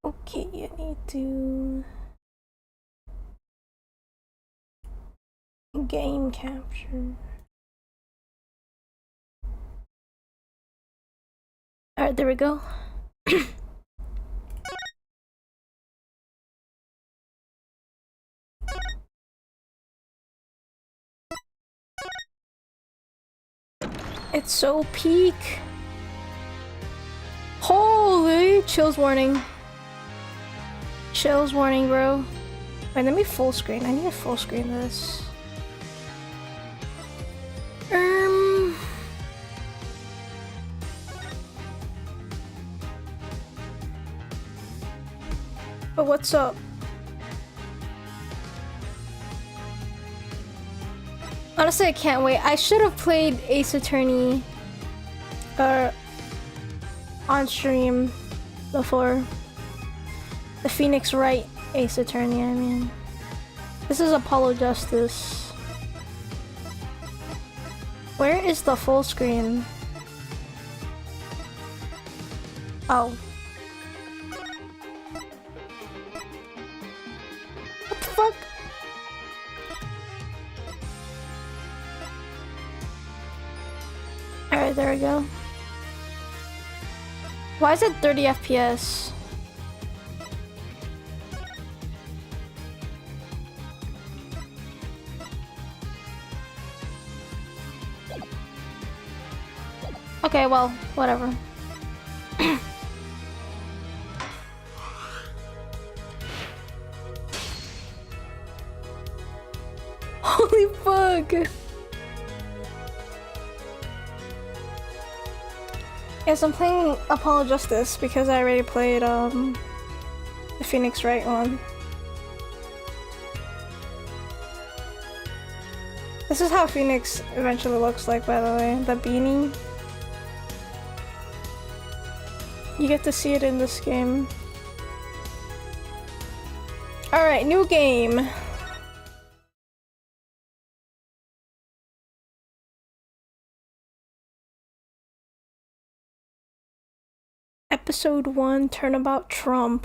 Okay, I need to game capture. Alright, there we go. It's so peak. Holy chills warning. Chills warning, bro. Wait, let me full screen. I need to full screen this. But what's up? Honestly, I can't wait. I should have played Ace Attorney on stream before. The Phoenix Wright Ace Attorney, I mean. This is Apollo Justice. Where is the full screen? Oh. What the fuck? Alright, there we go. Why is it 30 FPS? Okay, well, whatever. Holy fuck! Yes, I'm playing Apollo Justice because I already played the Phoenix Wright one. This is how Phoenix eventually looks like, by the way. The beanie. You get to see it in this game. Alright, new game. Episode 1, Turnabout Trump.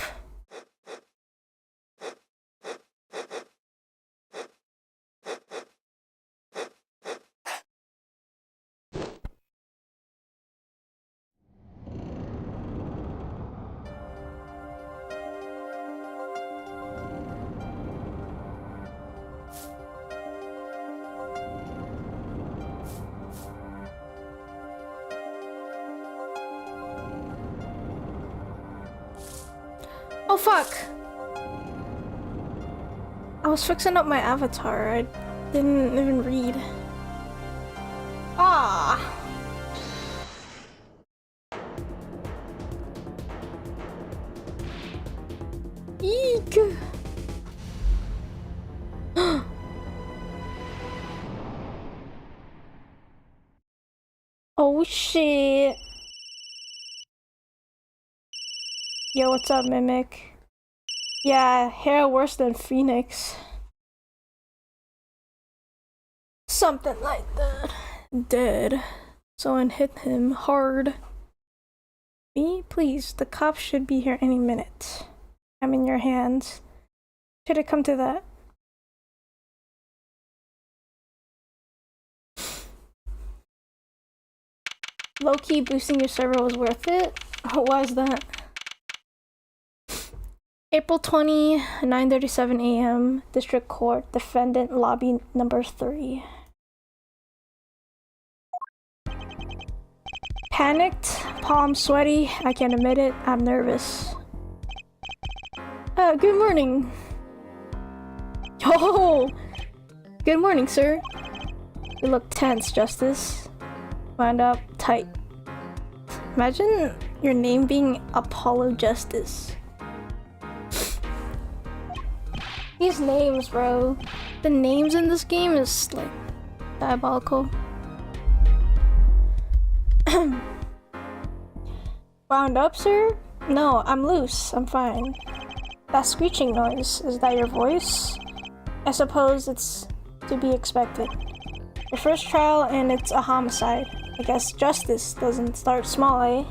Oh fuck! I was fixing up my avatar. I didn't even read. Ah! Eek! Oh shit! Yo, what's up, Mimic? Yeah, hair worse than Phoenix. Something like that. Dead. Someone hit him hard. Me? Please, the cops should be here any minute. I'm in your hands. Should it come to that? Low-key boosting your server was worth it? Why is that? April 20, 9:37 a.m. District Court, Defendant Lobby number 3. Panicked, palms sweaty, I can't admit it, I'm nervous. Good morning. Oh! Good morning, sir. You look tense, Justice. Wind up tight. Imagine your name being Apollo Justice. These names, bro. The names in this game is like diabolical. Wound up, sir? No, I'm loose. I'm fine. That screeching noise, is that your voice? I suppose it's to be expected. Your first trial and it's a homicide. I guess justice doesn't start small, eh?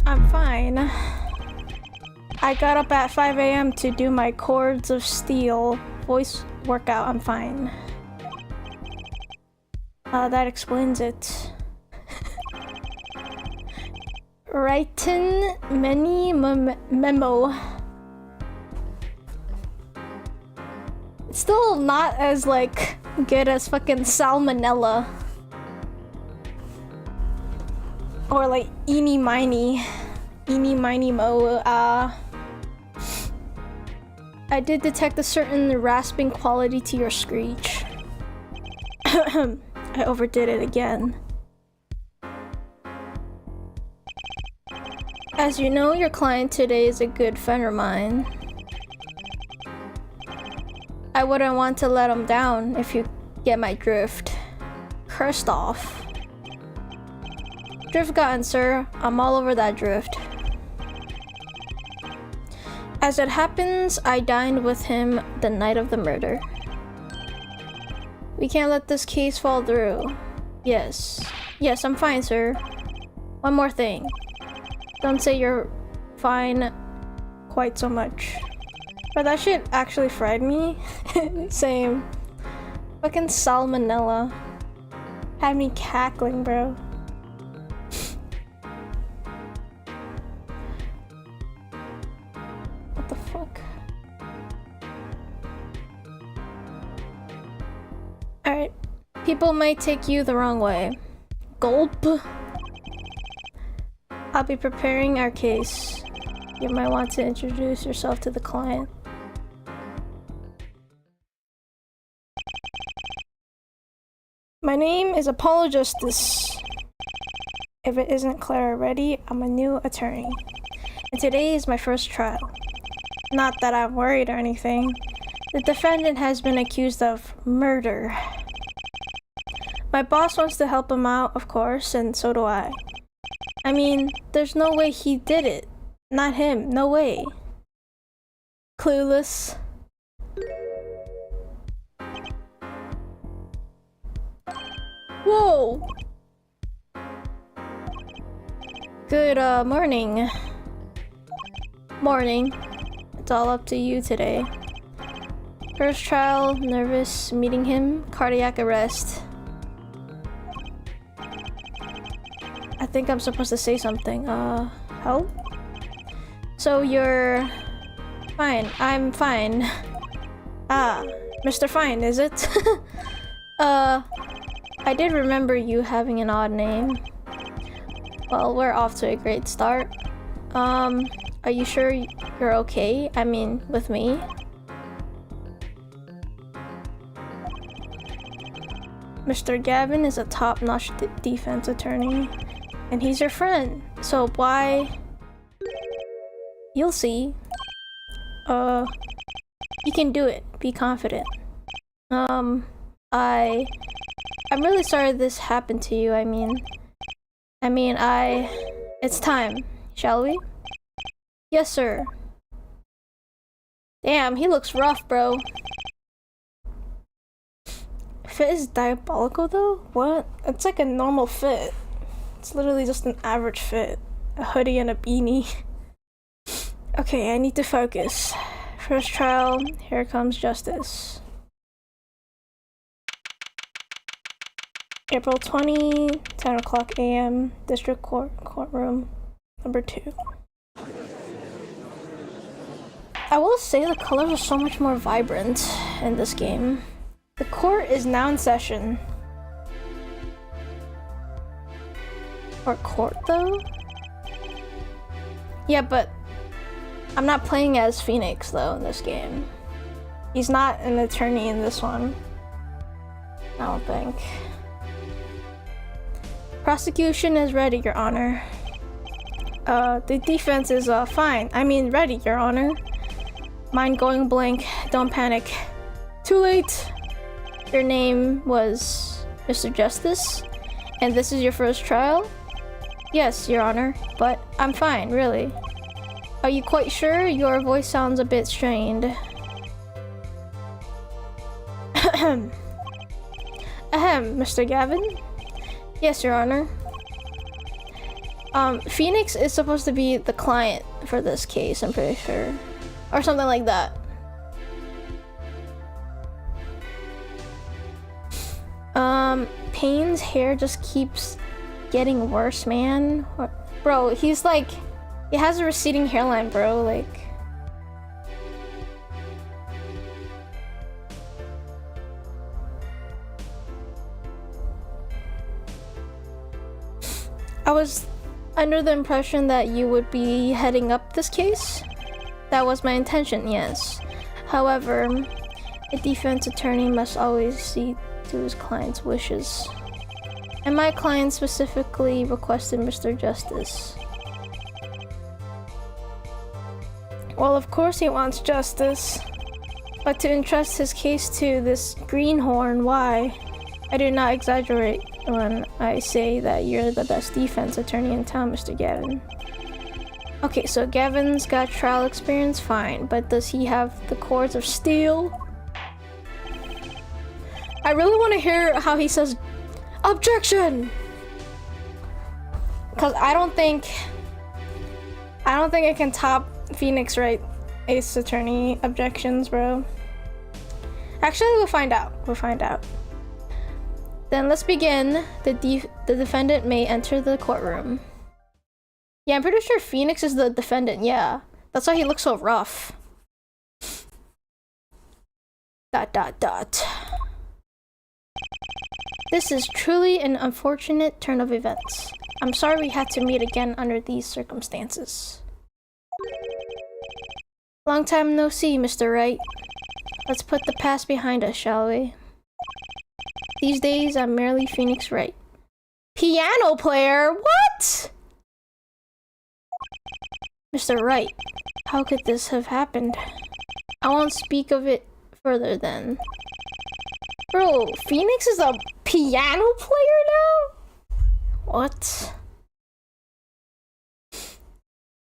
I'm fine. I got up at 5 a.m. to do my Chords of Steel voice workout. I'm fine. That explains it. Writing many memo. It's still not as like good as fucking Salmonella. Or like Eeny Miny Mo. I did detect a certain rasping quality to your screech. I overdid it again. As you know, your client today is a good friend of mine. I wouldn't want to let him down if you get my drift. First off. Drift gotten, sir. I'm all over that drift. As it happens, I dined with him the night of the murder. We can't let this case fall through. Yes. Yes, I'm fine, sir. One more thing. Don't say you're fine quite so much. But that shit actually fried me. Same. Fucking Salmonella. Had me cackling, bro. What the fuck? Alright. People might take you the wrong way. Gulp. I'll be preparing our case. You might want to introduce yourself to the client. My name is Apollo Justice. If it isn't clear already, I'm a new attorney. And today is my first trial. Not that I'm worried or anything. The defendant has been accused of murder. My boss wants to help him out, of course, and so do I. I mean, there's no way he did it. Not him, no way. Clueless. Whoa! Good morning. Morning. It's all up to you today. First trial, nervous, meeting him, cardiac arrest. I think I'm supposed to say something. Help? So you're fine. I'm fine. Ah, Mr. Fine, is it? I did remember you having an odd name. Well, we're off to a great start. Are you sure you're okay? I mean, with me? Mr. Gavin is a top-notch defense attorney. And he's your friend, so why? You'll see. You can do it. Be confident. I'm really sorry this happened to you. I mean, it's time, shall we? Yes, sir. Damn, he looks rough, bro. Fit is diabolical though? What? It's like a normal fit. It's literally just an average fit. A hoodie and a beanie. Okay, I need to focus. First trial, here comes justice. April 20, 10 o'clock a.m., District Court, courtroom number 2. I will say the colors are so much more vibrant in this game. The court is now in session. Or court though? Yeah, but I'm not playing as Phoenix though in this game. He's not an attorney in this one. I don't think. Prosecution is ready, Your Honor. The defense is fine. I mean ready, Your Honor. Mind going blank, don't panic. Too late! Your name was Mr. Justice? And this is your first trial? Yes, Your Honor, but I'm fine, really. Are you quite sure? Your voice sounds a bit strained. Ahem. Ahem, Mr. Gavin? Yes, Your Honor. Phoenix is supposed to be the client for this case, I'm pretty sure. Or something like that. Payne's hair just keeps getting worse, man. Bro, he's like, he has a receding hairline, bro, like. I was under the impression that you would be heading up this case. That was my intention, yes. However, a defense attorney must always see to his client's wishes. And my client specifically requested Mr. Justice. Well, of course he wants justice. But to entrust his case to this greenhorn, why? I do not exaggerate when I say that you're the best defense attorney in town, Mr. Gavin. Okay, so Gavin's got trial experience, fine, but does he have the cords of steel? I really want to hear how he says, objection! Because I don't think it can top Phoenix Wright Ace Attorney objections, bro. Actually, we'll find out. We'll find out. Then let's begin. The defendant may enter the courtroom. Yeah, I'm pretty sure Phoenix is the defendant, yeah. That's why he looks so rough. ... This is truly an unfortunate turn of events. I'm sorry we had to meet again under these circumstances. Long time no see, Mr. Wright. Let's put the past behind us, shall we? These days, I'm merely Phoenix Wright. Piano player? What? Mr. Wright, how could this have happened? I won't speak of it further then. Bro, Phoenix is a piano player now? What?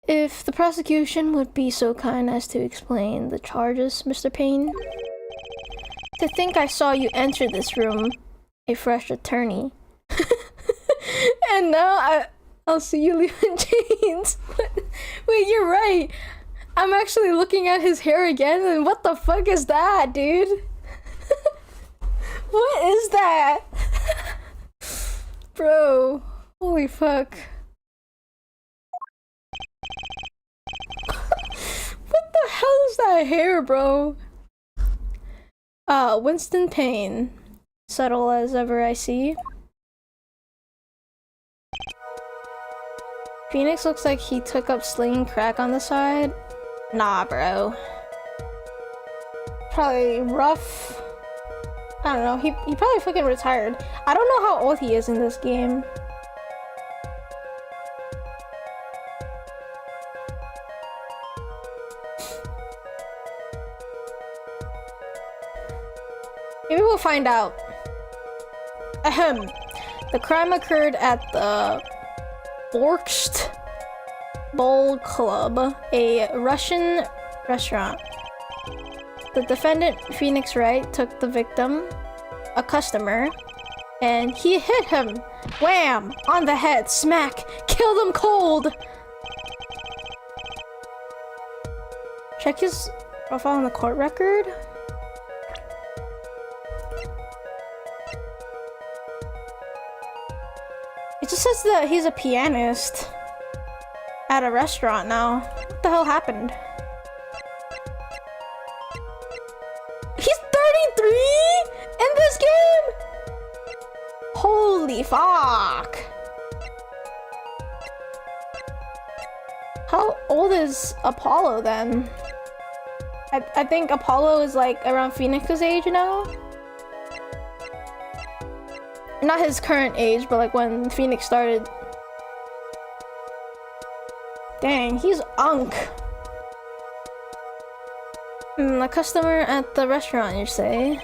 If the prosecution would be so kind as to explain the charges, Mr. Payne. To think I saw you enter this room, a fresh attorney. And now I'll see you leave in chains. Wait, you're right. I'm actually looking at his hair again, and what the fuck is that, dude? What is that? Bro, holy fuck. What the hell is that hair, bro? Winston Payne. Subtle as ever I see. Phoenix looks like he took up slinging crack on the side. Nah, bro. Probably rough. I don't know, he probably fucking retired. I don't know how old he is in this game. Maybe we'll find out. Ahem. The crime occurred at the Borscht Bowl Club, a Russian restaurant. The defendant, Phoenix Wright, took the victim, a customer, and he hit him. Wham! On the head, smack! Killed him cold! Check his profile on the court record. It just says that he's a pianist at a restaurant now. What the hell happened? He's 33 in this game? Holy fuck. How old is Apollo then? I think Apollo is like around Phoenix's age now. Not his current age, but like when Phoenix started. Dang, he's unk. A customer at the restaurant, you say?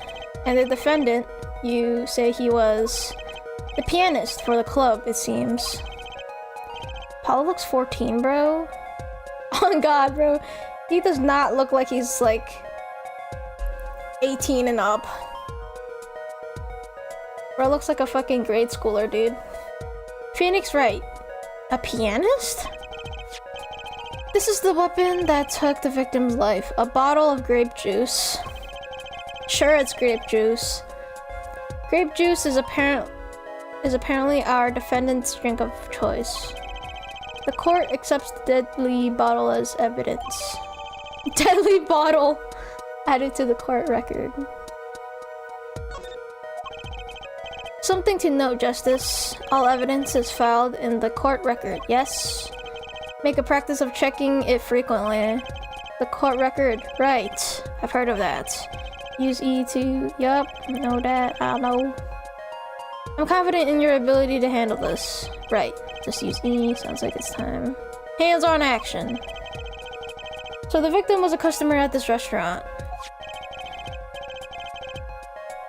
And the defendant, you say he was the pianist for the club, it seems. Apollo looks 14, bro. Oh god, bro. He does not look like he's like 18 and up. Bro looks like a fucking grade schooler, dude. Phoenix Wright. A pianist? This is the weapon that took the victim's life. A bottle of grape juice. Sure, it's grape juice. Grape juice is apparently our defendant's drink of choice. The court accepts the deadly bottle as evidence. Deadly bottle added to the court record. Something to note, Justice. All evidence is filed in the court record, yes? Make a practice of checking it frequently. The court record, right. I've heard of that. Use E to, yup, know that, I know. I'm confident in your ability to handle this. Right, just use E, sounds like it's time. Hands-on action. So the victim was a customer at this restaurant.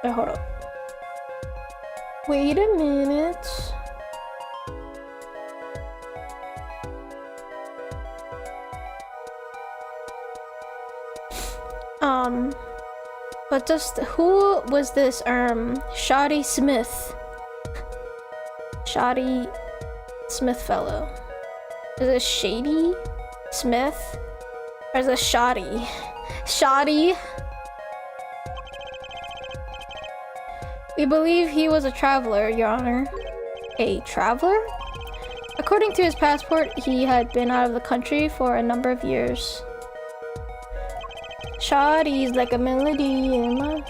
Wait, hold up. Wait a minute. But just who was this Shoddy Smith? Shoddy Smith fellow. Is it Shady Smith? Or is it Shoddy? Shoddy? We believe he was a traveler, Your Honor. A traveler? According to his passport, he had been out of the country for a number of years. Shoddy's like a melody in my...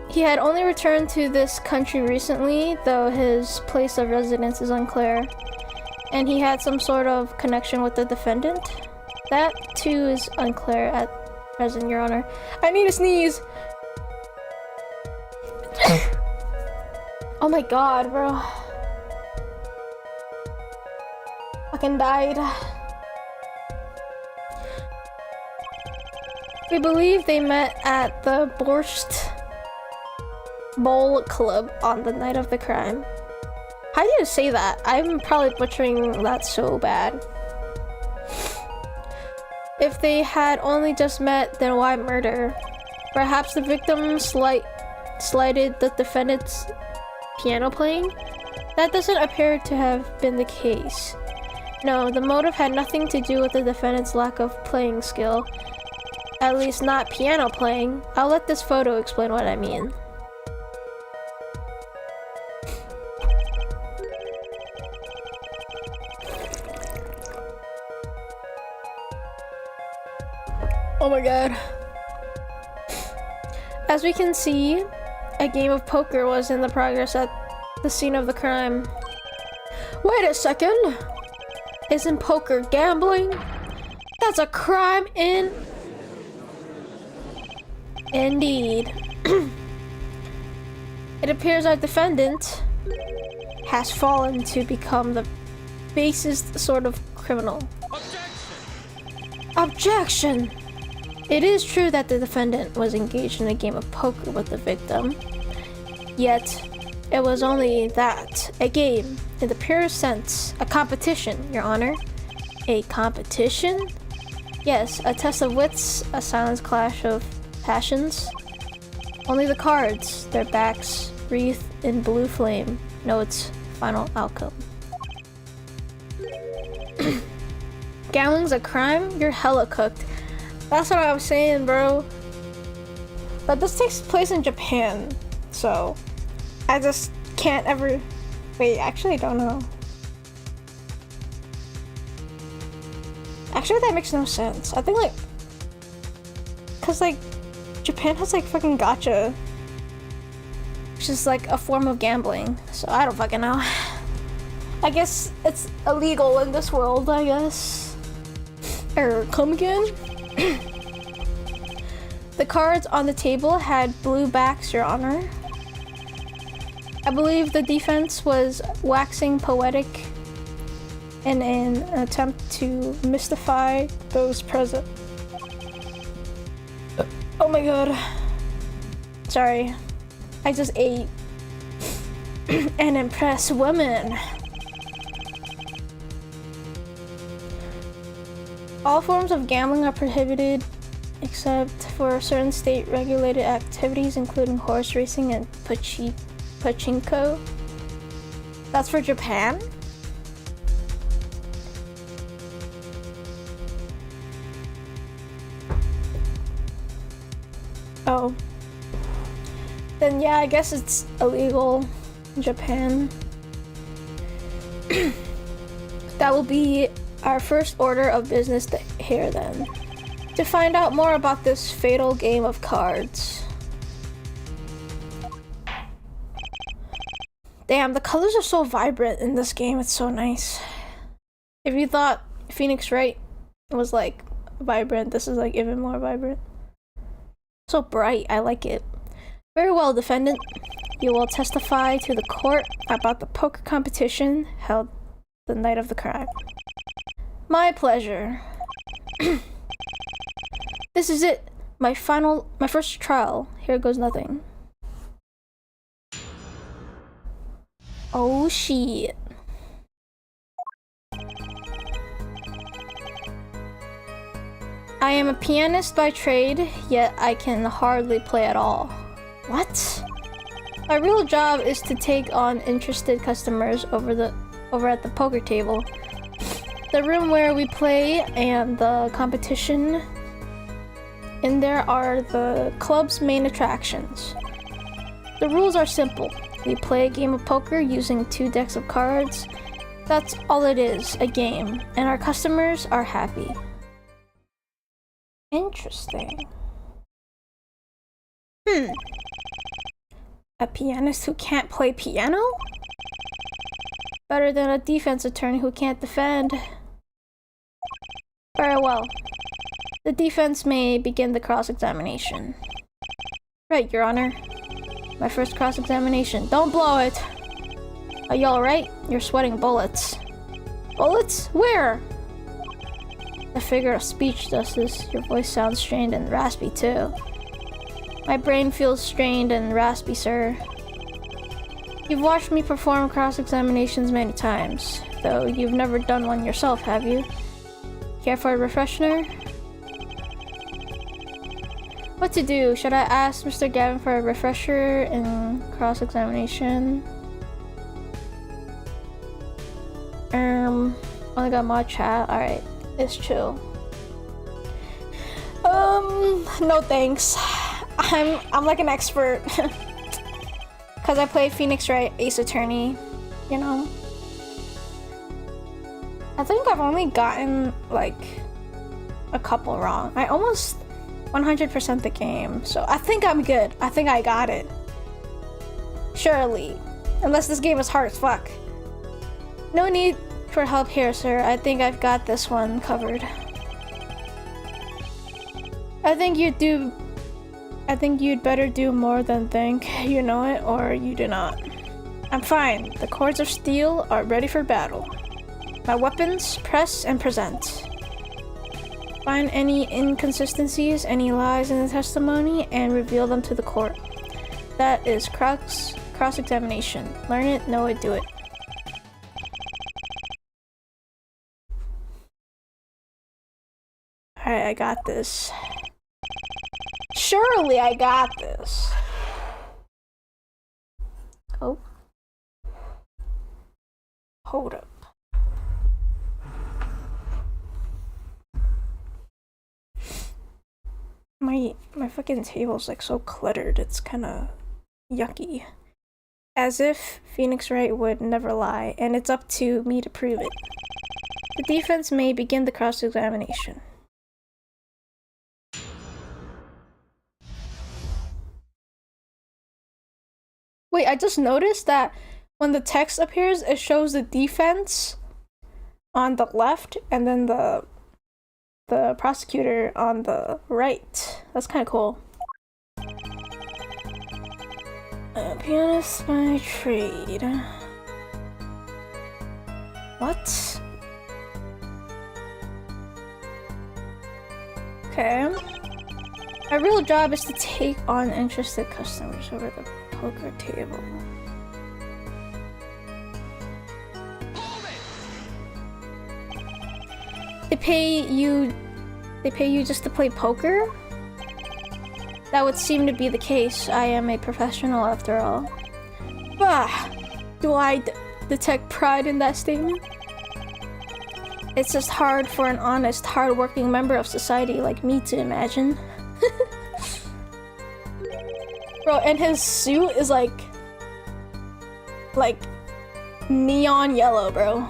He had only returned to this country recently, though his place of residence is unclear. And he had some sort of connection with the defendant? That, too, is unclear at present, Your Honor. I need to sneeze! Oh my god, bro. Fucking died. We believe they met at the Borscht Bowl Club on the night of the crime. How do you say that? I'm probably butchering that so bad. If they had only just met, then why murder? Perhaps the victim slighted the defendant's piano playing? That doesn't appear to have been the case. No, the motive had nothing to do with the defendant's lack of playing skill. At least not piano playing. I'll let this photo explain what I mean. Oh my god. As we can see, a game of poker was in the progress at the scene of the crime. Wait a second! Isn't poker gambling? That's a crime Indeed. It appears our defendant has fallen to become the basest sort of criminal. Objection! It is true that the defendant was engaged in a game of poker with the victim. Yet, it was only that. A game, in the purest sense. A competition, Your Honor. A competition? Yes, a test of wits, a silent clash of passions. Only the cards, their backs wreathed in blue flame, know its final outcome. Gambling's a crime? You're hella cooked. That's what I was saying, bro. But this takes place in Japan, so I just can't ever... Wait, actually I don't know. Actually, that makes no sense. I think, like... Cause, like, Japan has, like, fucking gacha. Which is, like, a form of gambling. So, I don't fucking know. I guess it's illegal in this world, I guess. Or, come again? The cards on the table had blue backs, Your Honor. I believe the defense was waxing poetic in an attempt to mystify those present. Oh my god. Sorry. I just ate. And impress women. All forms of gambling are prohibited except for certain state-regulated activities, including horse racing and pachinko. That's for Japan? Oh. Then yeah, I guess it's illegal in Japan. That will be our first order of business here then. To find out more about this fatal game of cards. Damn, the colors are so vibrant in this game, it's so nice. If you thought Phoenix Wright was like vibrant, this is like even more vibrant. So bright, I like it. Very well, defendant. You will testify to the court about the poker competition held the night of the crime. My pleasure. This is it. My first trial. Here goes nothing. Oh shit. I am a pianist by trade, yet I can hardly play at all. What? My real job is to take on interested customers over at the poker table. The room where we play and the competition. In there are the club's main attractions. The rules are simple. We play a game of poker using 2 decks of cards. That's all it is, a game, and our customers are happy. Interesting. A pianist who can't play piano? Better than a defense attorney who can't defend. Very well. The defense may begin the cross-examination. Right, Your Honor. My first cross-examination. Don't blow it! Are you alright? You're sweating bullets. Bullets? Where? The figure of speech, Justice. Your voice sounds strained and raspy, too. My brain feels strained and raspy, sir. You've watched me perform cross-examinations many times, though you've never done one yourself, have you? Care for a refresher? What to do? Should I ask Mr. Gavin for a refresher in cross-examination? Only got mod chat. Alright, it's chill. No thanks. I'm like an expert. Cause I play Phoenix Wright Ace Attorney, you know? I think I've only gotten like a couple wrong. I almost 100% the game, so I think I'm good. I think I got it. Surely. Unless this game is hard as fuck. No need for help here, sir. I think I've got this one covered. I think you'd better do more than think you know it, or you do not. I'm fine. The cords of steel are ready for battle. My weapons, press and present. Find any inconsistencies, any lies in the testimony, and reveal them to the court. That is cross-examination. Learn it, know it, do it. Alright, I got this. Surely I got this. Oh. Hold up. My fucking table's like so cluttered, it's kinda yucky. As if Phoenix Wright would never lie, and it's up to me to prove it. The defense may begin the cross-examination. Wait, I just noticed that when the text appears, it shows the defense on the left and then the prosecutor on the right. That's kind of cool. Pianist by trade. What? Okay. My real job is to take on interested customers over the poker table. They pay you just to play poker? That would seem to be the case. I am a professional after all. Bah! Do I detect pride in that statement? It's just hard for an honest, hard-working member of society like me to imagine. Bro, and his suit is like neon yellow, bro.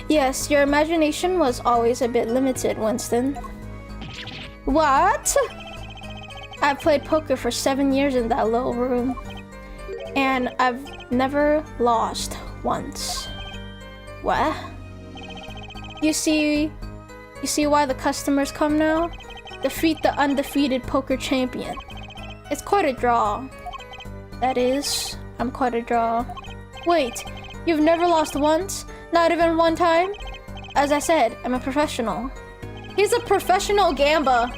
Yes, your imagination was always a bit limited, Winston. What? I've played poker for 7 years in that little room, and I've never lost once. What? You see why the customers come now? Defeat the undefeated poker champion. It's quite a draw. That is, I'm quite a draw. Wait, you've never lost once? Not even one time? As I said, I'm a professional. He's a professional gambler.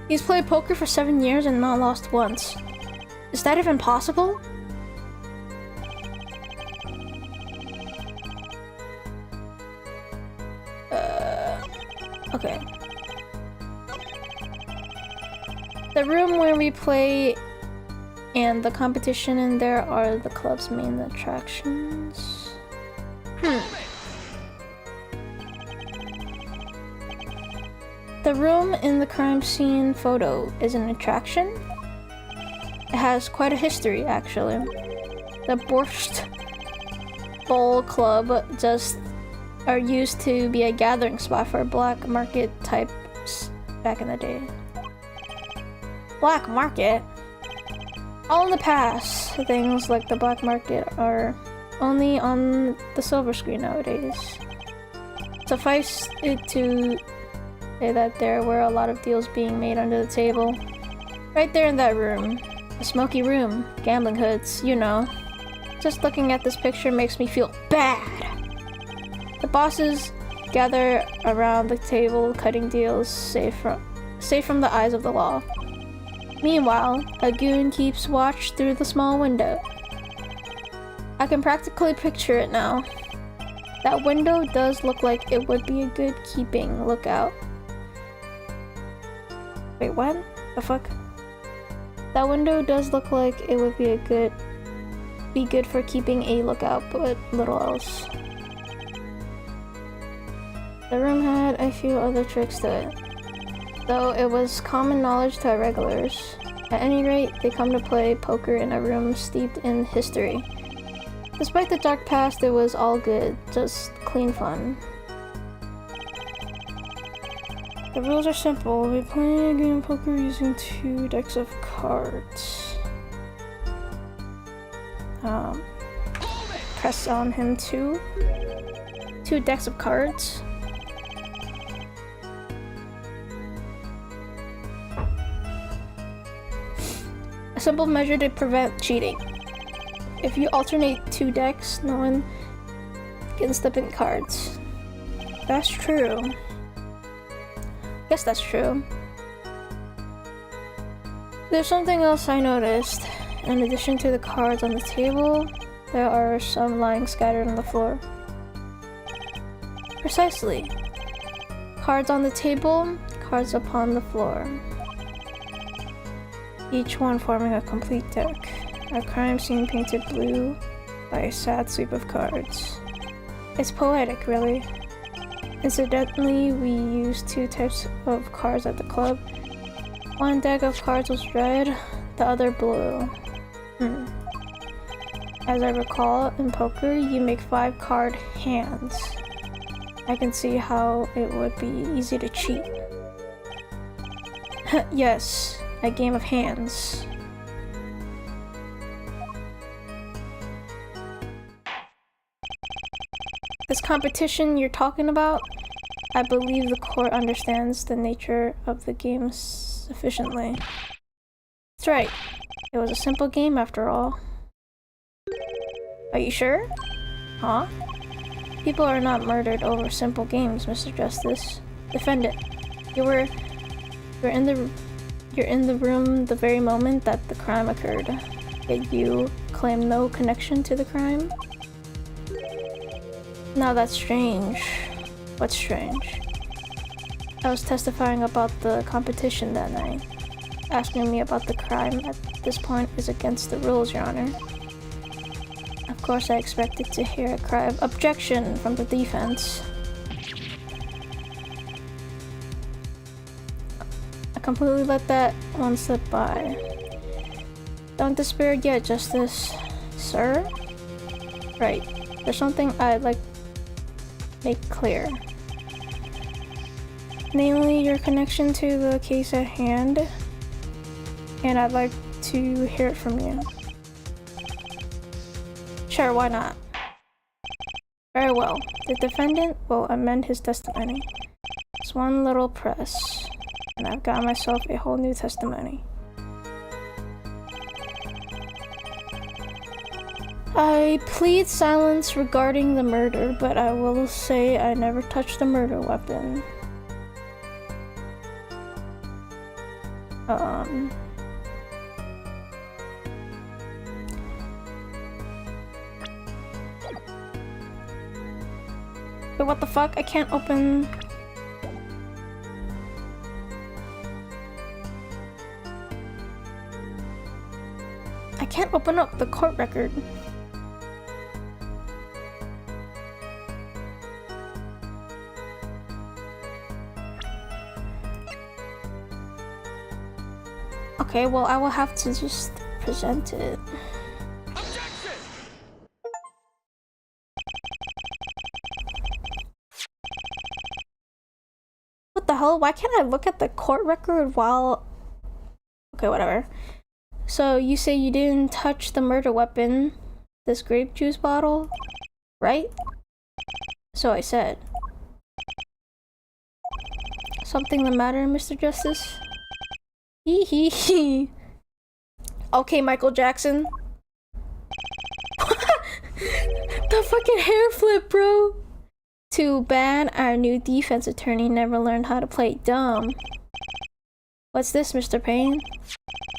He's played poker for 7 years and not lost once. Is that even possible? Okay. The room where we play and the competition in there are the club's main attractions. The room in the crime scene photo is an attraction. It has quite a history, actually. The Borscht Bowl Club just are used to be a gathering spot for black market types back in the day. Black market? All in the past, things like the black market are only on the silver screen nowadays. Suffice it to say that there were a lot of deals being made under the table. Right there in that room. A smoky room, gambling hoods, you know. Just looking at this picture makes me feel bad. The bosses gather around the table cutting deals safe from the eyes of the law. Meanwhile, a goon keeps watch through the small window. I can practically picture it now. That window does look like it would be a good keeping lookout. Wait, what? The fuck? That window does look like it would be good for keeping a lookout, but little else. The room had a few other tricks to it, though it was common knowledge to our regulars. At any rate, they come to play poker in a room steeped in history. Despite the dark past, it was all good, just clean fun. The rules are simple. We play a game of poker using 2 decks of cards. Press on him 2 decks of cards. A simple measure to prevent cheating. If you alternate 2 decks, no one can step in cards. That's true. Guess that's true. There's something else I noticed. In addition to the cards on the table, there are some lying scattered on the floor. Precisely. Cards on the table, cards upon the floor. Each one forming a complete deck. A crime scene painted blue by a sad sweep of cards. It's poetic, really. Incidentally, we used 2 types of cards at the club. One deck of cards was red, the other blue. As I recall, in poker, you make 5 card hands. I can see how it would be easy to cheat. Yes, a game of hands. This competition you're talking about, I believe the court understands the nature of the game sufficiently. That's right. It was a simple game after all. Are you sure? Huh? People are not murdered over simple games, Mr. Justice. Defendant, you're in the room the very moment that the crime occurred. Yet you claim no connection to the crime? Now that's strange. What's strange? I was testifying about the competition that night. Asking me about the crime at this point is against the rules, Your Honor. Of course, I expected to hear a cry of objection from the defense. I completely let that one slip by. Don't despair yet, Justice. Sir? Right. There's something I'd like to make clear. Namely, your connection to the case at hand. And I'd like to hear it from you. Sure, why not? Very well. The defendant will amend his testimony. It's one little press, and I've got myself a whole new testimony. I plead silence regarding the murder, but I will say I never touched the murder weapon. Wait, what the fuck? I can't open... I can't open up the court record. Okay, well, I will have to just present it. Objection! What the hell? Why can't I look at the court record while... Okay, whatever. So, you say you didn't touch the murder weapon, this grape juice bottle, right? So I said. Something the matter, Mr. Justice? Hee hee hee. Okay, Michael Jackson. The fucking hair flip, bro. Too bad our new defense attorney never learned how to play dumb. What's this, Mr. Payne?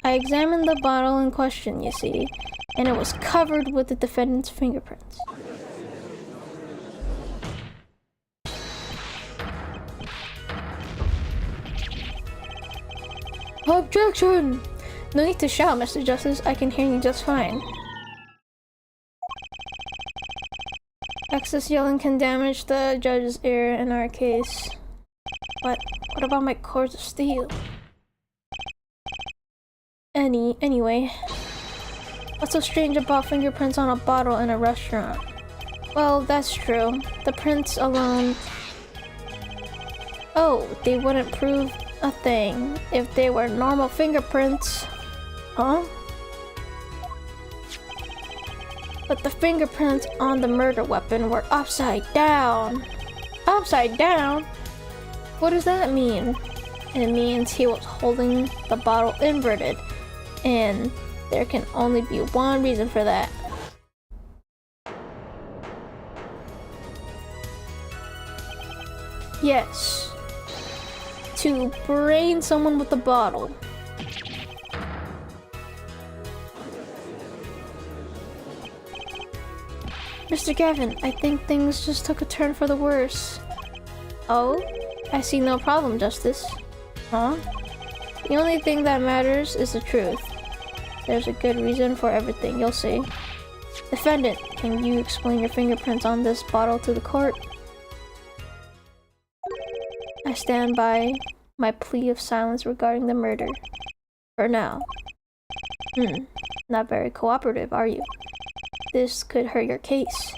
I examined the bottle in question, you see, and it was covered with the defendant's fingerprints. Objection! No need to shout, Mr. Justice. I can hear you just fine. Excess yelling can damage the judge's ear in our case. But what about my cords of steel? Anyway, what's so strange about fingerprints on a bottle in a restaurant? Well, that's true. The prints alone... Oh, they wouldn't prove a thing if they were normal fingerprints. Huh? But the fingerprints on the murder weapon were upside down. Upside down? What does that mean? It means he was holding the bottle inverted, and there can only be one reason for that. Yes. To brain someone with the bottle. Mr. Gavin, I think things just took a turn for the worse. Oh? I see no problem, Justice. Huh? The only thing that matters is the truth. There's a good reason for everything, you'll see. Defendant, can you explain your fingerprints on this bottle to the court? I stand by my plea of silence regarding the murder. For now. Not very cooperative, are you? This could hurt your case.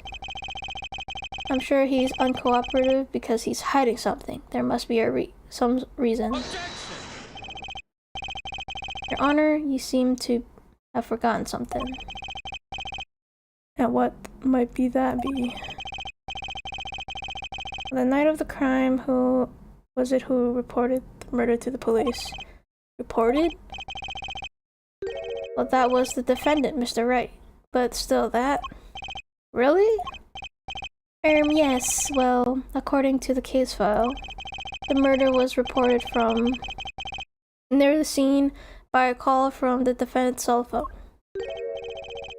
I'm sure he's uncooperative because he's hiding something. There must be some reason. Objection! Your Honor, you seem to have forgotten something. And what might that be? The night of the crime, who was it who reported the murder to the police? Reported? Well, that was the defendant, Mr. Wright. But still that... Really? Yes, well, according to the case file, the murder was reported from near the scene by a call from the defendant's cell phone.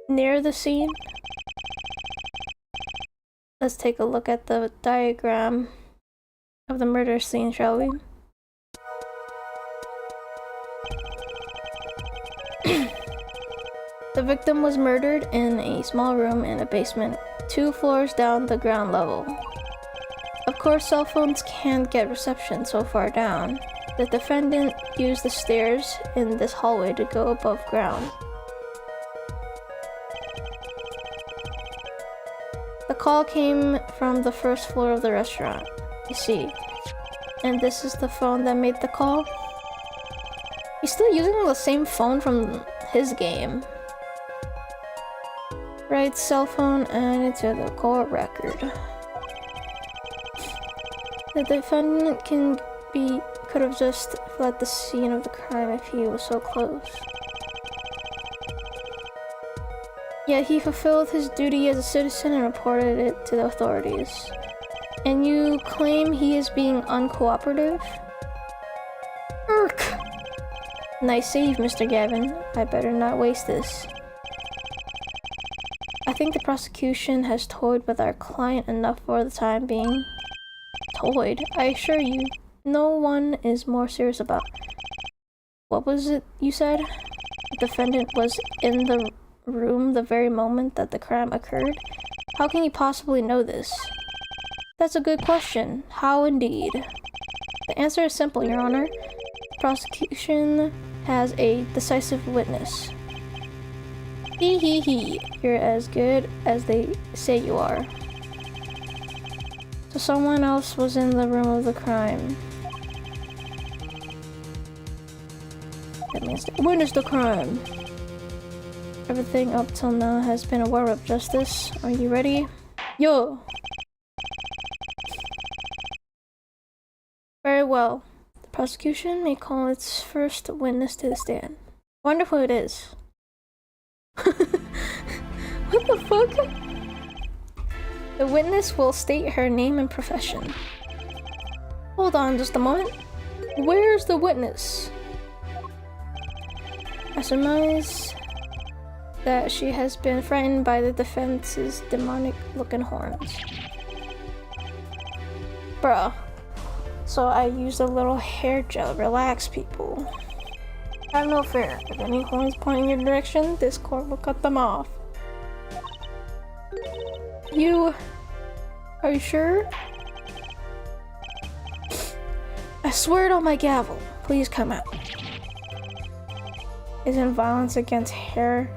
Near the scene? Let's take a look at the diagram of the murder scene, shall we? The victim was murdered in a small room in a basement, 2 floors down the ground level. Of course, cell phones can't get reception so far down. The defendant used the stairs in this hallway to go above ground. The call came from the first floor of the restaurant, you see. And this is the phone that made the call. He's still using the same phone from his game. Right cell phone and into the court record. The defendant could have just fled the scene of the crime if he was so close. Yet he fulfilled his duty as a citizen and reported it to the authorities. And you claim he is being uncooperative? Urk! Nice save, Mr. Gavin. I better not waste this. I think the prosecution has toyed with our client enough for the time being. Toyed? I assure you, no one is more serious about... What was it you said? The defendant was in the room the very moment that the crime occurred? How can you possibly know this? That's a good question. How indeed? The answer is simple, Your Honor. The prosecution has a decisive witness. Hee hee hee. You're as good as they say you are. So someone else was in the room of the crime. That means they witnessed the crime. Everything up till now has been a war-up, Justice. Are you ready? Yo! Very well. The prosecution may call its first witness to the stand. Wonder who it is. What the fuck? The witness will state her name and profession. Hold on just a moment. Where's the witness? I surmise that she has been frightened by the defense's demonic-looking horns. Bruh. So I used a little hair gel. Relax, people. Have no fear. If any horns point in your direction, this court will cut them off. Are you sure? I swear it on my gavel. Please come out. Isn't violence against hair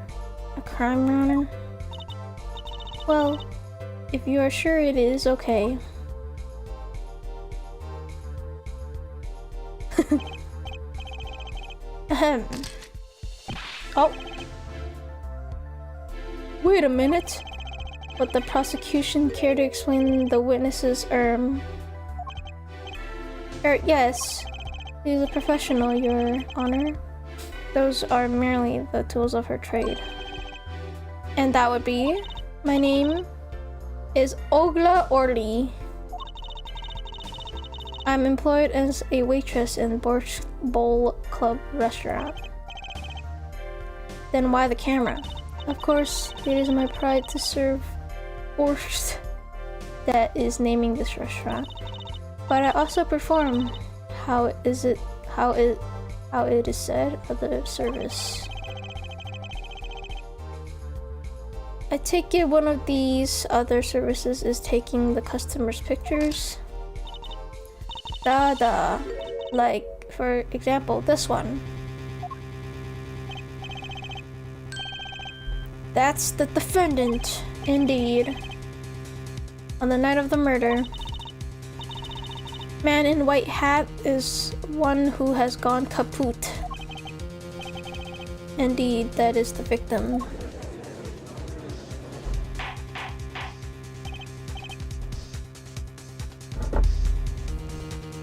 a crime, Your Honor? Well, if you are sure it is, okay. Ahem. Oh. Wait a minute. Would the prosecution care to explain the witness's yes. He is a professional, Your Honor. Those are merely the tools of her trade. And that would be... My name is Ogla Orly. I'm employed as a waitress in Borscht Bowl Club restaurant. Then why the camera? Of course, it is my pride to serve borscht that is naming this restaurant. But I also perform how it is said of the service. I take it one of these other services is taking the customer's pictures. Like, for example, this one. That's the defendant, indeed. On the night of the murder, man in white hat is one who has gone kaput. Indeed, that is the victim.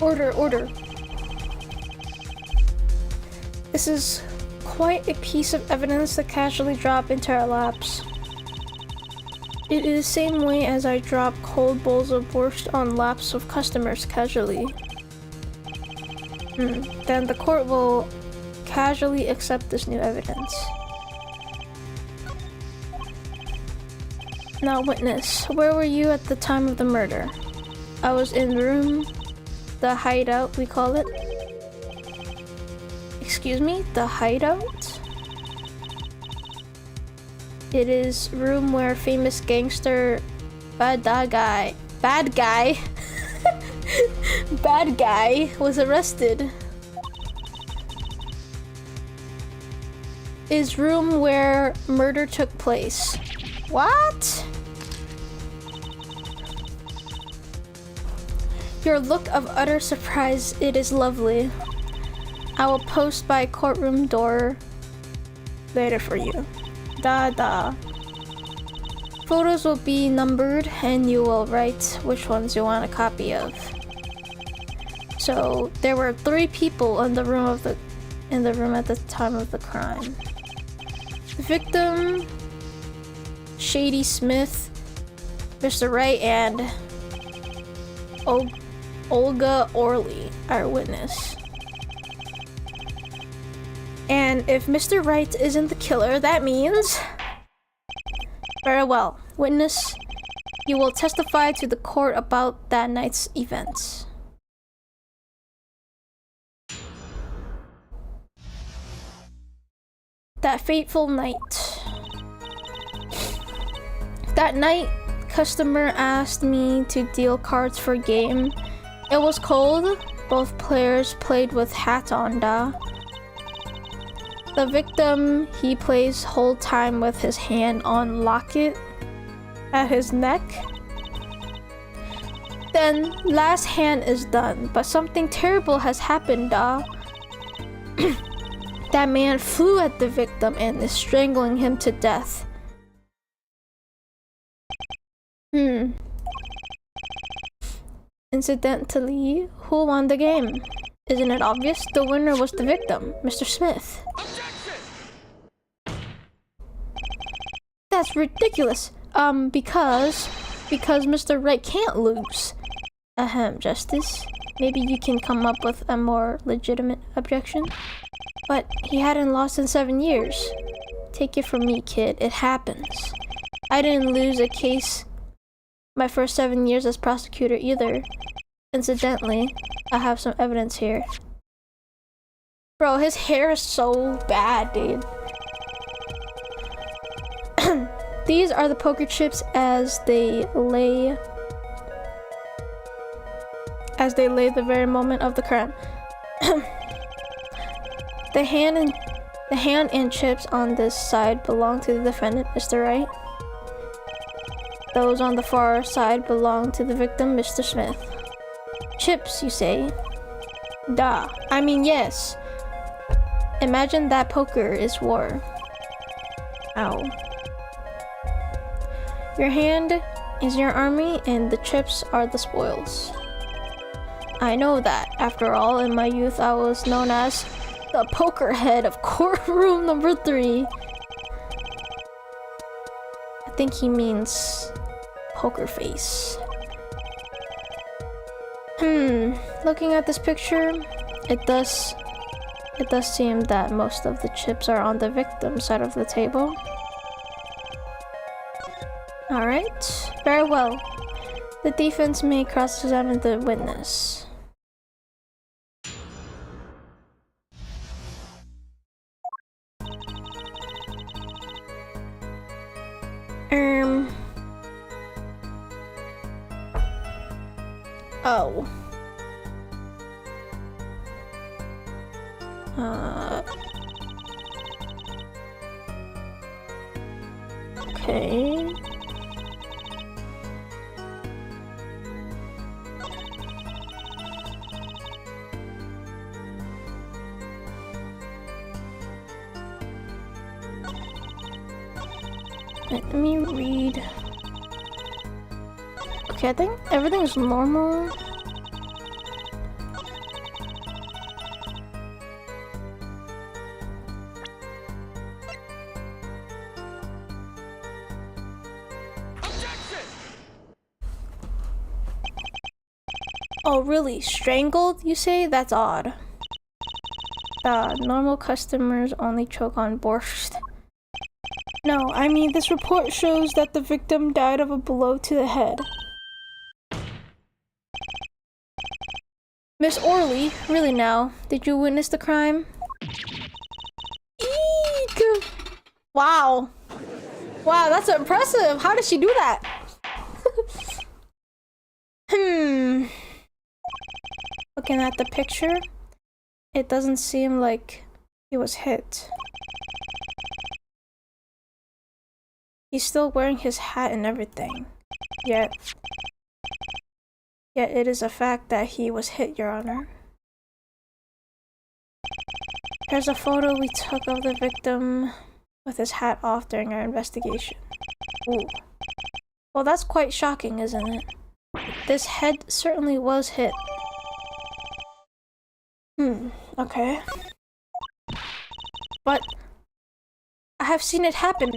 Order. This is quite a piece of evidence to casually drop into our laps. It is the same way as I drop cold bowls of borscht on laps of customers casually. Then the court will casually accept this new evidence. Now witness, where were you at the time of the murder? I was in room, the hideout we call it. Excuse me, the hideout? It is room where famous gangster bad guy bad guy was arrested. Is room where murder took place. What? Your look of utter surprise, it is lovely. I will post by courtroom door later for you. Da. Photos will be numbered and you will write which ones you want a copy of. So there were 3 people in the room at the time of the crime. The victim, Shady Smith, Mr. Wright, and Olga Orley, our witness. And if Mr. Wright isn't the killer, that means... Very well. Witness, you will testify to the court about that night's events. That fateful night. That night, customer asked me to deal cards for a game. It was cold. Both players played with hats on, da. The victim, he plays whole time with his hand on locket at his neck. Then last hand is done, but something terrible has happened, da. That man flew at the victim and is strangling him to death. Incidentally, who won the game? Isn't it obvious? The winner was the victim, Mr. Smith. Objection! That's ridiculous. Because Mr. Wright can't lose. Justice. Maybe you can come up with a more legitimate objection? But he hadn't lost in 7 years. Take it from me, kid. It happens. I didn't lose a case my first 7 years as prosecutor either. Incidentally, I have some evidence here. Bro, his hair is so bad, dude. These are the poker chips as they lay the very moment of the crime. The hand and chips on this side belong to the defendant, Mr. Wright. Those on the far side belong to the victim, Mr. Smith. Chips, you say? Da. I mean, yes. Imagine that poker is war. Ow. Your hand is your army and the chips are the spoils. I know that. After all, in my youth I was known as the poker head of courtroom number 3. I think he means poker face. Looking at this picture, it does seem that most of the chips are on the victim side of the table. Alright, very well. The defense may cross-examine the witness. Oh. Okay. Let me read. Okay, I think everything's normal. Oh, really? Strangled, you say? That's odd. Normal customers only choke on borscht. No, I mean, this report shows that the victim died of a blow to the head. Miss Orley, really now, did you witness the crime? Eek! Wow. Wow, that's impressive. How did she do that? Looking at the picture, it doesn't seem like he was hit. He's still wearing his hat and everything. Yet it is a fact that he was hit, Your Honor. Here's a photo we took of the victim with his hat off during our investigation. Ooh. Well, that's quite shocking, isn't it? This head certainly was hit. Okay. But I have seen it happen.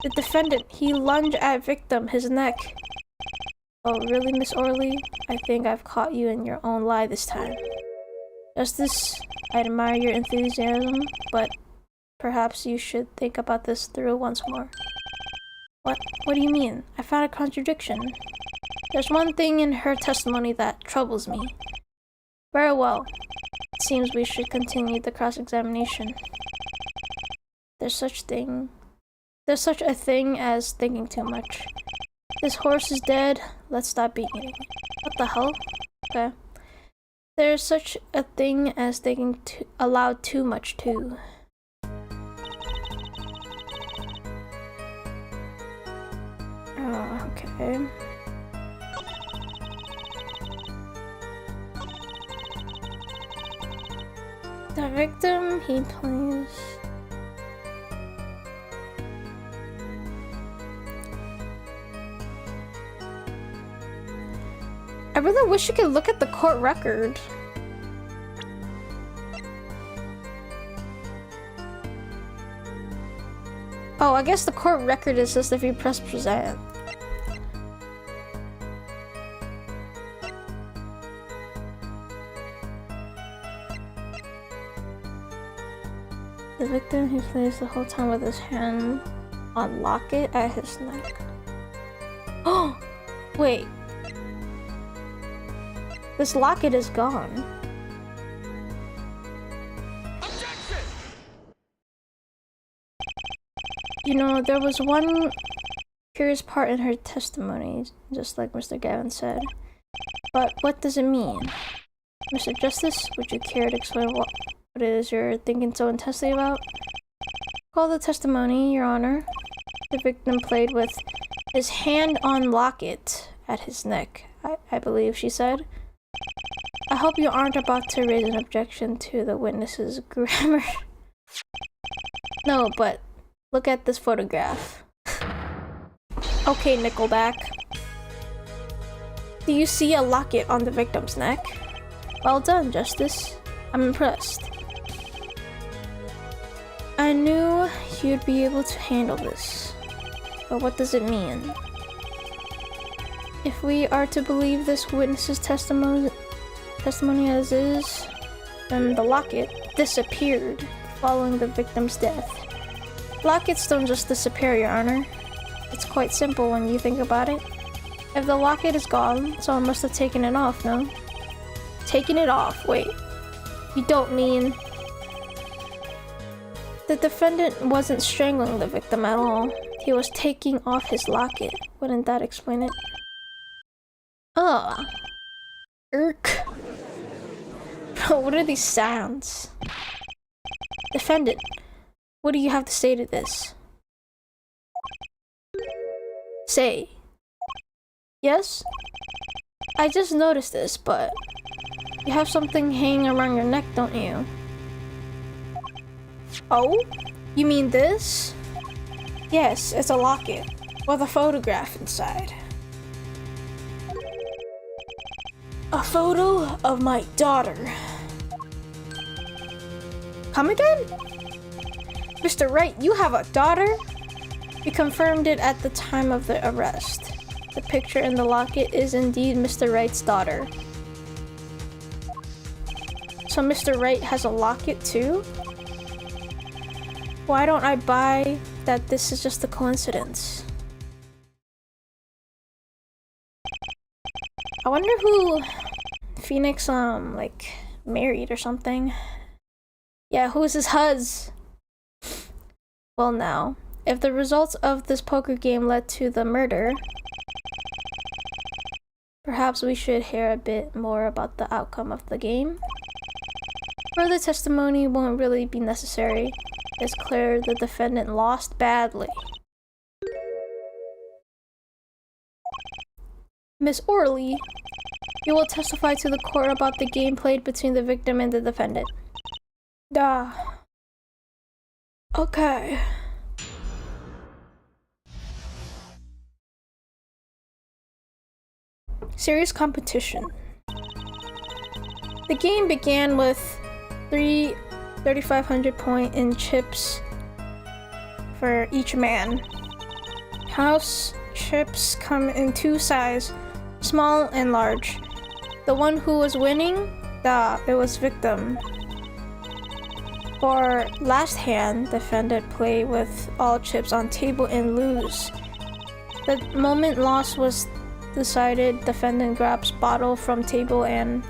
The defendant, he lunged at victim, his neck. Oh, really, Miss Orley? I think I've caught you in your own lie this time. Justice, I admire your enthusiasm, but perhaps you should think about this through once more. What? What do you mean? I found a contradiction. There's one thing in her testimony that troubles me. Very well. It seems we should continue the cross-examination. There's such a thing as thinking too much. This horse is dead. Let's stop beating it. What the hell? Okay. There's such a thing as thinking aloud too much too. Oh, okay. The victim, he plays... I really wish you could look at the court record. Oh, I guess the court record is just if you press present. The victim, he plays the whole time with his hand on locket at his neck. Oh! Wait. This locket is gone. Objection! You know, there was one curious part in her testimony, just like Mr. Gavin said. But what does it mean? Mr. Justice, would you care to explain what it is you're thinking so intensely about? Call the testimony, Your Honor. The victim played with his hand on locket at his neck, I believe she said. I hope you aren't about to raise an objection to the witness's grammar. No, but look at this photograph. Okay, Nickelback. Do you see a locket on the victim's neck? Well done, Justice. I'm impressed. I knew you'd be able to handle this. But what does it mean? If we are to believe this witness's testimony as is, then the locket disappeared following the victim's death. Lockets don't just disappear, Your Honor. It's quite simple when you think about it. If the locket is gone, someone must have taken it off, no? Taken it off? Wait. You don't mean... The defendant wasn't strangling the victim at all. He was taking off his locket. Wouldn't that explain it? Ugh. Irk. Bro, what are these sounds? Defendant, what do you have to say to this? Say. Yes? I just noticed this, but you have something hanging around your neck, don't you? Oh? You mean this? Yes, it's a locket with a photograph inside. A photo of my daughter. Come again? Mr. Wright, you have a daughter? We confirmed it at the time of the arrest. The picture in the locket is indeed Mr. Wright's daughter. So Mr. Wright has a locket too? Why don't I buy that this is just a coincidence. I wonder who Phoenix like married or something. Yeah, who is his huz? Well now, if the results of this poker game led to the murder, perhaps we should hear a bit more about the outcome of the game. Further testimony won't really be necessary. It's clear the defendant lost badly. Miss Orley, you will testify to the court about the game played between the victim and the defendant. Duh. Okay. Serious competition. The game began with 3,500 point in chips for each man. House chips come in two sizes, small and large. The one who was winning, it was victim. For last hand, defendant play with all chips on table and lose. The moment loss was decided, defendant grabs bottle from table and...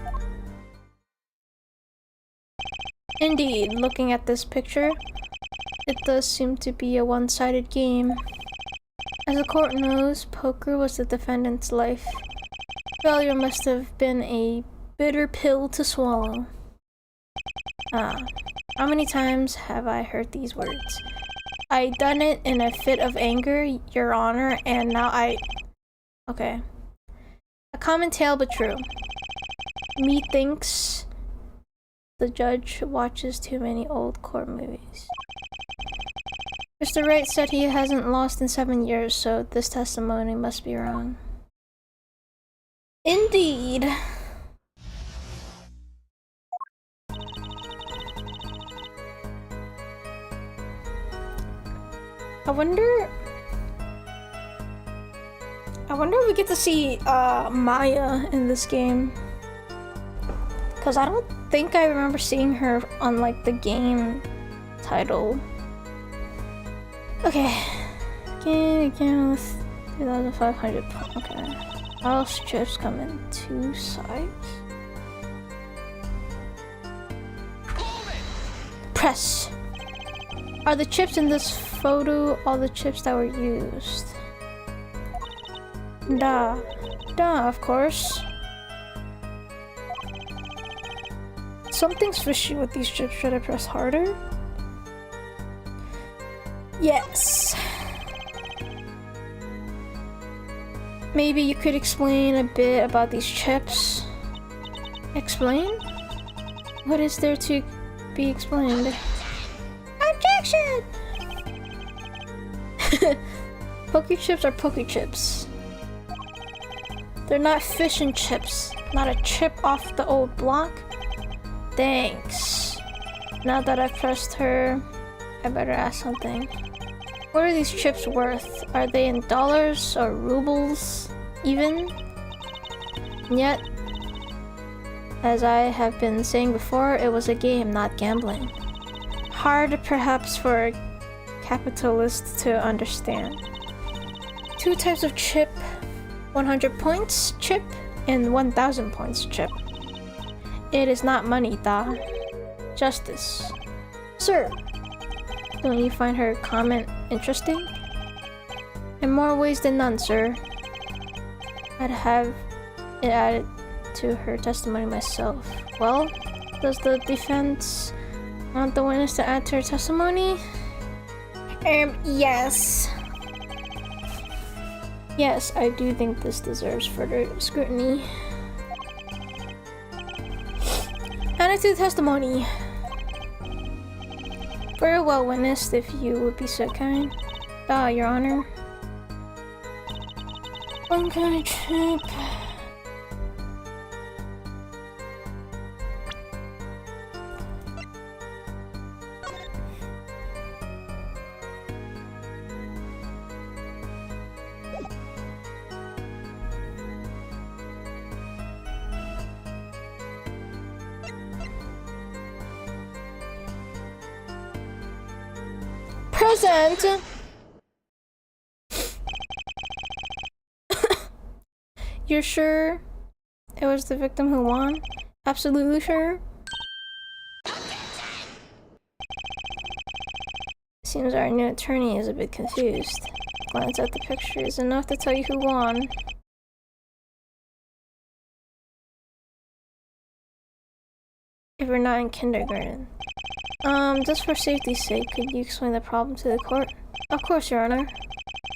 Indeed, looking at this picture, it does seem to be a one-sided game. As the court knows, poker was the defendant's life. Failure must have been a bitter pill to swallow. How many times have I heard these words? I done it in a fit of anger, Your Honor, and now Okay. A common tale but true. Methinks the judge watches too many old court movies. Mr. Wright said he hasn't lost in 7 years, so this testimony must be wrong. Indeed. I wonder if we get to see Maya in this game. Cause I don't think I remember seeing her on like the game title. Okay. Again with 2,500 points. Okay. House chips come in two sides. Press. Are the chips in this photo all the chips that were used? Duh, of course. Something's fishy with these chips. Should I press harder? Yes. Maybe you could explain a bit about these chips. Explain? What is there to be explained? Objection! Poke chips are poke chips. They're not fish and chips. Not a chip off the old block. Thanks. Now that I've pressed her, I better ask something. What are these chips worth? Are they in dollars or rubles? Even? And yet, as I have been saying before, it was a game, not gambling. Hard perhaps for a capitalist to understand. Two types of chip. 100 points chip and 1,000 points chip. It is not money, da. Justice. Sir, don't you find her comment interesting? In more ways than none, sir. I'd have it added to her testimony myself. Well, does the defense want the witness to add to her testimony? Yes. Yes, I do think this deserves further scrutiny. Added to the testimony. Very well, witness, if you would be so kind. Your Honor. One kind of chip. Present. You're sure it was the victim who won? Absolutely sure? Seems our new attorney is a bit confused. Glance at the picture is enough to tell you who won. If we're not in kindergarten. Just for safety's sake, could you explain the problem to the court? Of course, Your Honor.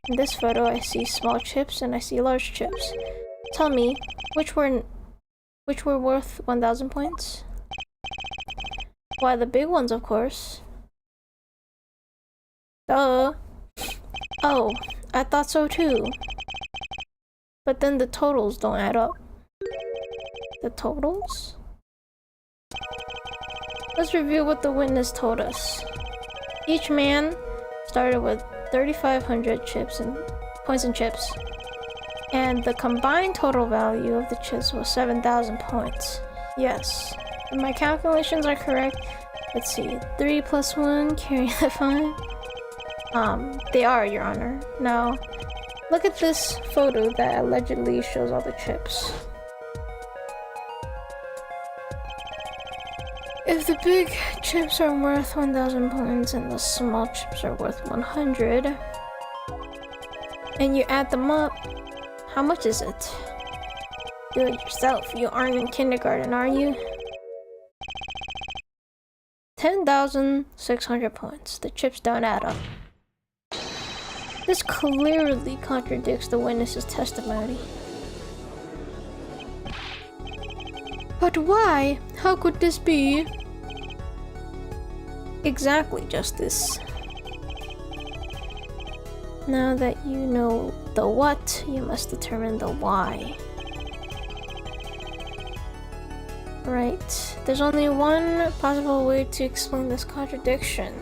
In this photo, I see small chips and I see large chips. Tell me, which were worth 1,000 points? Why, the big ones, of course. Duh. Oh, I thought so too. But then the totals don't add up. The totals? Let's review what the witness told us. Each man started with 3,500 points and chips. And the combined total value of the chips was 7,000 points. Yes. If my calculations are correct, let's see. 3 plus 1, carry the 5. They are, Your Honor. Now, look at this photo that allegedly shows all the chips. If the big chips are worth 1,000 points and the small chips are worth 100, and you add them up, how much is it? Do it yourself. You aren't in kindergarten, are you? 10,600 points. The chips don't add up. This clearly contradicts the witness's testimony. But why? How could this be? Exactly, Justice. Now that you know the what, you must determine the why. Right. There's only one possible way to explain this contradiction.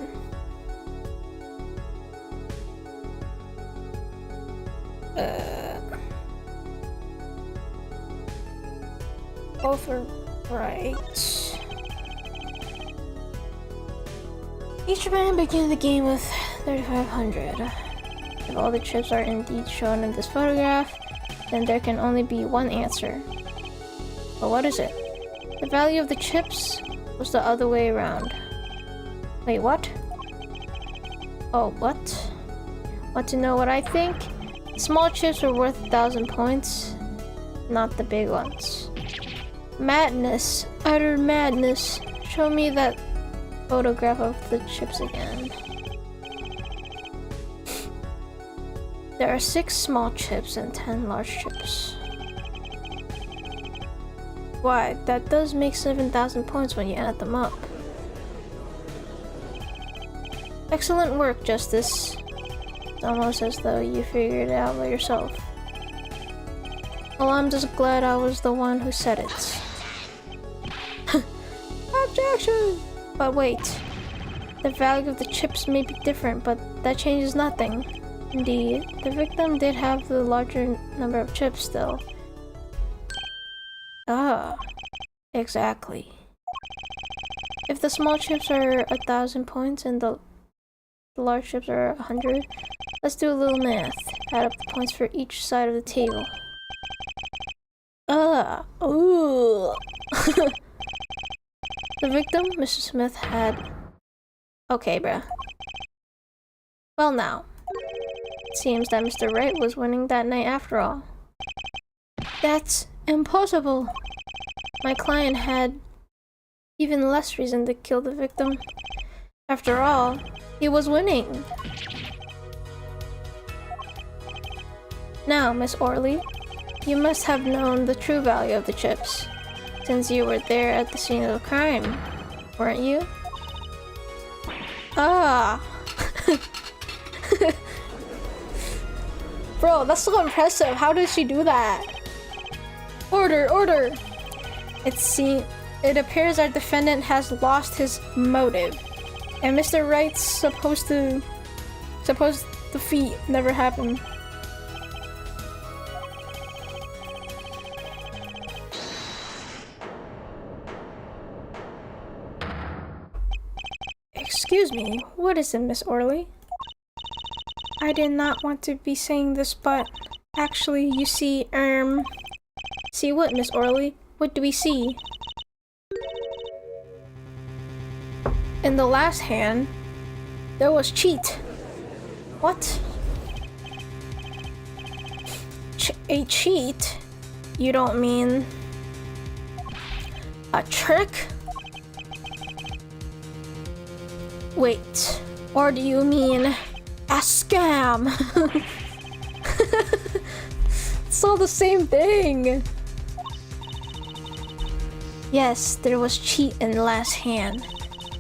Both are right. Each man began the game with 3,500. If all the chips are indeed shown in this photograph, then there can only be one answer. But what is it? The value of the chips was the other way around. Wait, what? Oh, what? Want to know what I think? Small chips were worth 1,000 points, not the big ones. Madness. Utter madness. Show me that photograph of the chips again. There are 6 small chips and 10 large chips. Why, that does make 7,000 points when you add them up. Excellent work, Justice. It's almost as though you figured it out by yourself. Well, I'm just glad I was the one who said it. Objection! But wait. The value of the chips may be different, but that changes nothing. Indeed, the victim did have the larger number of chips still. Ah, exactly. If the small chips are 1,000 points and the large chips are 100, let's do a little math. Add up the points for each side of the table. Ooh. The victim, Mr. Smith, had... Okay, bruh. Well now. It seems that Mr. Wright was winning that night after all. That's impossible. My client had even less reason to kill the victim. After all, he was winning. Now, Miss Orley, you must have known the true value of the chips, since you were there at the scene of the crime, weren't you? Ah! Bro, that's so impressive. How did she do that? Order, order! It appears our defendant has lost his motive, and Mr. Wright's supposed defeat never happened. Excuse me, what is it, Miss Orley? I did not want to be saying this, but actually, you see, See what, Miss Orly? What do we see? In the last hand, there was cheat. What? A cheat? You don't mean a trick? Wait, or do you mean a scam? It's all the same thing. Yes, there was cheat in the last hand.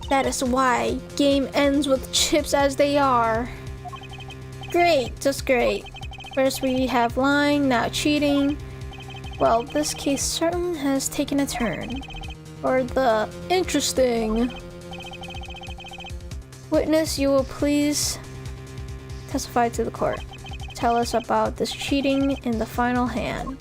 That is why game ends with chips as they are. Great, just great. First we have lying, now cheating. Well, this case certainly has taken a turn. For the interesting. Witness, you will please testify to the court. Tell us about this cheating in the final hand.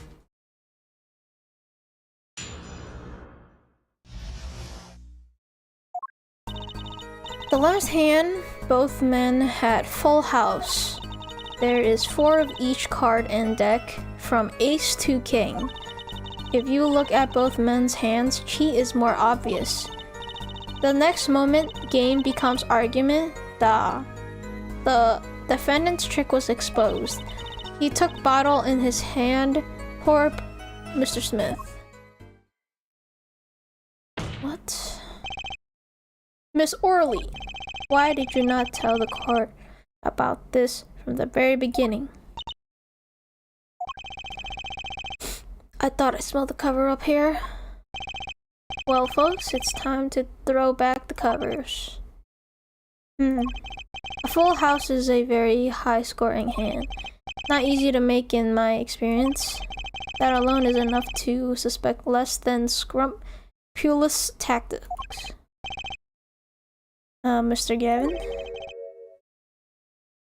The last hand, both men had full house. There is 4 of each card in deck, from ace to king. If you look at both men's hands, cheat is more obvious. The next moment, game becomes argument. The defendant's trick was exposed. He took bottle in his hand. Poor Mr. Smith. What? Miss Orly, why did you not tell the court about this from the very beginning? I thought I smelled the cover up here. Well, folks, it's time to throw back the covers. A full house is a very high-scoring hand. Not easy to make in my experience. That alone is enough to suspect less than scrupulous tactics. Mr. Gavin?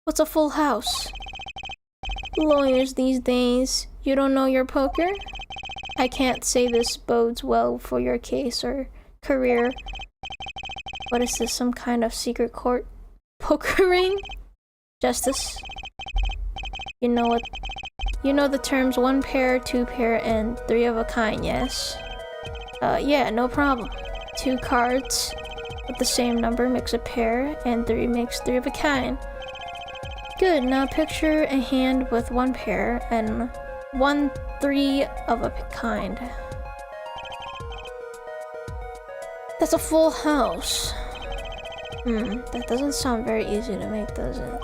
What's a full house? Lawyers these days, you don't know your poker? I can't say this bodes well for your case or career. What is this, some kind of secret court poker ring? Justice? You know what? You know the terms 1 pair, 2 pair, and 3 of a kind, yes? Yeah, no problem. 2 cards with the same number makes a pair, and 3 makes 3 of a kind. Good, now picture a hand with 1 pair and 1 3 of a kind. That's a full house. That doesn't sound very easy to make, does it?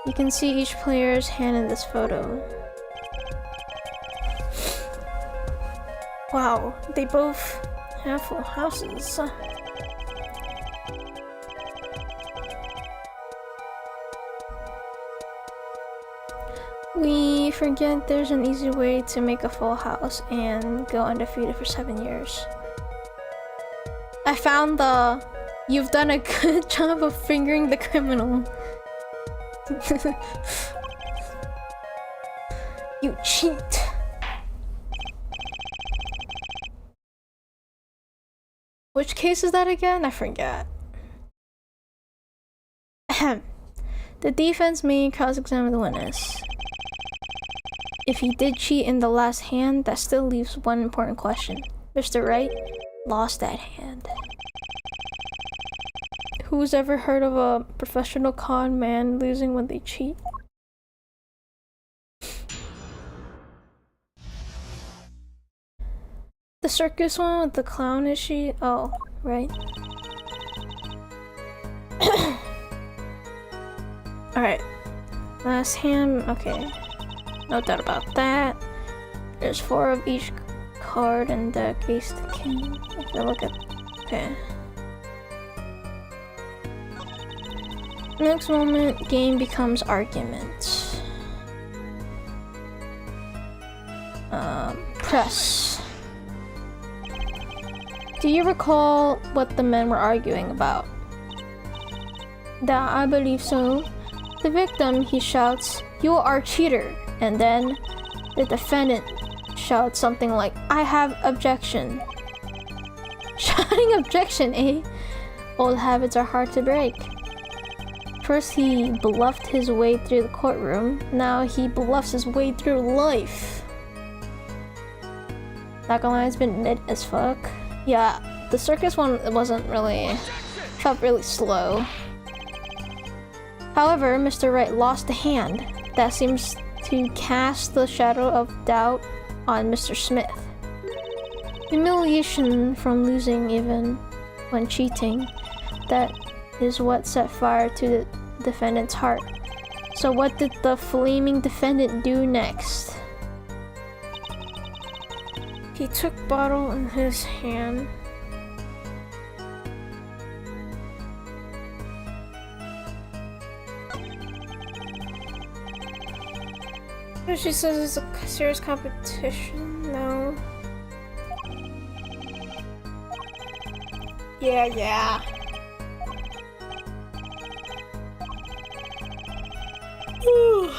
You can see each player's hand in this photo. Wow, they both have full houses. We forget there's an easy way to make a full house and go undefeated for 7 years. I found the "you've done a good job of fingering the criminal." You cheat. Which case is that again? I forget. Ahem. The defense may cross-examine the witness. If he did cheat in the last hand, that still leaves one important question. Mr. Wright lost that hand. Who's ever heard of a professional con man losing when they cheat? The circus one with the clown, is she? Oh, right. Alright. Last hand, okay. No doubt about that. There's 4 of each card in the ace to king. If I look at, okay. Next moment, game becomes argument. Press. Do you recall what the men were arguing about? I believe so. The victim, he shouts, "You are a cheater." And then the defendant shouts something like, "I have objection." Shouting objection, eh? Old habits are hard to break. First he bluffed his way through the courtroom, now he bluffs his way through life. Not gonna lie, it's been mid as fuck. Yeah, the circus one wasn't really... felt really slow. However, Mr. Right lost a hand. That seems to cast the shadow of doubt on Mr. Smith. Humiliation from losing even when cheating. That is what set fire to the defendant's heart. So what did the flaming defendant do next? He took bottle in his hand. She says it's a serious competition. No. Yeah. Whew.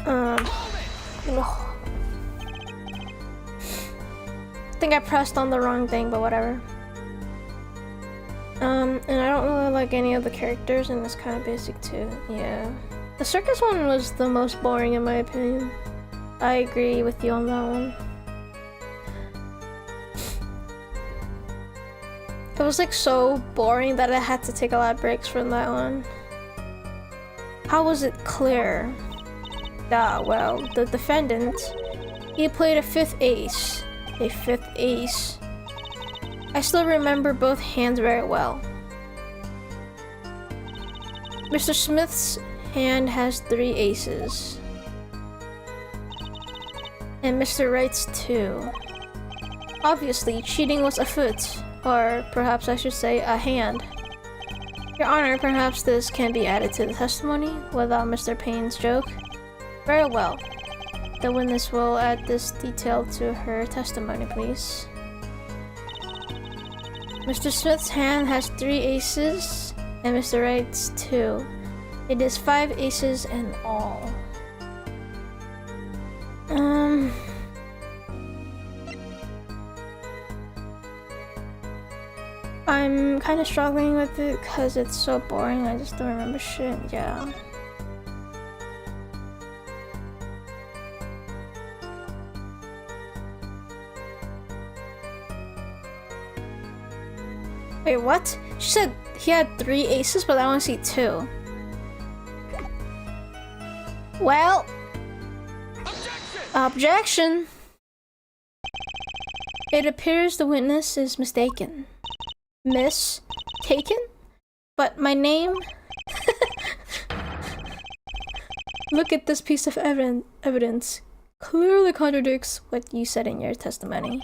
No. I think I pressed on the wrong thing, but whatever. And I don't really like any of the characters, and it's kind of basic too. Yeah. The circus one was the most boring in my opinion. I agree with you on that one. It was like so boring that I had to take a lot of breaks from that one. How was it clear? Well, the defendant, he played a fifth ace. A fifth ace. I still remember both hands very well. Mr. Smith's hand has 3 aces. And Mr. Wright's 2. Obviously, cheating was afoot, or perhaps I should say a hand. Your Honor, perhaps this can be added to the testimony without Mr. Payne's joke. Very well. The witness will add this detail to her testimony, please. Mr. Smith's hand has 3 aces, and Mr. Wright's 2. It is 5 aces in all. I'm kind of struggling with it because it's so boring. I just don't remember shit. Yeah. Wait, what? She said he had 3 aces, but I only see 2. Well, objection. It appears the witness is mistaken. Taken? But my name? Look at this piece of evidence. Clearly contradicts what you said in your testimony.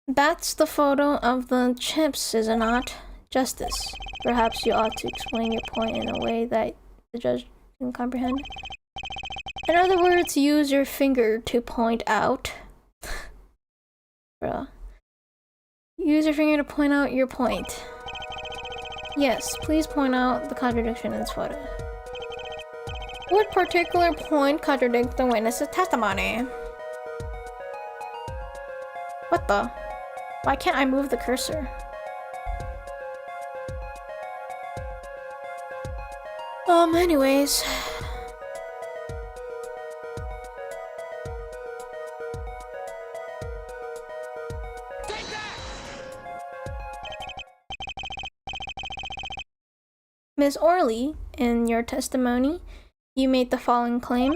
That's the photo of the chips, is it not? Justice. Perhaps you ought to explain your point in a way that the judge can comprehend. In other words, use your finger to point out. Bruh. Use your finger to point out your point. Yes, please point out the contradiction in this photo. What particular point contradicts the witness's testimony? What the? Why can't I move the cursor? Anyways. Ms. Orley, in your testimony, you made the following claim.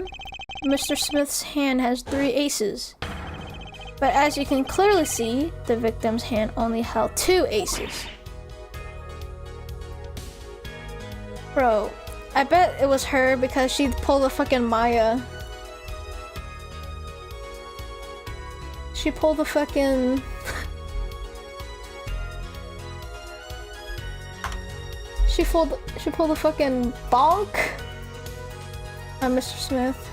Mr. Smith's hand has 3 aces. But as you can clearly see, the victim's hand only held 2 aces. Bro, I bet it was her because she pulled a fucking Maya. She pulled a fucking... She pulled a fucking bonk on Mr. Smith.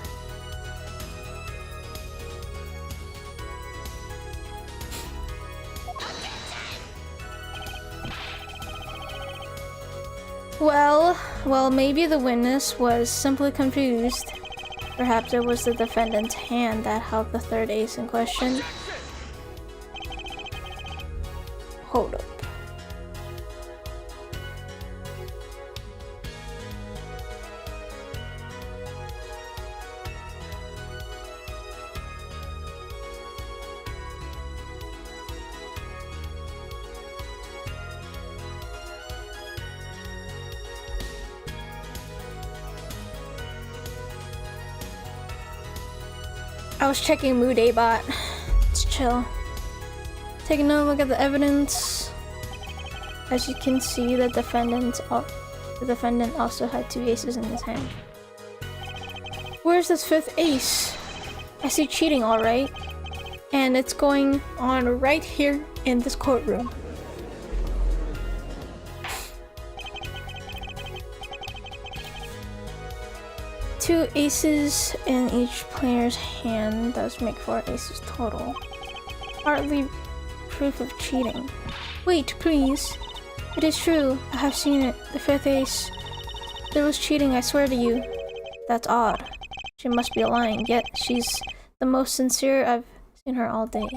Well, maybe the witness was simply confused. Perhaps it was the defendant's hand that held the third ace in question. Hold up. I was checking Mood A-Bot. It's chill. Taking a look at the evidence. As you can see, the defendant also had 2 aces in his hand. Where's this 5th ace? I see cheating, alright. And it's going on right here in this courtroom. Two aces in each player's hand does make 4 aces total. Hardly proof of cheating. Wait, please. It is true. I have seen it. The 5th ace. There was cheating, I swear to you. That's odd. She must be lying, yet she's the most sincere I've seen her all day.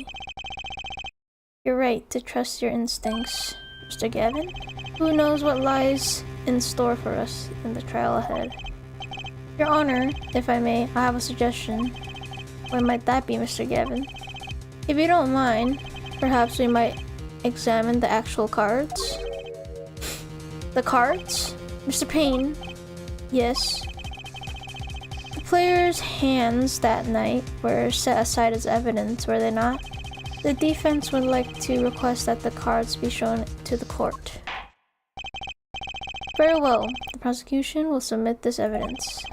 You're right to trust your instincts, Mr. Gavin. Who knows what lies in store for us in the trial ahead. Your Honor, if I may, I have a suggestion. What might that be, Mr. Gavin? If you don't mind, perhaps we might examine the actual cards? The cards? Mr. Payne? Yes? The players' hands that night were set aside as evidence, were they not? The defense would like to request that the cards be shown to the court. Very well. The prosecution will submit this evidence.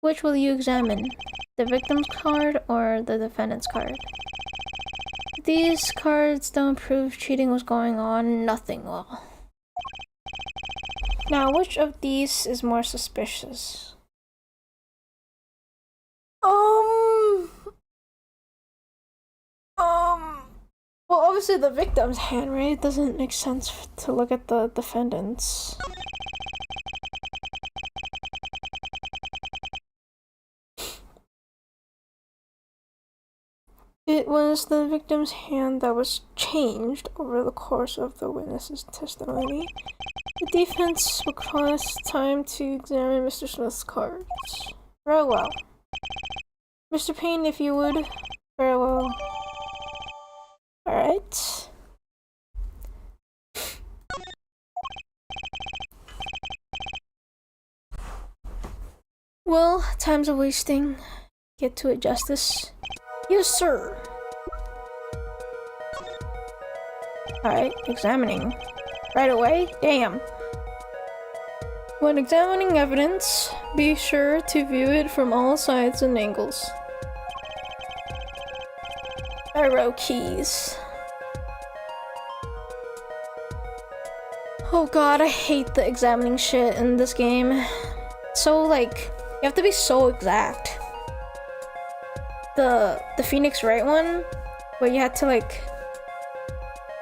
Which will you examine? The victim's card or the defendant's card? These cards don't prove cheating was going on. Nothing will. Now, which of these is more suspicious? Well, obviously the victim's hand, right? It doesn't make sense to look at the defendant's. It was the victim's hand that was changed over the course of the witness's testimony. The defense requests time to examine Mr. Smith's cards. Very well. Mr. Payne, if you would. Very well. Alright. Well, time's a wasting. Get to it, Justice. Yes, sir. Alright, examining. Right away? Damn. When examining evidence, be sure to view it from all sides and angles. Arrow keys. Oh god, I hate the examining shit in this game. So, like, you have to be so exact. The Phoenix Wright one, where you had to, like...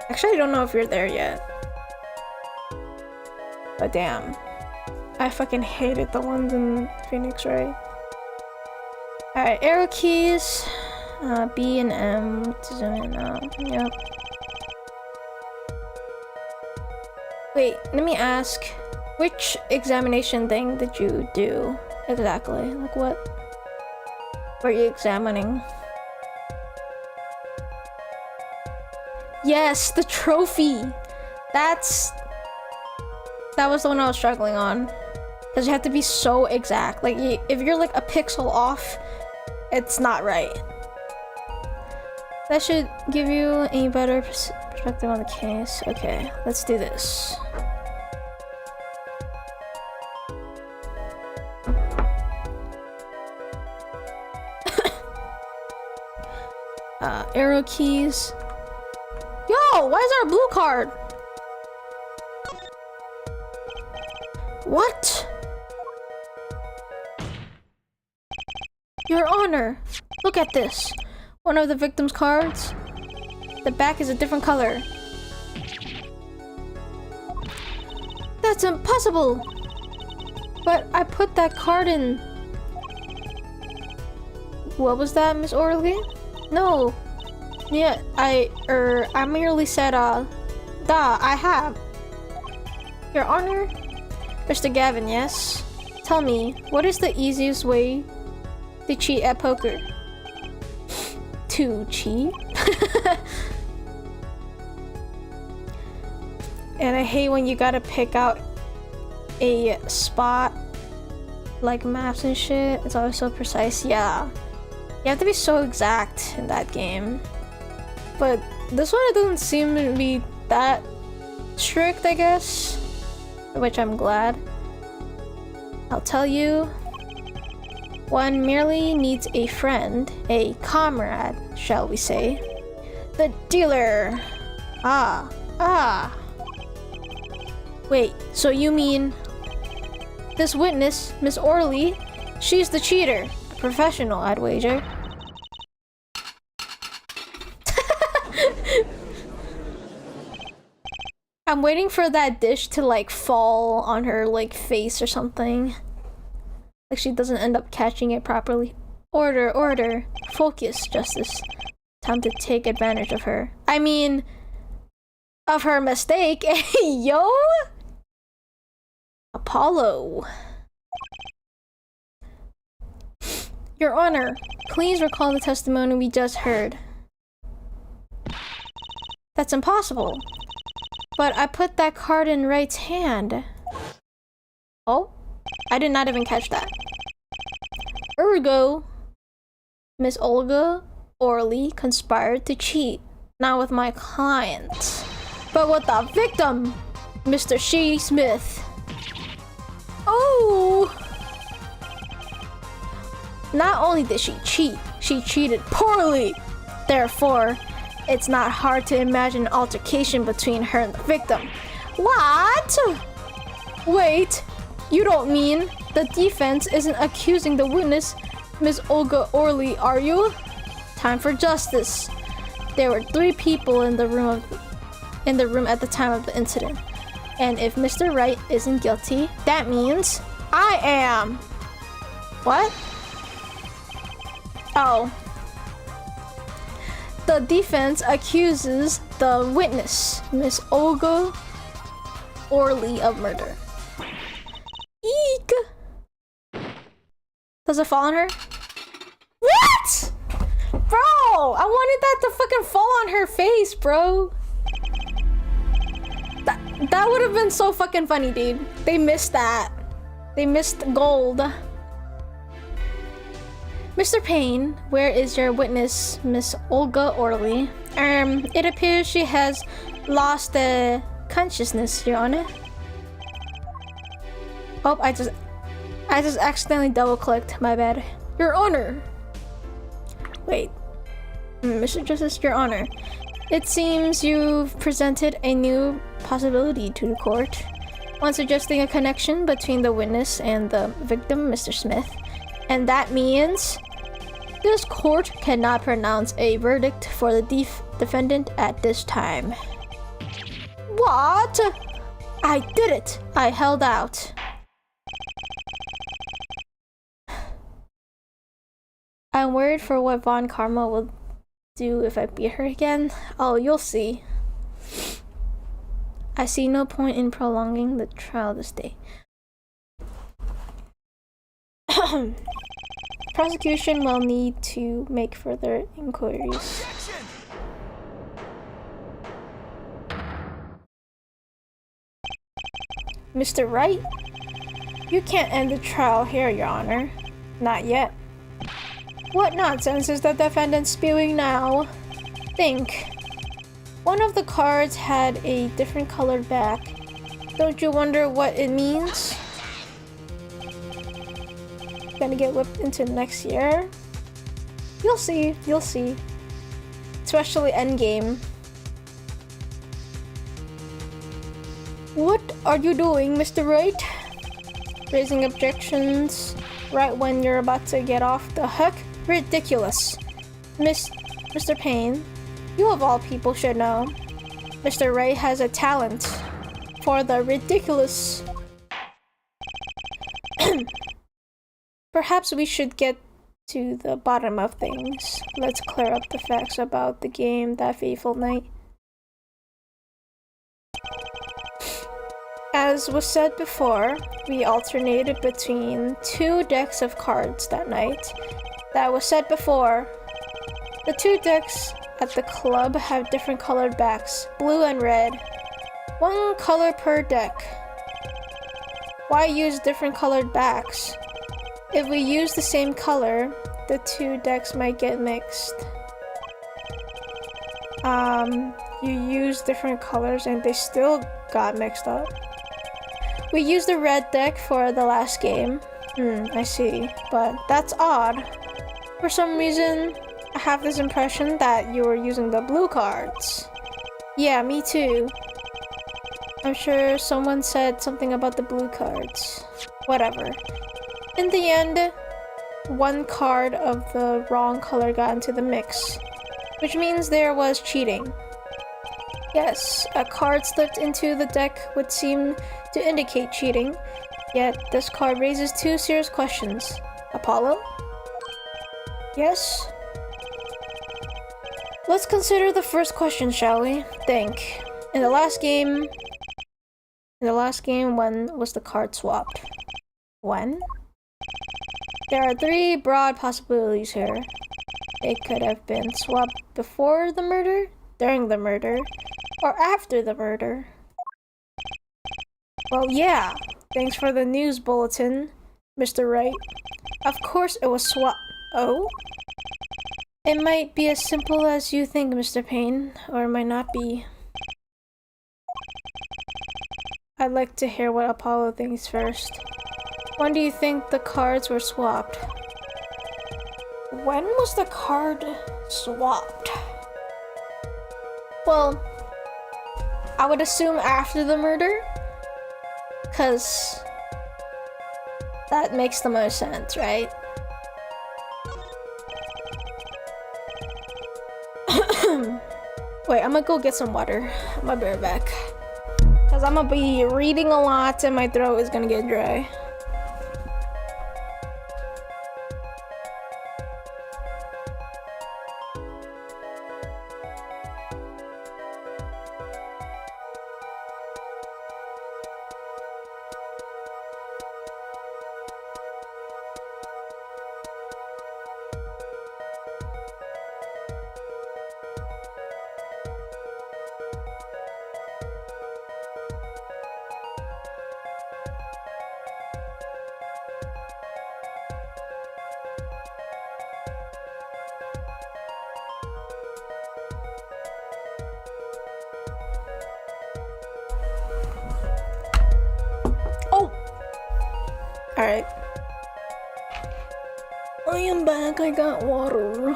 Actually, I don't know if you're there yet. But damn. I fucking hated the ones in Phoenix Wright. Alright, arrow keys. B and M to zoom in out. Yep. Wait, let me ask. Which examination thing did you do exactly? Like what were you examining? Yes, the trophy! That was the one I was struggling on. Because you have to be so exact. Like, if you're like a pixel off, it's not right. That should give you a better perspective on the case. Okay, let's do this. Arrow keys. Yo, why is there a blue card? What? Your Honor, look at this. One of the victim's cards. The back is a different color. That's impossible! But I put that card in. What was that, Miss Orly? No. Yeah, I merely said, I have. Your Honor? Mr. Gavin, yes? Tell me, what is the easiest way to cheat at poker? To cheat? And I hate when you gotta pick out a spot, like maps and shit. It's always so precise. Yeah. You have to be so exact in that game. But this one, it doesn't seem to be that strict, I guess. Which I'm glad. I'll tell you. One merely needs a friend, a comrade, shall we say. The dealer. Ah. Wait, so you mean this witness, Miss Orly, she's the cheater. A professional, I'd wager. I'm waiting for that dish to like fall on her like face or something. Like she doesn't end up catching it properly. Order. Focus, Justice. Time to take advantage of her. I mean, of her mistake. Yo! Apollo. Your Honor, please recall the testimony we just heard. That's impossible. But I put that card in Wright's hand. Oh? I did not even catch that. Ergo, Miss Olga Orly conspired to cheat. Not with my client, but with the victim, Mr. Shady Smith. Oh! Not only did she cheat, she cheated poorly. Therefore, it's not hard to imagine an altercation between her and the victim. What? Wait, you don't mean the defense isn't accusing the witness, Miss Olga Orly, are you? Time for justice. There were 3 people in the room at the time of the incident. And if Mr. Wright isn't guilty, that means I am. What? Oh. The defense accuses the witness, Miss Olga Orly, of murder. Eek! Does it fall on her? What? Bro, I wanted that to fucking fall on her face, bro. That would have been so fucking funny, dude. They missed that. They missed gold. Mr. Payne, where is your witness, Miss Olga Orly? It appears she has lost the consciousness, Your Honor. Oh, I just accidentally double-clicked. My bad. Your Honor. Wait. Mr. Justice, Your Honor. It seems you've presented a new possibility to the court. One suggesting a connection between the witness and the victim, Mr. Smith. And that means this court cannot pronounce a verdict for the defendant at this time. What? I did it! I held out. I'm worried for what Von Karma will do if I beat her again. Oh, you'll see. I see no point in prolonging the trial this day. Prosecution will need to make further inquiries. Mr. Wright? You can't end the trial here, Your Honor. Not yet. What nonsense is the defendant spewing now? Think. One of the cards had a different colored back. Don't you wonder what it means? Gonna get whipped into next year? You'll see, you'll see. Especially endgame. What are you doing, Mr. Wright? Raising objections right when you're about to get off the hook? Ridiculous. Mr. Payne, you of all people should know. Mr. Wright has a talent for the ridiculous. Perhaps we should get to the bottom of things. Let's clear up the facts about the game that fateful night. As was said before, we alternated between 2 decks of cards that night. That was said before. The 2 decks at the club have different colored backs, blue and red. 1 color per deck. Why use different colored backs? If we use the same color, the 2 decks might get mixed. You use different colors and they still got mixed up. We used the red deck for the last game. I see, but that's odd. For some reason, I have this impression that you were using the blue cards. Yeah, me too. I'm sure someone said something about the blue cards. Whatever. In the end, 1 card of the wrong color got into the mix, which means there was cheating. Yes, a card slipped into the deck would seem to indicate cheating, yet this card raises 2 serious questions. Apollo? Yes? Let's consider the first question, shall we? Think. In the last game, when was the card swapped? When? There are 3 broad possibilities here. It could have been swapped before the murder, during the murder, or after the murder. Well, yeah. Thanks for the news bulletin, Mr. Wright. Of course it was swapped. Oh? It might be as simple as you think, Mr. Payne, or it might not be. I'd like to hear what Apollo thinks first. When do you think the cards were swapped? When was the card swapped? Well, I would assume after the murder, because that makes the most sense, right? Wait, I'm gonna go get some water. I'm gonna be right back. Because I'm gonna be reading a lot and my throat is gonna get dry. Alright. I am back, I got water.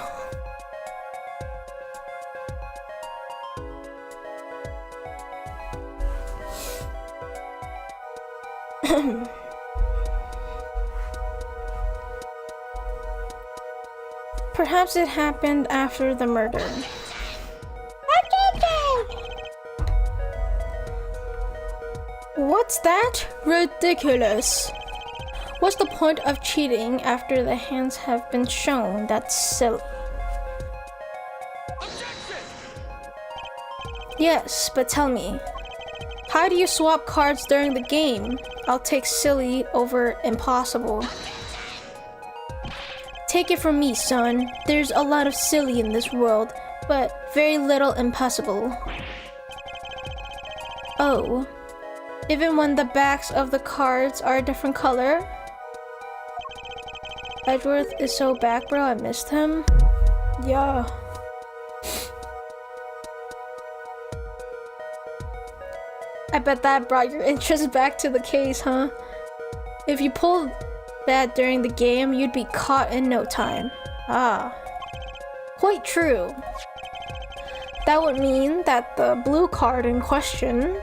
Perhaps it happened after the murder. What's that? Ridiculous. What's the point of cheating after the hands have been shown? That's silly. Objection! Yes, but tell me, how do you swap cards during the game? I'll take silly over impossible. Take it from me, son. There's a lot of silly in this world, but very little impossible. Oh, even when the backs of the cards are a different color? Edgeworth is so back, bro. I missed him. Yeah. I bet that brought your interest back to the case, huh? If you pulled that during the game, you'd be caught in no time. Ah. Quite true. That would mean that the blue card in question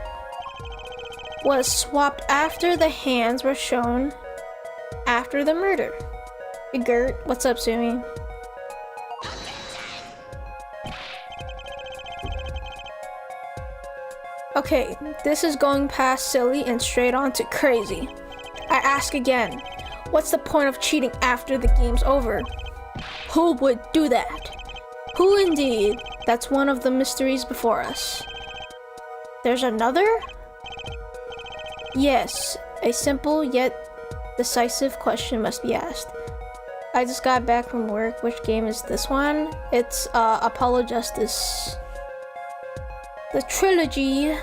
was swapped after the hands were shown after the murder. Hey Gert, what's up, Sumi? Okay, this is going past silly and straight on to crazy. I ask again, what's the point of cheating after the game's over? Who would do that? Who indeed? That's one of the mysteries before us. There's another? Yes, a simple yet decisive question must be asked. I just got back from work. Which game is this one? It's Apollo Justice. The trilogy.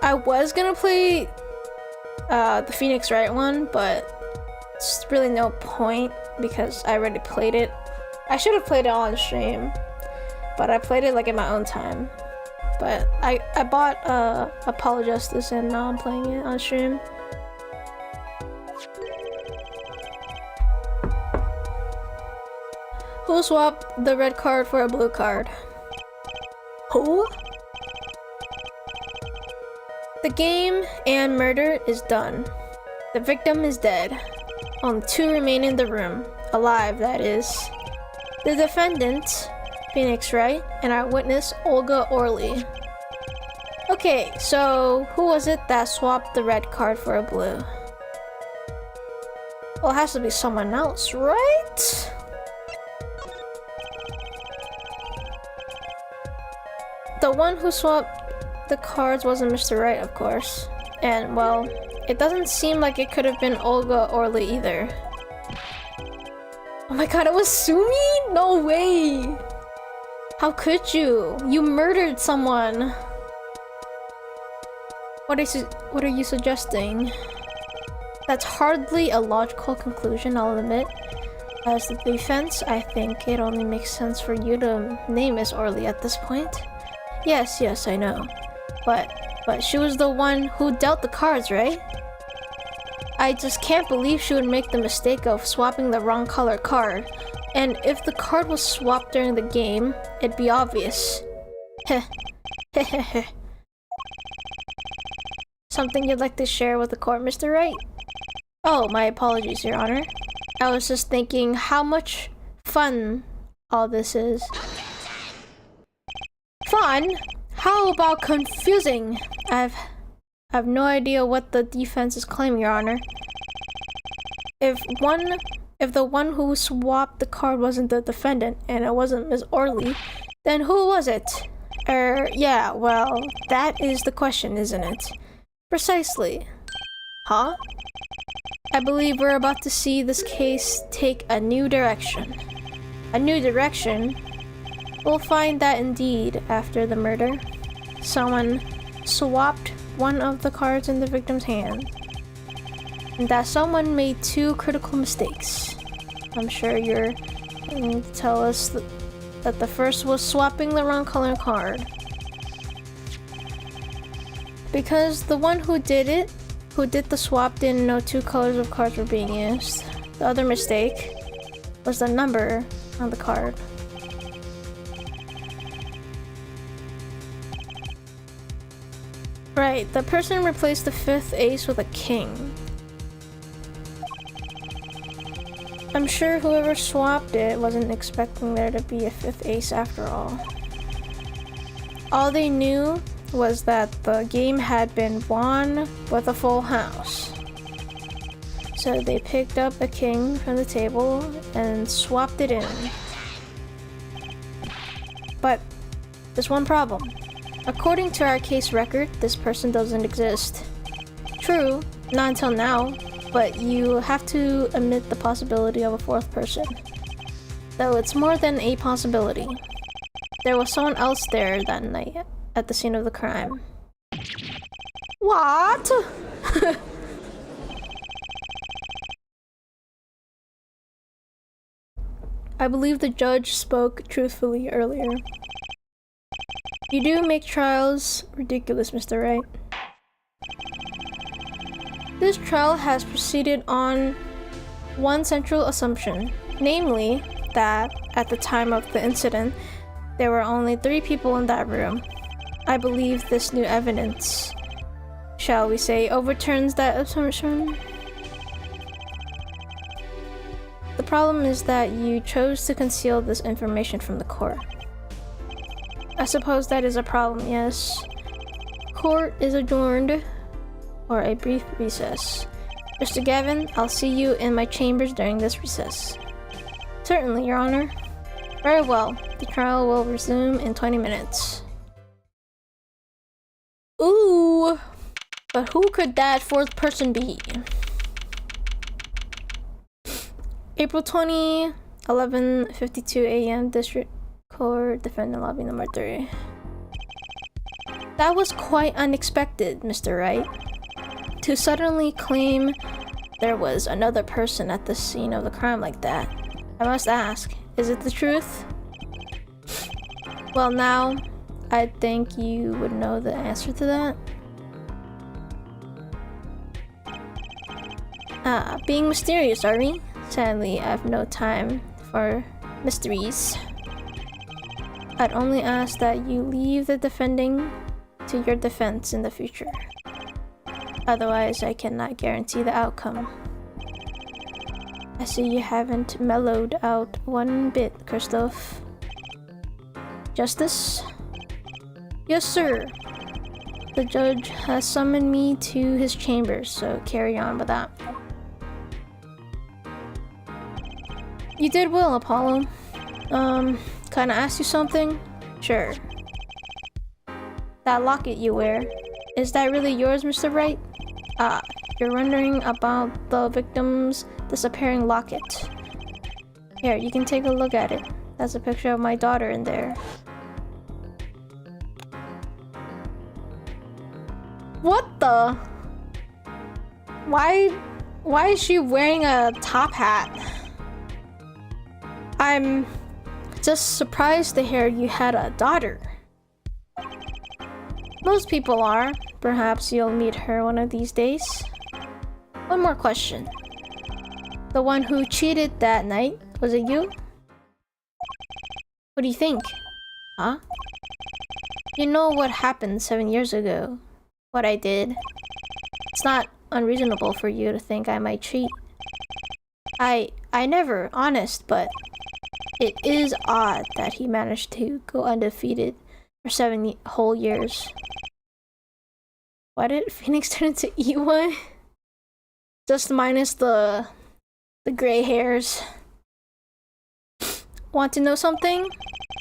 I was gonna play the Phoenix Wright one, but it's really no point because I already played it. I should have played it on stream, but I played it like in my own time. But I bought Apollo Justice and now I'm playing it on stream. Who swapped the red card for a blue card? Who? The game and murder is done. The victim is dead. Only two remain in the room. Alive, that is. The defendant, Phoenix Wright, and our witness, Olga Orly. Okay, so who was it that swapped the red card for a blue? Well, it has to be someone else, right? The one who swapped the cards wasn't Mr. Wright, of course. And, well, it doesn't seem like it could have been Olga Orly either. Oh my god, it was Sumi? No way! How could you? You murdered someone! What are you suggesting? That's hardly a logical conclusion, I'll admit. As the defense, I think it only makes sense for you to name Miss Orly at this point. Yes, I know. But she was the one who dealt the cards, right? I just can't believe she would make the mistake of swapping the wrong color card. And if the card was swapped during the game, it'd be obvious. Heh. Heh. Something you'd like to share with the court, Mr. Wright? Oh, my apologies, Your Honor. I was just thinking how much fun all this is. Fun? How about confusing? I have no idea what the defense is claiming, Your Honor. If the one who swapped the card wasn't the defendant and it wasn't Ms. Orly, then who was it? Yeah, well, that is the question, isn't it? Precisely. Huh? I believe we're about to see this case take a new direction. A new direction? We'll find that indeed after the murder. Someone swapped one of the cards in the victim's hand. And that someone made two critical mistakes. I'm sure you're going to tell us that the first was swapping the wrong color card. Because the one who did the swap didn't know two colors of cards were being used. The other mistake was the number on the card. Right, the person replaced the fifth ace with a king. I'm sure whoever swapped it wasn't expecting there to be a fifth ace after all. All they knew was that the game had been won with a full house. So they picked up a king from the table and swapped it in. But there's one problem. According to our case record, this person doesn't exist. True, not until now, but you have to admit the possibility of a fourth person. Though it's more than a possibility. There was someone else there that night at the scene of the crime. What? I believe the judge spoke truthfully earlier. You do make trials ridiculous, Mr. Wright. This trial has proceeded on one central assumption, namely that at the time of the incident, there were only 3 people in that room. I believe this new evidence, shall we say, overturns that assumption. The problem is that you chose to conceal this information from the court. I suppose that is a problem, yes. Court is adjourned for a brief recess. Mr. Gavin, I'll see you in my chambers during this recess. Certainly, Your Honor. Very well. The trial will resume in 20 minutes. Ooh! But who could that fourth person be? April 20, 11:52 a.m. District Court, Defendant Lobby number 3. That was quite unexpected, Mr. Wright. To suddenly claim there was another person at the scene of the crime like that. I must ask, is it the truth? Well, now, I think you would know the answer to that. Being mysterious, are we? Sadly, I have no time for mysteries. I'd only ask that you leave the defending to your defense in the future. Otherwise, I cannot guarantee the outcome. I see you haven't mellowed out one bit, Christoph. Justice? Yes, sir. The judge has summoned me to his chambers, so carry on with that. You did well, Apollo. Can I ask you something? Sure. That locket you wear, is that really yours, Mr. Wright? You're wondering about the victim's disappearing locket. Here, you can take a look at it. That's a picture of my daughter in there. What the? Why is she wearing a top hat? I'm just surprised to hear you had a daughter. Most people are. Perhaps you'll meet her one of these days. One more question. The one who cheated that night, was it you? What do you think? Huh? You know what happened 7 years ago. What I did. It's not unreasonable for you to think I might cheat. I never, honest, but it is odd that he managed to go undefeated for 7 whole years. Why did Phoenix turn into Iwa? Just minus the gray hairs. Want to know something?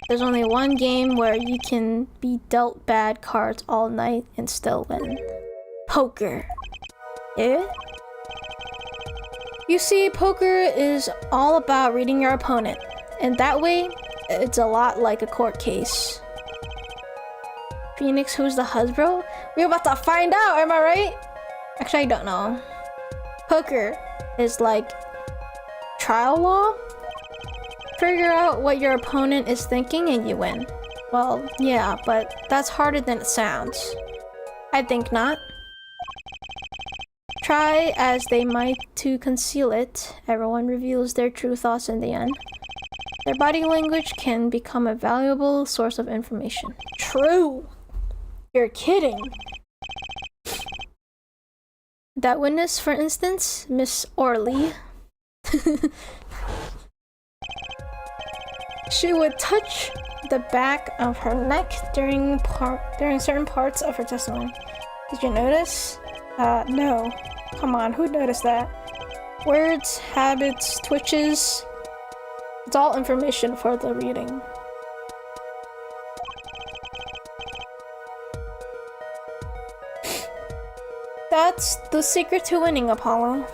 There's only one game where you can be dealt bad cards all night and still win. Poker. Yeah? You see, poker is all about reading your opponent. And that way, it's a lot like a court case. Phoenix, who's the husband? We're about to find out, am I right? Actually, I don't know. Poker is like trial law? Figure out what your opponent is thinking and you win. Well, yeah, but that's harder than it sounds. I think not. Try as they might to conceal it, everyone reveals their true thoughts in the end. Their body language can become a valuable source of information. True! You're kidding! That witness, for instance, Miss Orly. She would touch the back of her neck during certain parts of her testimony. Did you notice? No. Come on, who noticed that? Words, habits, twitches. It's all information for the reading. That's the secret to winning, Apollo.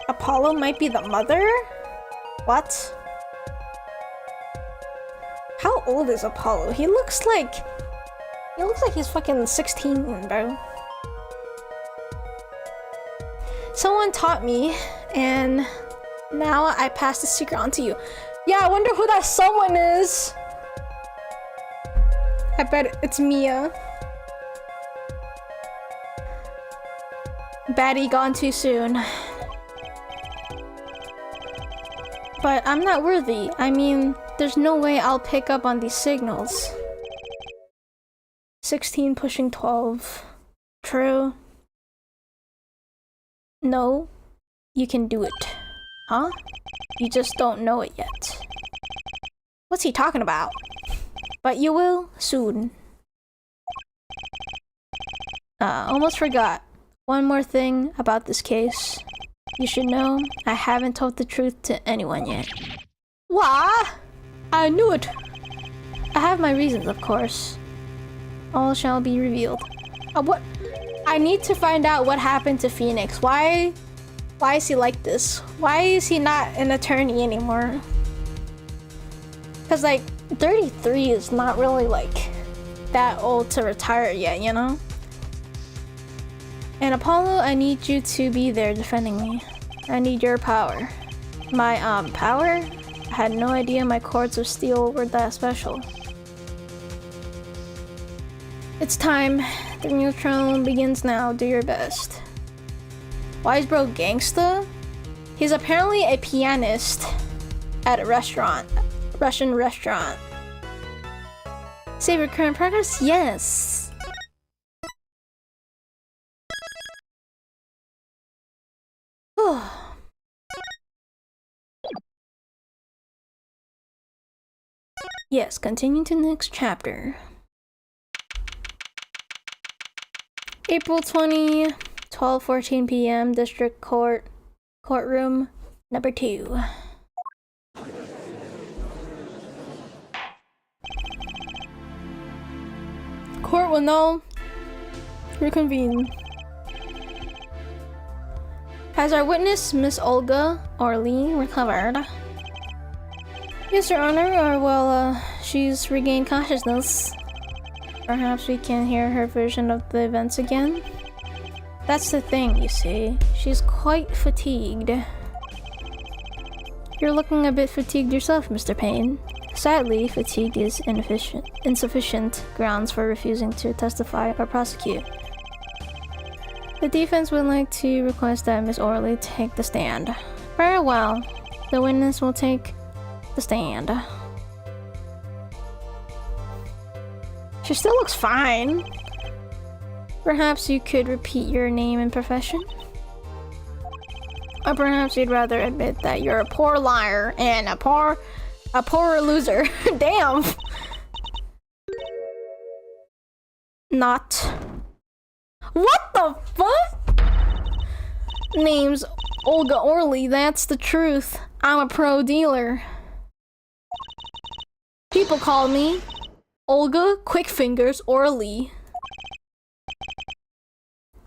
Apollo might be the mother? What? How old is Apollo? He looks like he's fucking 16, bro. Someone taught me, and now I pass the secret on to you. Yeah, I wonder who that someone is. I bet it's Mia. Baddie gone too soon. But I'm not worthy. I mean, there's no way I'll pick up on these signals. 16 pushing 12. True. No, you can do it. Huh? You just don't know it yet. What's he talking about? But you will soon. Almost forgot. One more thing about this case. You should know I haven't told the truth to anyone yet. What? I knew it. I have my reasons, of course. All shall be revealed. What? I need to find out what happened to Phoenix. Why is he like this? Why is he not an attorney anymore? Because like 33 is not really like that old to retire yet, you know? And Apollo, I need you to be there defending me. I need your power. My power? I had no idea my cords of steel were that special. It's time. The real trial begins now. Do your best. Why is bro gangsta? He's apparently a pianist at a restaurant. Russian restaurant. Save your current progress? Yes. Yes, continue to the next chapter. April 20, 12:14 p.m. District Court, Courtroom number 2. Court will now reconvene. Has our witness, Miss Olga Orly, recovered? Yes, Your Honor, she's regained consciousness. Perhaps we can hear her version of the events again? That's the thing, you see. She's quite fatigued. You're looking a bit fatigued yourself, Mr. Payne. Sadly, fatigue is insufficient grounds for refusing to testify or prosecute. The defense would like to request that Miss Orly take the stand. Very well. The witness will take the stand. She still looks fine. Perhaps you could repeat your name and profession? Or perhaps you'd rather admit that you're a poor liar and a poor loser. Damn. Not. What the fuck? Name's Olga Orly, that's the truth. I'm a pro dealer. People call me Olga Quick Fingers Orly.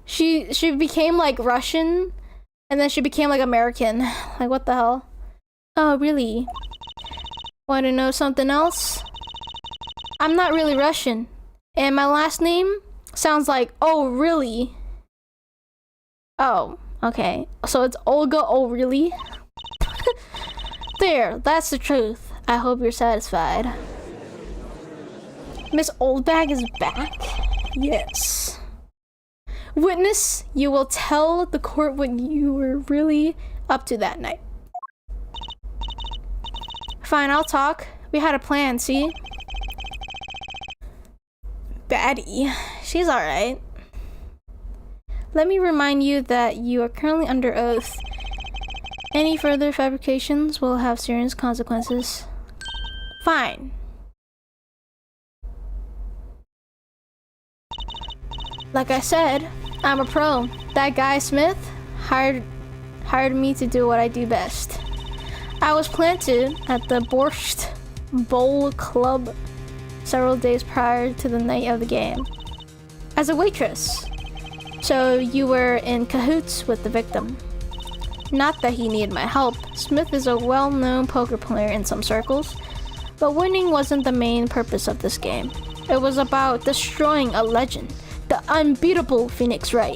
She became like Russian and then she became like American. Like what the hell? Oh, really? Want to know something else? I'm not really Russian. And my last name sounds like, oh, really? Oh, okay. So it's Olga, oh, really? There, that's the truth. I hope you're satisfied. Miss Oldbag is back? Yes. Witness, you will tell the court what you were really up to that night. Fine, I'll talk. We had a plan, see? Baddie. She's alright. Let me remind you that you are currently under oath. Any further fabrications will have serious consequences. Fine. Like I said, I'm a pro. That guy Smith hired me to do what I do best. I was planted at the Borscht Bowl Club several days prior to the night of the game as a waitress. So you were in cahoots with the victim. Not that he needed my help. Smith is a well-known poker player in some circles, but winning wasn't the main purpose of this game. It was about destroying a legend, the unbeatable Phoenix Wright.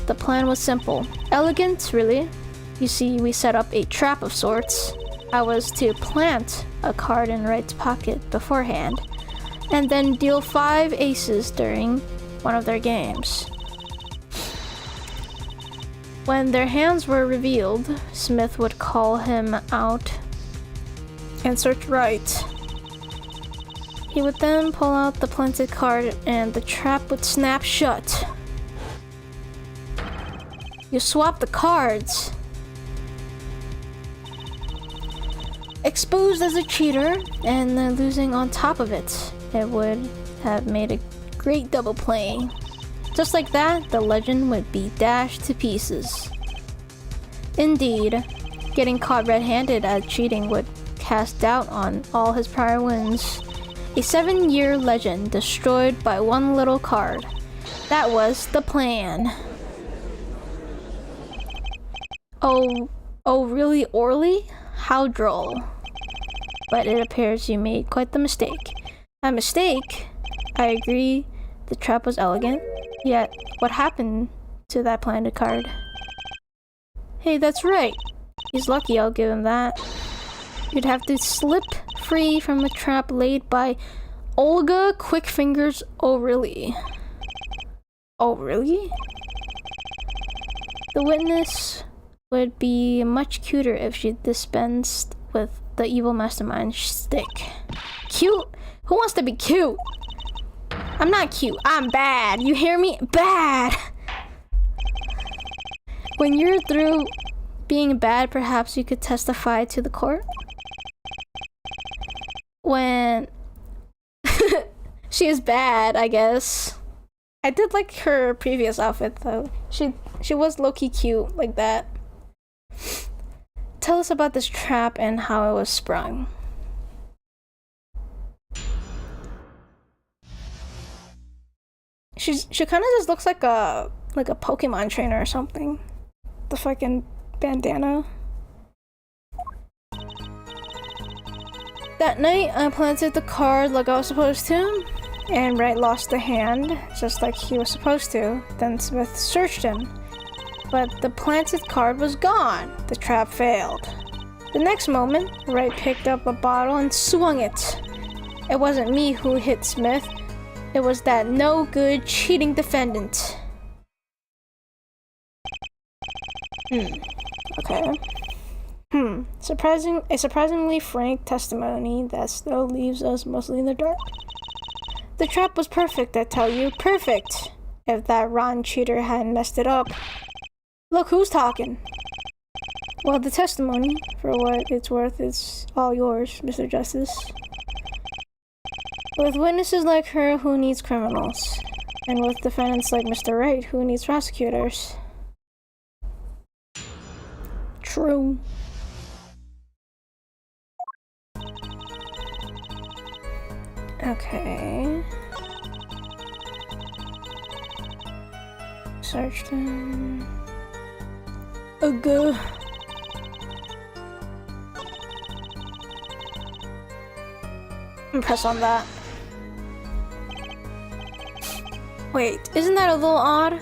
The plan was simple. Elegant, really. You see, we set up a trap of sorts. I was to plant a card in Wright's pocket beforehand, and then deal 5 aces during one of their games. When their hands were revealed, Smith would call him out and search Wright. He would then pull out the planted card and the trap would snap shut. You swap the cards. Exposed as a cheater and then losing on top of it. It would have made a great double play. Just like that, the legend would be dashed to pieces. Indeed, getting caught red-handed at cheating would cast doubt on all his prior wins. A 7-year legend destroyed by one little card. That was the plan. Oh really, Orly? How droll. But it appears you made quite the mistake. A mistake? I agree, the trap was elegant. Yet, what happened to that planted card? Hey, that's right. He's lucky, I'll give him that. You'd have to slip free from the trap laid by Olga Quickfingers O'Reilly. Oh, really? The witness would be much cuter if she dispensed with the evil mastermind stick. Cute? Who wants to be cute? I'm not cute. I'm bad. You hear me? Bad! When you're through being bad, perhaps you could testify to the court? When... she is bad, I guess. I did like her previous outfit, though. She was low-key cute, like that. Tell us about this trap and how it was sprung. She kind of just looks like a Pokemon trainer or something. The fucking bandana. That night, I planted the card like I was supposed to, and Wright lost the hand, just like he was supposed to. Then Smith searched him, but the planted card was gone. The trap failed. The next moment, Wright picked up a bottle and swung it. It wasn't me who hit Smith. It was that no-good cheating defendant. Okay. A surprisingly frank testimony that still leaves us mostly in the dark. The trap was perfect, I tell you. Perfect! If that Ron cheater hadn't messed it up. Look who's talking. Well, the testimony, for what it's worth, is all yours, Mr. Justice. With witnesses like her, who needs criminals? And with defendants like Mr. Wright, who needs prosecutors? True. Okay. Search them. Ugh. Press on that. Wait, isn't that a little odd?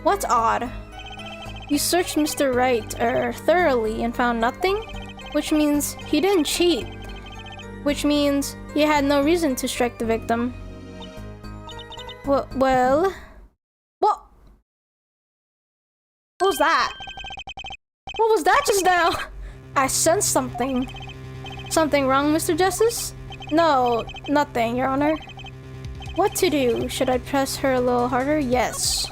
What's odd? You searched Mr. Wright thoroughly and found nothing? Which means he didn't cheat. Which means he had no reason to strike the victim. Well, what? What was that? What was that just now? I sensed something. Something wrong, Mr. Justice? No, nothing, Your Honor. What to do? Should I press her a little harder? Yes.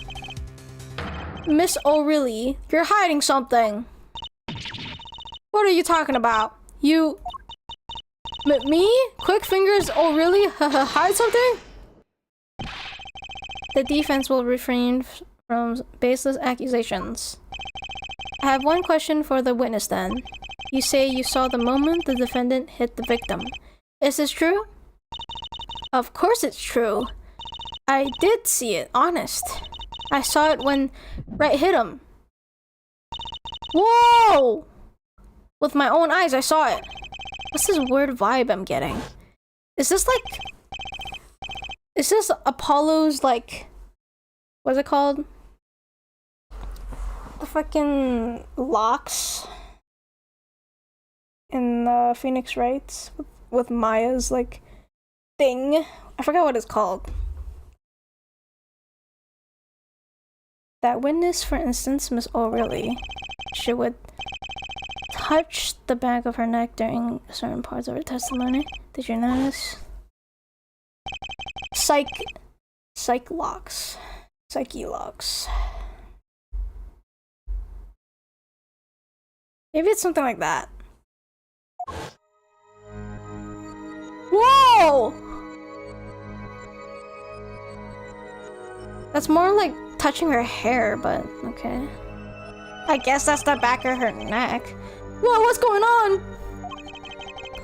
Miss O'Reilly, you're hiding something. What are you talking about? You... me? Quickfingers O'Reilly hide something? The defense will refrain from baseless accusations. I have one question for the witness then. You say you saw the moment the defendant hit the victim. Is this true? Of course it's true. I did see it, honest. I saw it when Wright hit him. Whoa! With my own eyes, I saw it. What's this weird vibe I'm getting? Is this like... is this Apollo's, like... what's it called? The fucking locks in Phoenix Wright with Maya's, like, thing. I forgot what it's called. That witness, for instance, Miss O'Reilly, she would touch the back of her neck during certain parts of her testimony. Did you notice? Psyche locks. Maybe it's something like that. Whoa! That's more like touching her hair, but okay. I guess that's the back of her neck. Whoa, what's going on?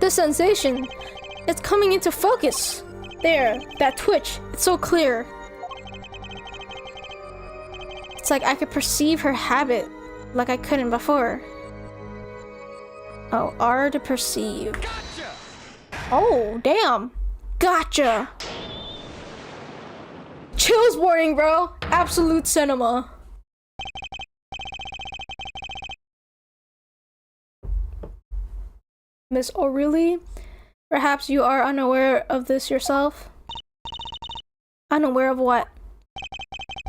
The sensation, it's coming into focus. There, that twitch, it's so clear. It's like I could perceive her habit like I couldn't before. Oh, R to perceive. Gotcha! Oh, damn. Gotcha. Chills warning, bro. Absolute cinema. Miss O'Reilly, perhaps you are unaware of this yourself? Unaware of what?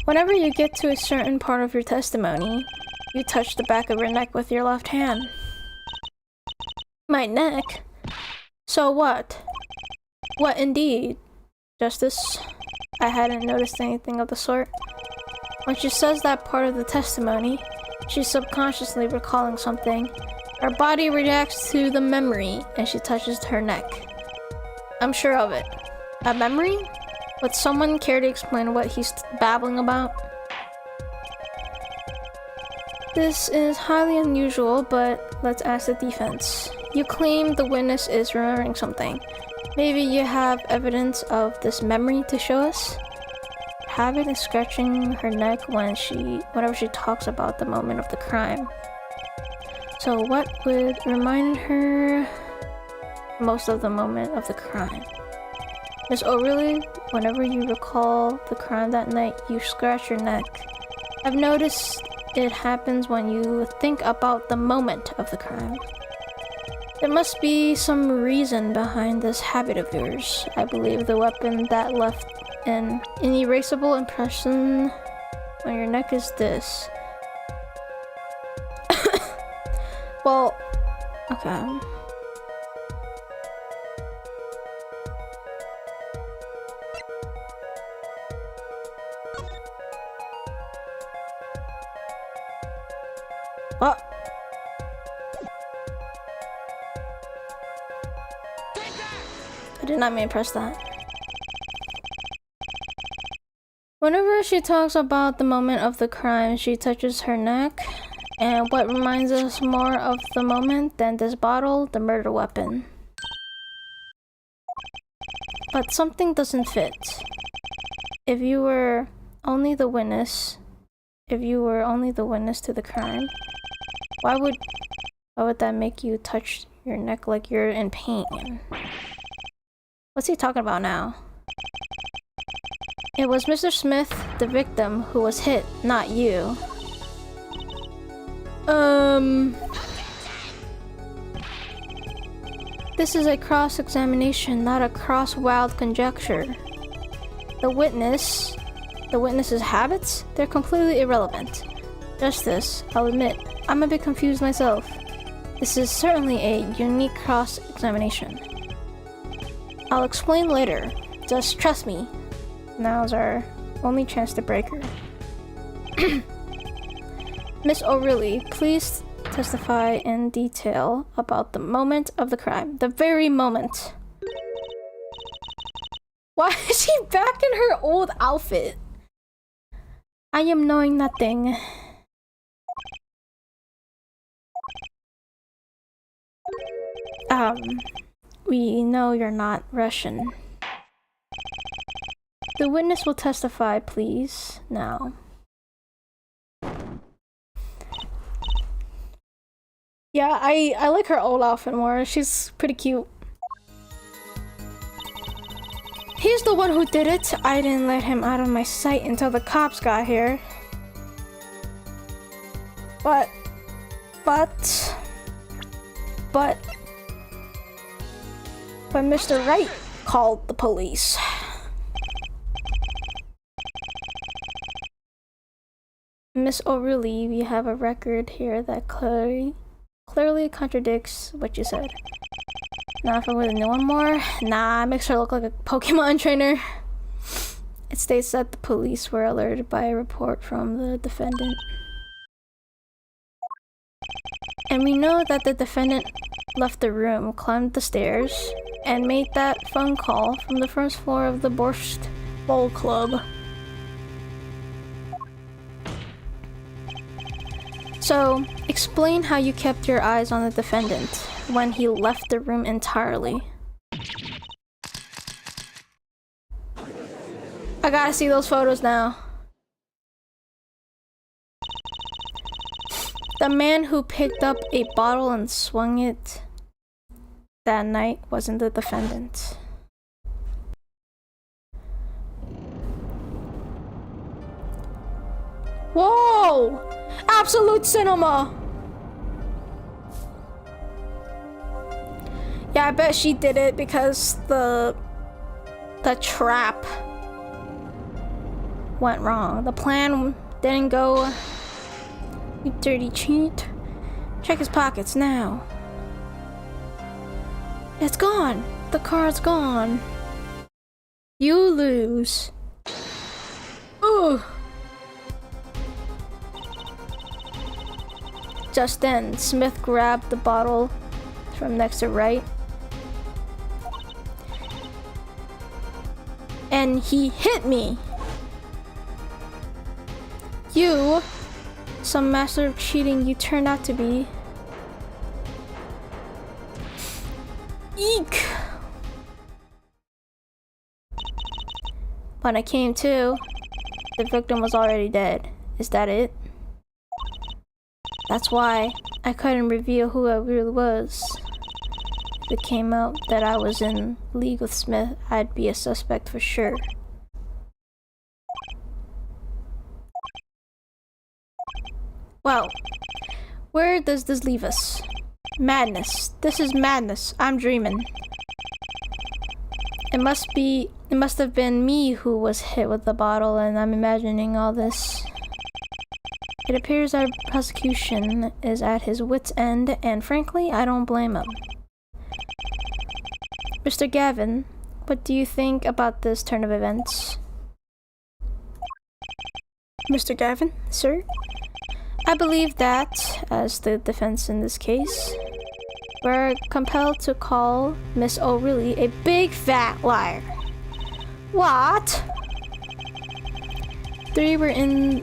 Whenever you get to a certain part of your testimony, you touch the back of your neck with your left hand. My neck? So what? What indeed? Justice? I hadn't noticed anything of the sort. When she says that part of the testimony, she's subconsciously recalling something. Her body reacts to the memory and she touches her neck. I'm sure of it. A memory? Would someone care to explain what he's babbling about? This is highly unusual, but let's ask the defense. You claim the witness is remembering something. Maybe you have evidence of this memory to show us? Habit is scratching her neck whenever she talks about the moment of the crime. So what would remind her most of the moment of the crime? Miss O'Reilly, whenever you recall the crime that night, you scratch your neck. I've noticed it happens when you think about the moment of the crime. There must be some reason behind this habit of yours. I believe the weapon that left an inerasable impression on your neck is this. Well, okay. What? I did not mean to press that. Whenever she talks about the moment of the crime, she touches her neck. And what reminds us more of the moment than this bottle, the murder weapon? But something doesn't fit. If you were only the witness to the crime, why would that make you touch your neck like you're in pain? What's he talking about now? It was Mr. Smith, the victim, who was hit, not you. This is a cross-examination, not a cross-wild conjecture. The witness's habits? They're completely irrelevant. Justice, I'll admit, I'm a bit confused myself. This is certainly a unique cross-examination. I'll explain later. Just trust me. Now's our only chance to break her. Miss O'Reilly, please testify in detail about the moment of the crime. The very moment. Why is she back in her old outfit? I am knowing nothing. We know you're not Russian. The witness will testify, please, now. Yeah, I like her old outfit more. She's pretty cute. He's the one who did it. I didn't let him out of my sight until the cops got here. But Mr. Wright called the police. Miss O'Reilly, we have a record here that clearly contradicts what you said. Now if I were to know one more, nah, it makes her look like a Pokemon trainer. It states that the police were alerted by a report from the defendant. And we know that the defendant left the room, climbed the stairs, and made that phone call from the first floor of the Borscht Bowl Club. So, explain how you kept your eyes on the defendant when he left the room entirely. I gotta see those photos now. The man who picked up a bottle and swung it that night wasn't the defendant. Whoa! Absolute cinema! Yeah, I bet she did it because the trap went wrong. The plan didn't go. You dirty cheat. Check his pockets now. It's gone. The card's gone. You lose. Ooh. Just then, Smith grabbed the bottle from next to Wright. And he hit me. You, some master of cheating you turned out to be. Eek! When I came to, the victim was already dead. Is that it? That's why I couldn't reveal who I really was. If it came out that I was in league with Smith, I'd be a suspect for sure. Well, where does this leave us? Madness. This is madness. I'm dreaming. It must have been me who was hit with the bottle, and I'm imagining all this. It appears our prosecution is at his wit's end, and frankly, I don't blame him. Mr. Gavin, what do you think about this turn of events? Mr. Gavin, sir? I believe that, as the defense in this case, we're compelled to call Miss O'Reilly a big fat liar. What? Three were in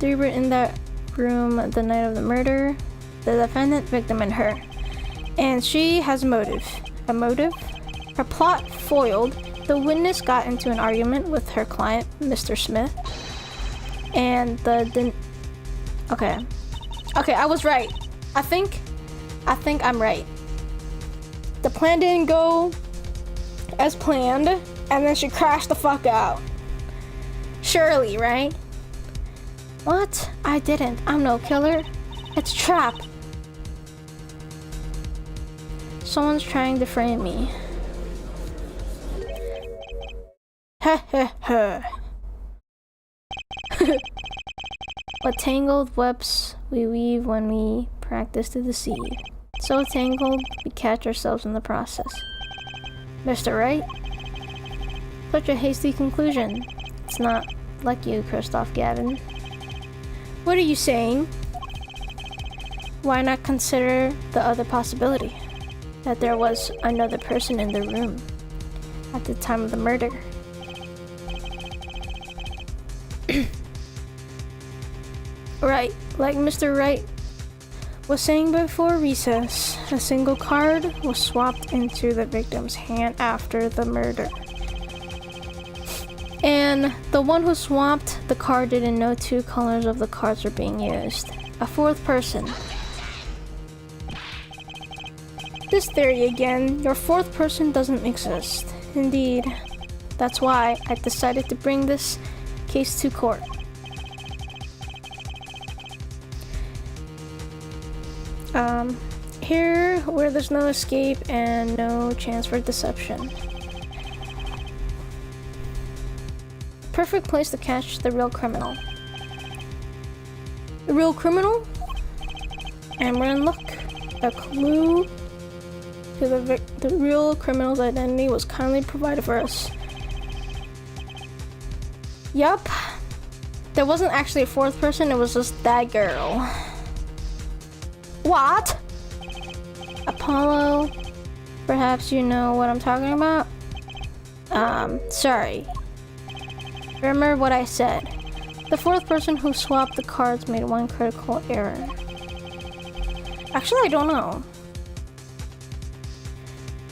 that room the night of the murder. The defendant, victim, and her. And she has a motive. A motive? Her plot foiled. The witness got into an argument with her client, Mr. Smith. And Okay, I was right. I think I'm right. The plan didn't go as planned, and then she crashed the fuck out. Surely, right? What? I didn't. I'm no killer. It's a trap. Someone's trying to frame me. Ha ha ha. What tangled webs we weave when we practice to deceive. So tangled, we catch ourselves in the process. Mr. Wright? Such a hasty conclusion. It's not like you, Christoph Gavin. What are you saying? Why not consider the other possibility? That there was another person in the room at the time of the murder. Right, like Mr. Wright was saying before recess, a single card was swapped into the victim's hand after the murder. And the one who swapped the card didn't know two colors of the cards were being used. A fourth person. This theory again, your fourth person doesn't exist. Indeed. That's why I decided to bring this case to court. Here, where there's no escape and no chance for deception. Perfect place to catch the real criminal. The real criminal? And we're in luck. A clue to the real criminal's identity was kindly provided for us. Yup. There wasn't actually a fourth person, it was just that girl. What? Apollo? Perhaps you know what I'm talking about? Sorry. Remember what I said. The fourth person who swapped the cards made one critical error. Actually, I don't know.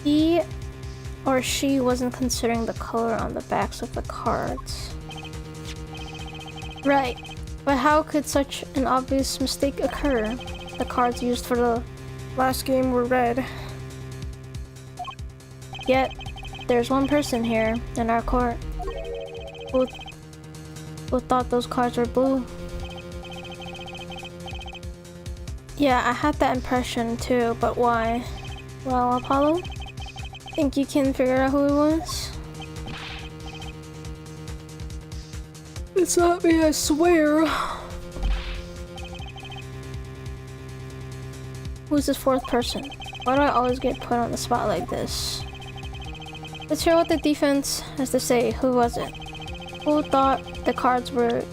He or she wasn't considering the color on the backs of the cards. Right, but how could such an obvious mistake occur? The cards used for the last game were red. Yet, there's one person here in our court who thought those cards were blue. Yeah, I had that impression too, but why? Well, Apollo, think you can figure out who it was? It's not me, I swear. Who's this fourth person? Why do I always get put on the spot like this? Let's hear what the defense has to say. Who was it? Who thought the cards were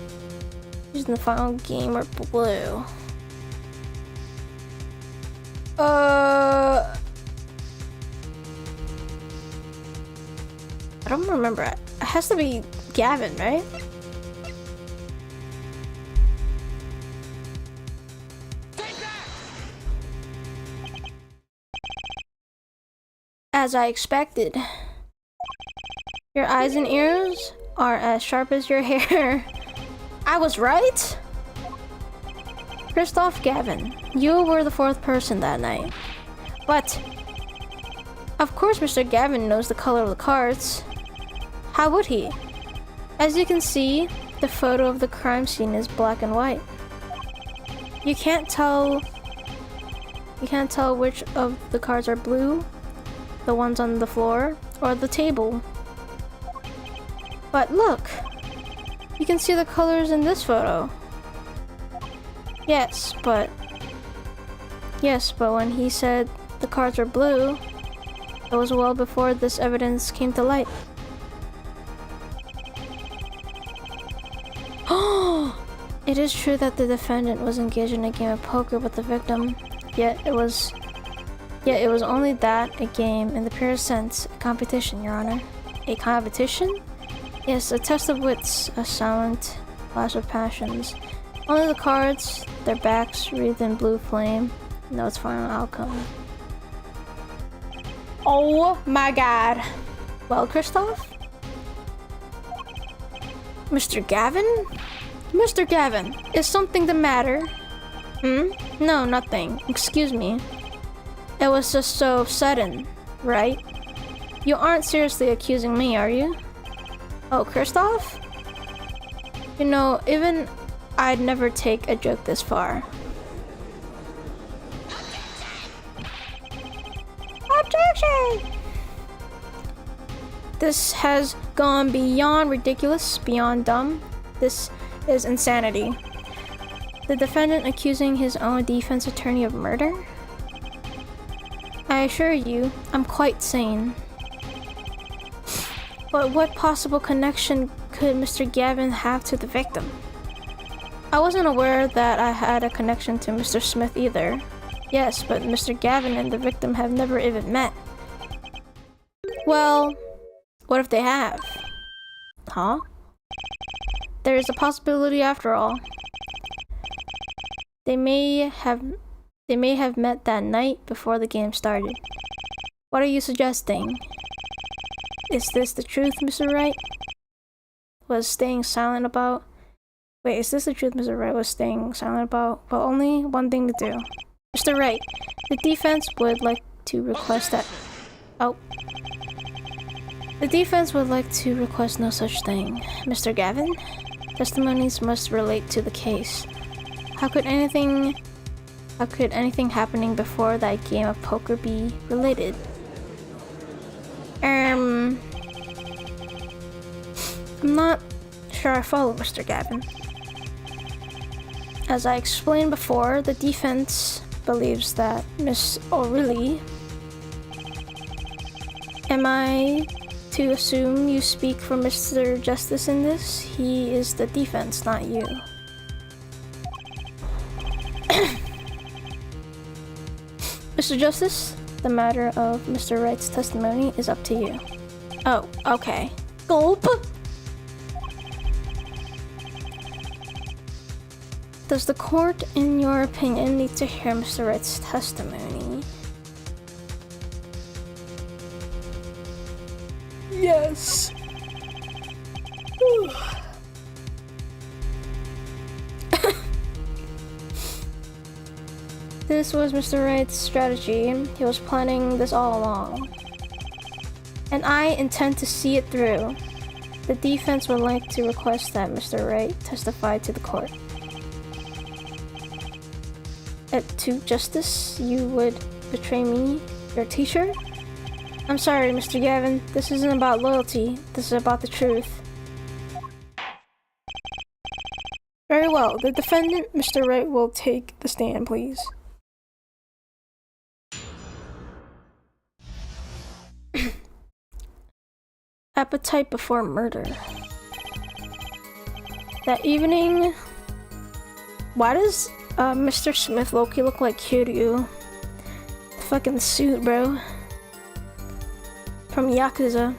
used in the final game were blue? I don't remember. It has to be Gavin, right? As I expected. Your eyes and ears are as sharp as your hair. I was right? Kristoff, Gavin, you were the fourth person that night. But, of course Mr. Gavin knows the color of the cards. How would he? As you can see, the photo of the crime scene is black and white. You can't tell which of the cards are blue, the ones on the floor, or the table. But look! You can see the colors in this photo. Yes, but when he said the cards were blue, it was well before this evidence came to light. It is true that the defendant was engaged in a game of poker with the victim, yet it was only that, a game, in the purest sense, a competition, Your Honor. A competition? Yes, a test of wits, a silent clash of passions. Only the cards, their backs wreathed in blue flame, know its final outcome. Oh my god. Well, Kristoff? Mr. Gavin? Mr. Gavin, is something the matter? No, nothing. Excuse me. It was just so sudden, right? You aren't seriously accusing me, are you? Oh, Kristoff? You know, even I'd never take a joke this far. Objection! This has gone beyond ridiculous, beyond dumb. This is insanity. The defendant accusing his own defense attorney of murder? I assure you, I'm quite sane. But what possible connection could Mr. Gavin have to the victim? I wasn't aware that I had a connection to Mr. Smith either. Yes, but Mr. Gavin and the victim have never even met. Well, what if they have? Huh? There is a possibility after all. They may have met that night before the game started. What are you suggesting? Is this the truth, Mr. Wright? Was staying silent about? Wait, is this the truth Mr. Wright was staying silent about? Well, only one thing to do. Mr. Wright, the defense would like to request that... Oh. The defense would like to request no such thing. Mr. Gavin? Testimonies must relate to the case. How could anything happening before that game of poker be related? I'm not sure I follow, Mr. Gavin. As I explained before, the defense believes that Miss O'Reilly... Am I to assume you speak for Mr. Justice in this? He is the defense, not you. Mr. Justice, the matter of Mr. Wright's testimony is up to you. Oh, okay. Gulp! Does the court, in your opinion, need to hear Mr. Wright's testimony? Yes. This was Mr. Wright's strategy. He was planning this all along. And I intend to see it through. The defense would like to request that Mr. Wright testify to the court. To justice, you would betray me, your teacher? I'm sorry, Mr. Gavin. This isn't about loyalty. This is about the truth. Very well. The defendant, Mr. Wright, will take the stand, please. Appetite before murder. That evening... Why does Mr. Smith Loki look like Kiryu? The fucking suit, bro. From Yakuza.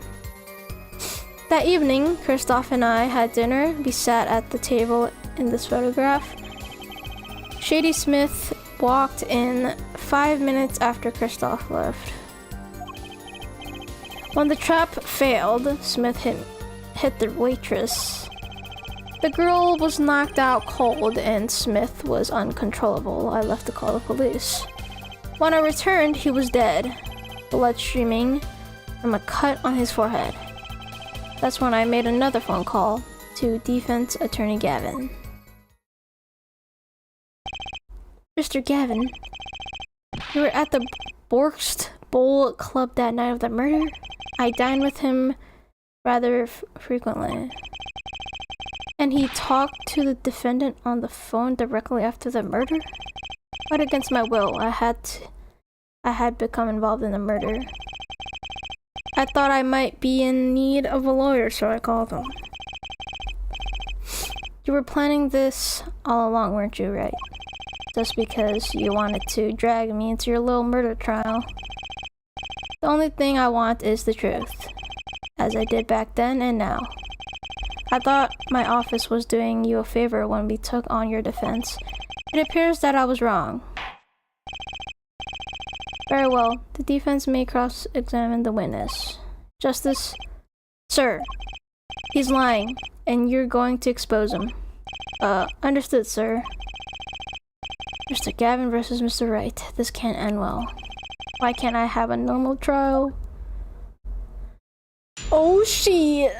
That evening, Kristoff and I had dinner. We sat at the table in this photograph. Shady Smith walked in 5 minutes after Kristoff left. When the trap failed, Smith hit the waitress. The girl was knocked out cold and Smith was uncontrollable. I left to call the police. When I returned, he was dead, blood streaming from a cut on his forehead. That's when I made another phone call to defense attorney Gavin. Mr. Gavin, you were at the Borst Bowl Club that night of the murder? I dined with him rather frequently. And he talked to the defendant on the phone directly after the murder? But against my will, I had become involved in the murder. I thought I might be in need of a lawyer, so I called him. You were planning this all along, weren't you, right? Just because you wanted to drag me into your little murder trial. The only thing I want is the truth, as I did back then and now. I thought my office was doing you a favor when we took on your defense. It appears that I was wrong. Very well, the defense may cross-examine the witness. Justice? Sir, he's lying, and you're going to expose him. Understood, sir. Mr. Gavin versus Mr. Wright. This can't end well. Why can't I have a normal trial? Oh shit!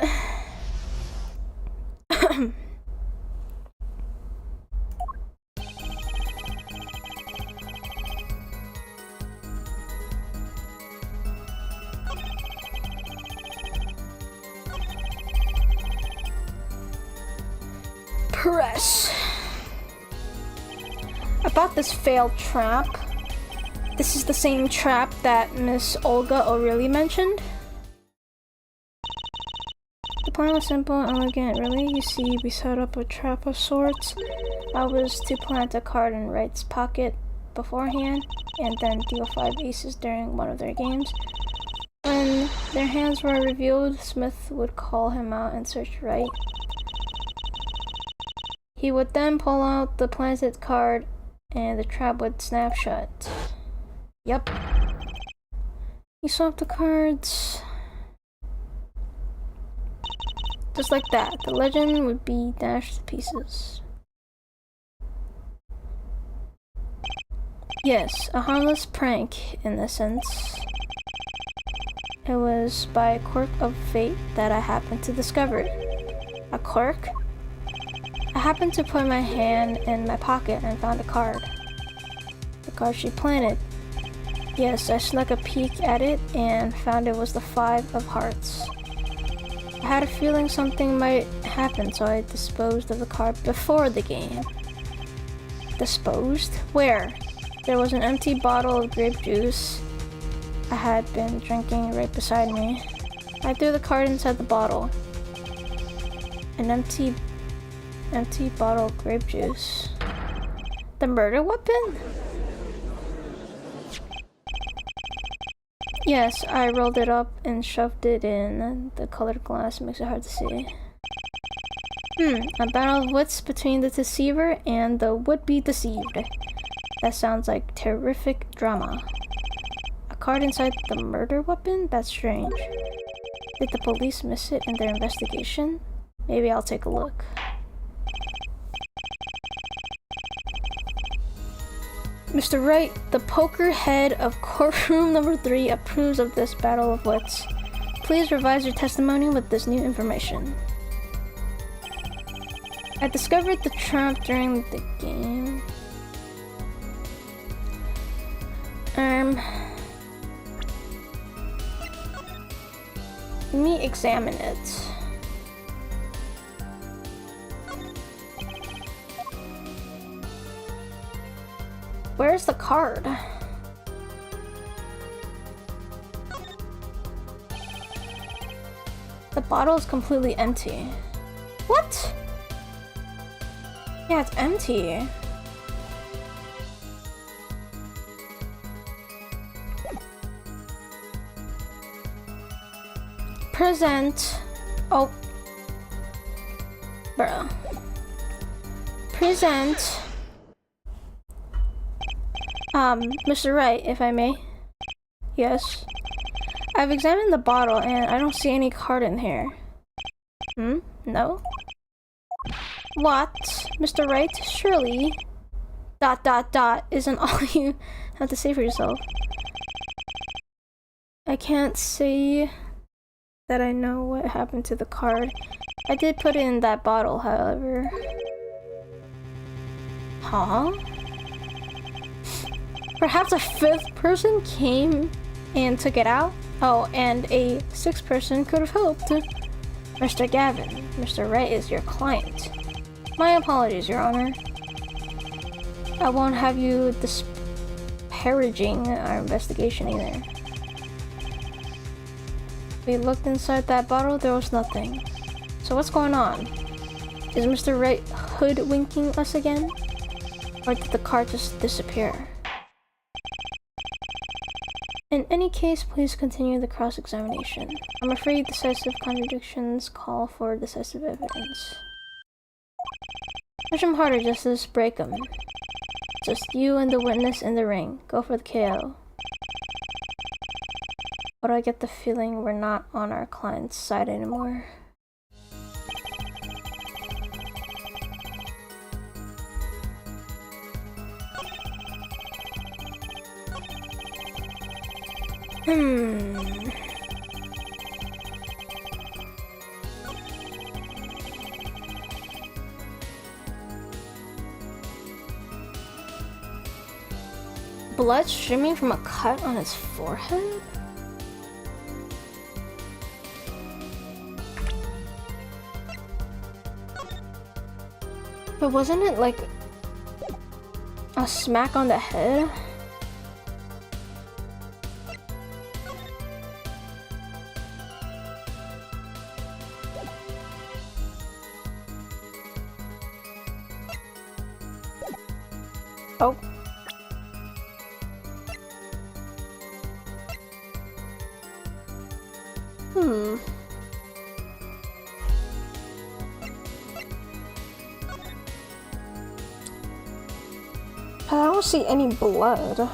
Press. About this failed trap. This is the same trap that Miss Olga O'Reilly mentioned. The plan was simple and elegant, really. You see, we set up a trap of sorts. I was to plant a card in Wright's pocket beforehand, and then deal 5 aces during one of their games. When their hands were revealed, Smith would call him out and search Wright. He would then pull out the planted card, and the trap would snap shut. Yep. He swapped the cards. Just like that, the legend would be dashed to pieces. Yes, a harmless prank in a sense. It was by a quirk of fate that I happened to discover it. A quirk? I happened to put my hand in my pocket and found a card. The card she planted. Yes, I snuck a peek at it and found it was the 5 of hearts. I had a feeling something might happen, so I disposed of the card before the game. Disposed? Where? There was an empty bottle of grape juice I had been drinking right beside me. I threw the card inside the bottle. An empty bottle of grape juice. The murder weapon? Yes, I rolled it up and shoved it in. The colored glass makes it hard to see. A battle of wits between the deceiver and the would-be deceived. That sounds like terrific drama. A card inside the murder weapon? That's strange. Did the police miss it in their investigation? Maybe I'll take a look. Mr. Wright, the poker head of courtroom number 3 approves of this battle of wits. Please revise your testimony with this new information. I discovered the trump during the game. Let me examine it. Where's the card? The bottle is completely empty. What? Yeah, it's empty. Present. Oh. Bruh. Present. Mr. Wright, if I may. Yes. I've examined the bottle and I don't see any card in here. No? What? Mr. Wright, surely... ... isn't all you have to say for yourself. I can't say that I know what happened to the card. I did put it in that bottle, however. Huh? Perhaps a 5th person came and took it out? Oh, and a 6th person could have helped. Mr. Gavin, Mr. Wright is your client. My apologies, Your Honor. I won't have you disparaging our investigation either. We looked inside that bottle, there was nothing. So what's going on? Is Mr. Wright hoodwinking us again? Or did the card just disappear? In any case, please continue the cross-examination. I'm afraid decisive contradictions call for decisive evidence. Push him harder, Justice. Break him. Just you and the witness in the ring. Go for the KO. But I get the feeling we're not on our client's side anymore. Blood streaming from a cut on his forehead? But wasn't it like a smack on the head? Oh. I don't see any blood.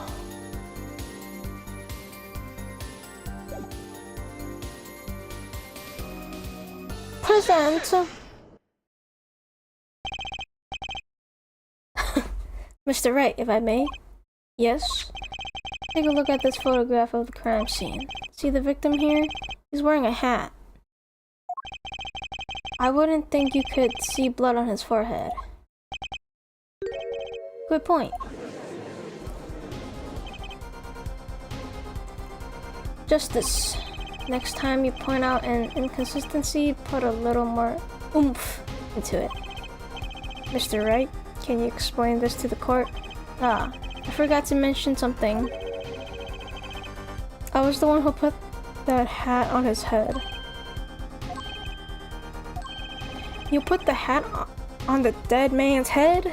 Present. Mr. Wright, if I may. Yes? Take a look at this photograph of the crime scene. See the victim here? He's wearing a hat. I wouldn't think you could see blood on his forehead. Good point. Justice. Next time you point out an inconsistency, put a little more oomph into it. Mr. Wright, can you explain this to the court? Ah, I forgot to mention something. I was the one who put that hat on his head. You put the hat on the dead man's head?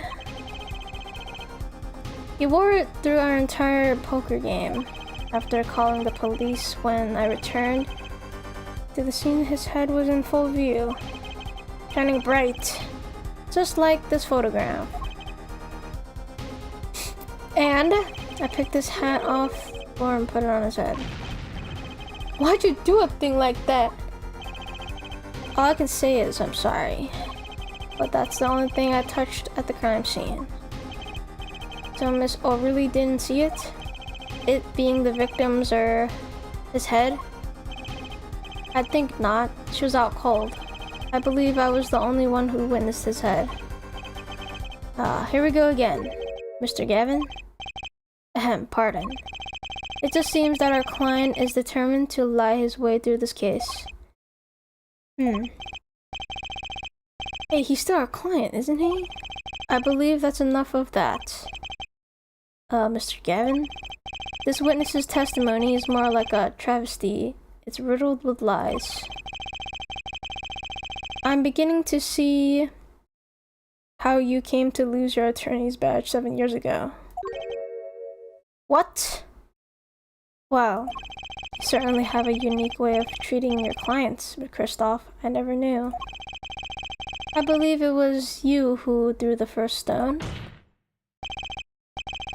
He wore it through our entire poker game. After calling the police when I returned to the scene, his head was in full view. shining bright, just like this photograph. And I picked this hat off the floor and put it on his head. Why'd you do a thing like that? All I can say is I'm sorry, but that's the only thing I touched at the crime scene. So Miss Overly didn't see it? It being the victim's or his head? I think not. She was out cold. I believe I was the only one who witnessed his head. Here we go again. Mr. Gavin? Ahem, pardon. It just seems that our client is determined to lie his way through this case. Hey, he's still our client, isn't he? I believe that's enough of that. Mr. Gavin? This witness's testimony is more like a travesty. It's riddled with lies. I'm beginning to see how you came to lose your attorney's badge 7 years ago. What? Wow. You certainly have a unique way of treating your clients, but Kristoff, I never knew. I believe it was you who threw the first stone.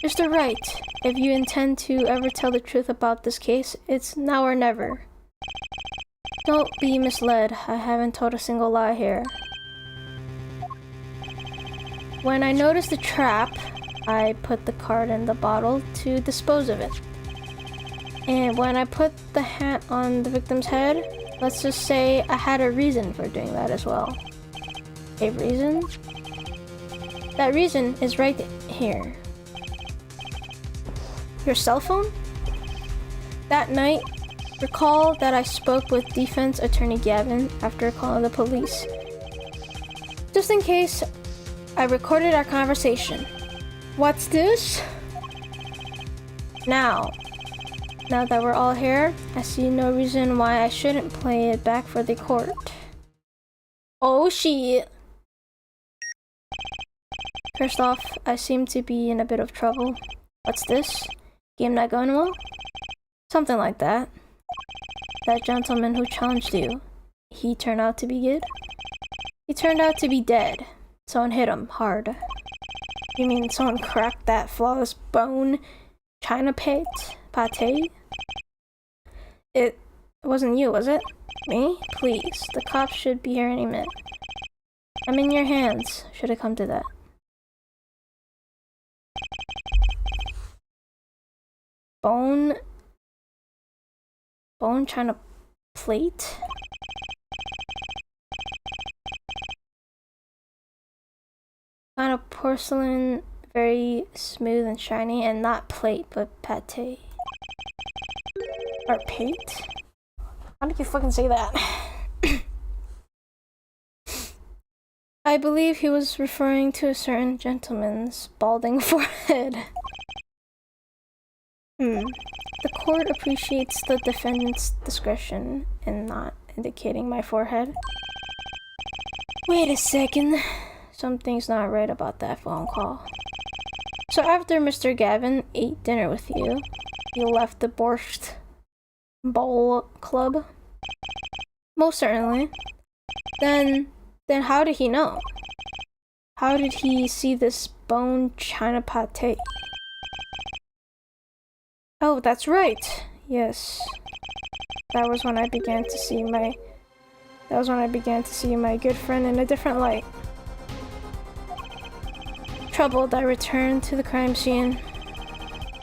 Mr. Wright, if you intend to ever tell the truth about this case, it's now or never. Don't be misled, I haven't told a single lie here. When I noticed the trap, I put the card in the bottle to dispose of it. And when I put the hat on the victim's head, let's just say I had a reason for doing that as well. A reason? That reason is right here. Your cell phone? That night, recall that I spoke with defense attorney Gavin after calling the police. Just in case, I recorded our conversation. What's this? Now that we're all here, I see no reason why I shouldn't play it back for the court. Oh shit. First off, I seem to be in a bit of trouble. What's this? Game not going well? Something like that. That gentleman who challenged you, he turned out to be good? He turned out to be dead. Someone hit him hard. You mean someone cracked that flawless bone china pate? It wasn't you, was it? Me? Please, the cops should be here any minute. I'm in your hands, should it come to that. Bone china plate? Kind of porcelain, very smooth and shiny, and not plate, but pate. Or pate? How did you fucking say that? I believe he was referring to a certain gentleman's balding forehead. The court appreciates the defendant's discretion in not indicating my forehead. Wait a second. Something's not right about that phone call. So after Mr. Gavin ate dinner with you, you left the Borscht Bowl Club? Most certainly. Then how did he know? How did he see this bone china pate? Oh, that's right. Yes. That was when I began to see my good friend in a different light. Troubled, I returned to the crime scene.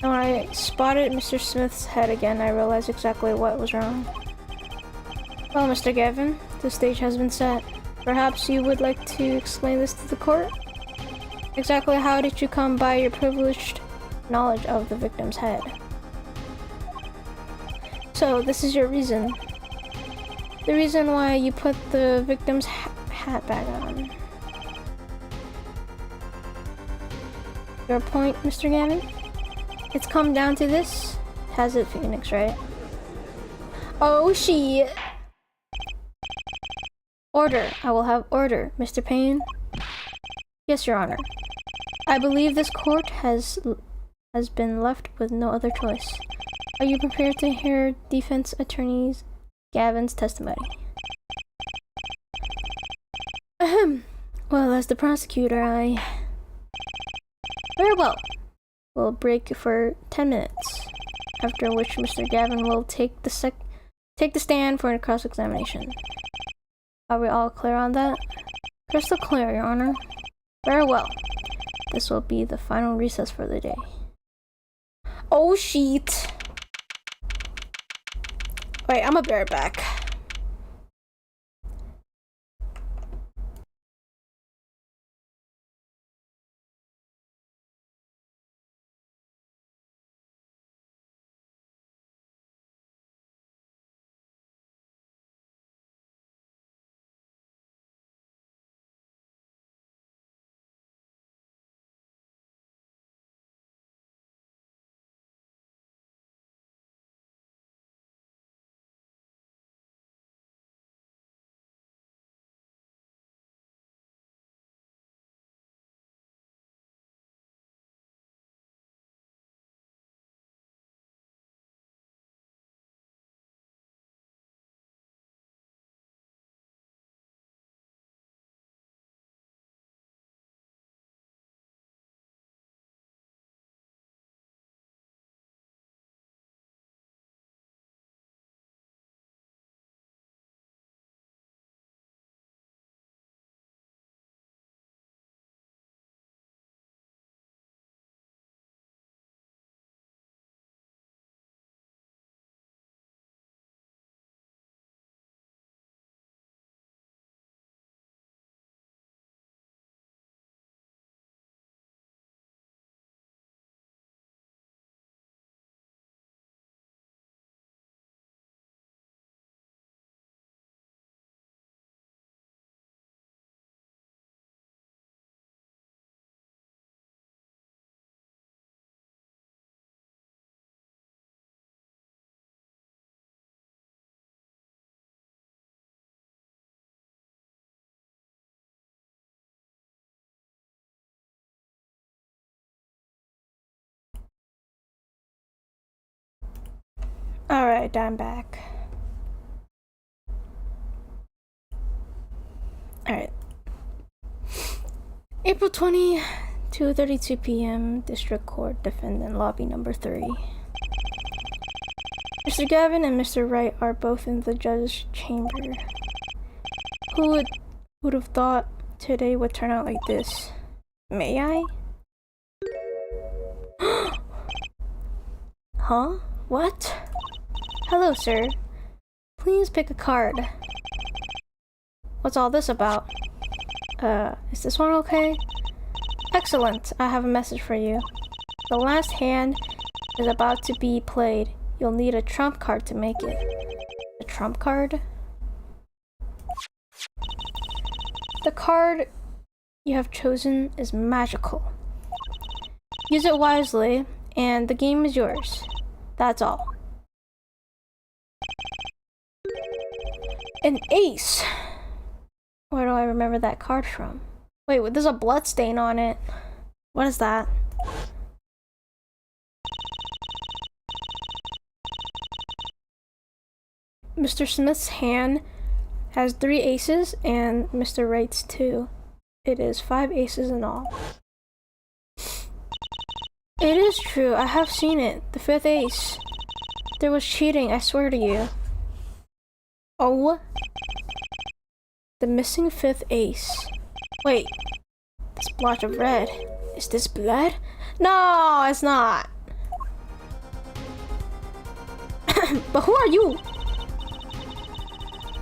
And when I spotted Mr. Smith's head again, I realized exactly what was wrong. Well, Mr. Gavin, the stage has been set. Perhaps you would like to explain this to the court? Exactly how did you come by your privileged knowledge of the victim's head? So, this is your reason. The reason why you put the victim's hat back on. Your point, Mr. Gavin? It's come down to this? Has it, Phoenix, right? Oh, shit! Order. I will have order, Mr. Payne. Yes, Your Honor. I believe this court has been left with no other choice. Are you prepared to hear defense attorney Gavin's testimony? Ahem. Well, as the prosecutor, I... Very well. We'll break for 10 minutes, after which Mr. Gavin will take the stand for a cross-examination. Are we all clear on that? Crystal clear, Your Honor. Very well. This will be the final recess for the day. Oh, shit. Wait, I'm a bear back. Alright, I'm back. Alright. April 20, 2:32 p.m. District Court, Defendant Lobby number 3. Mr. Gavin and Mr. Wright are both in the judge's chamber. Who would have thought today would turn out like this? May I? Huh? What? Hello, sir. Please pick a card. What's all this about? Is this one okay? Excellent. I have a message for you. The last hand is about to be played. You'll need a trump card to make it. A trump card? The card you have chosen is magical. Use it wisely, and the game is yours. That's all. An ace! Where do I remember that card from? Wait, there's a blood stain on it. What is that? Mr. Smith's hand has 3 aces and Mr. Wright's 2. It is 5 aces in all. It is true, I have seen it. The 5th ace. There was cheating, I swear to you. Oh. The missing 5th ace. Wait. This blotch of red. Is this blood? No, it's not. But who are you?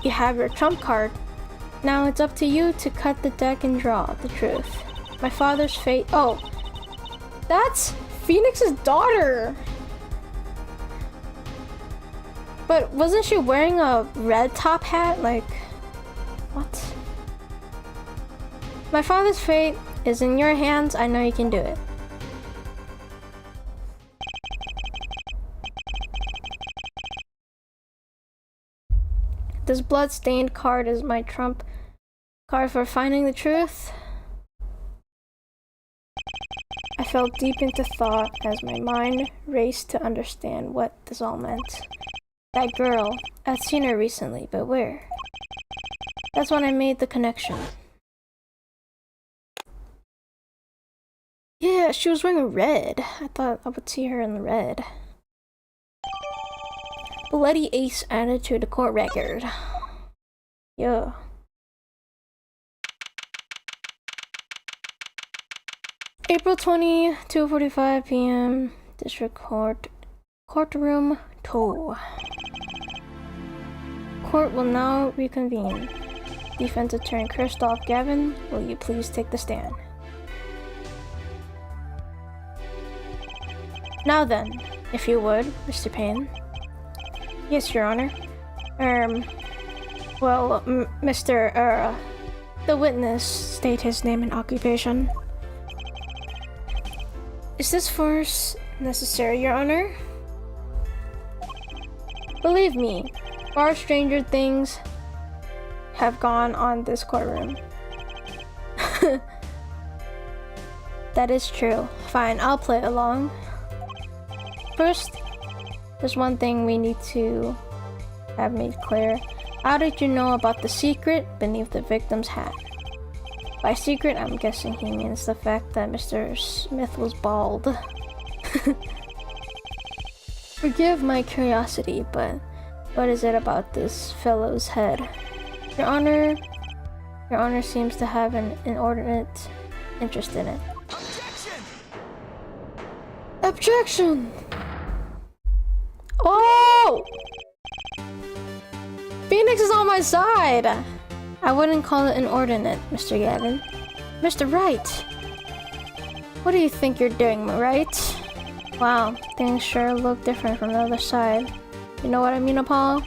You have your trump card. Now it's up to you to cut the deck and draw the truth. My father's fate. Oh. That's Phoenix's daughter. But wasn't she wearing a red top hat? Like, what? My father's fate is in your hands. I know you can do it. This blood-stained card is my trump card for finding the truth. I fell deep into thought as my mind raced to understand what this all meant. That girl, I'd seen her recently, but where? That's when I made the connection. Yeah, she was wearing red. I thought I would see her in red. Bloody Ace added to the court record. Yeah. April 20, 2:45 p.m. District Court. Courtroom 2. Court will now reconvene. Defense Attorney Christoph Gavin, will you please take the stand? Now then, if you would, Mr. Payne. Yes, Your Honor. Well, Mr. The witness state his name and occupation. Is this force necessary, Your Honor? Believe me, far stranger things have gone on this courtroom. That is true. Fine, I'll play along. First, there's one thing we need to have made clear. How did you know about the secret beneath the victim's hat? By secret, I'm guessing he means the fact that Mr. Smith was bald. Forgive my curiosity, but what is it about this fellow's head? Your Honor seems to have an inordinate interest in it. Objection! Objection! Oh! Phoenix is on my side! I wouldn't call it inordinate, Mr. Gavin. Mr. Wright! What do you think you're doing, Wright? Wow, things sure look different from the other side. You know what I mean, Apollo?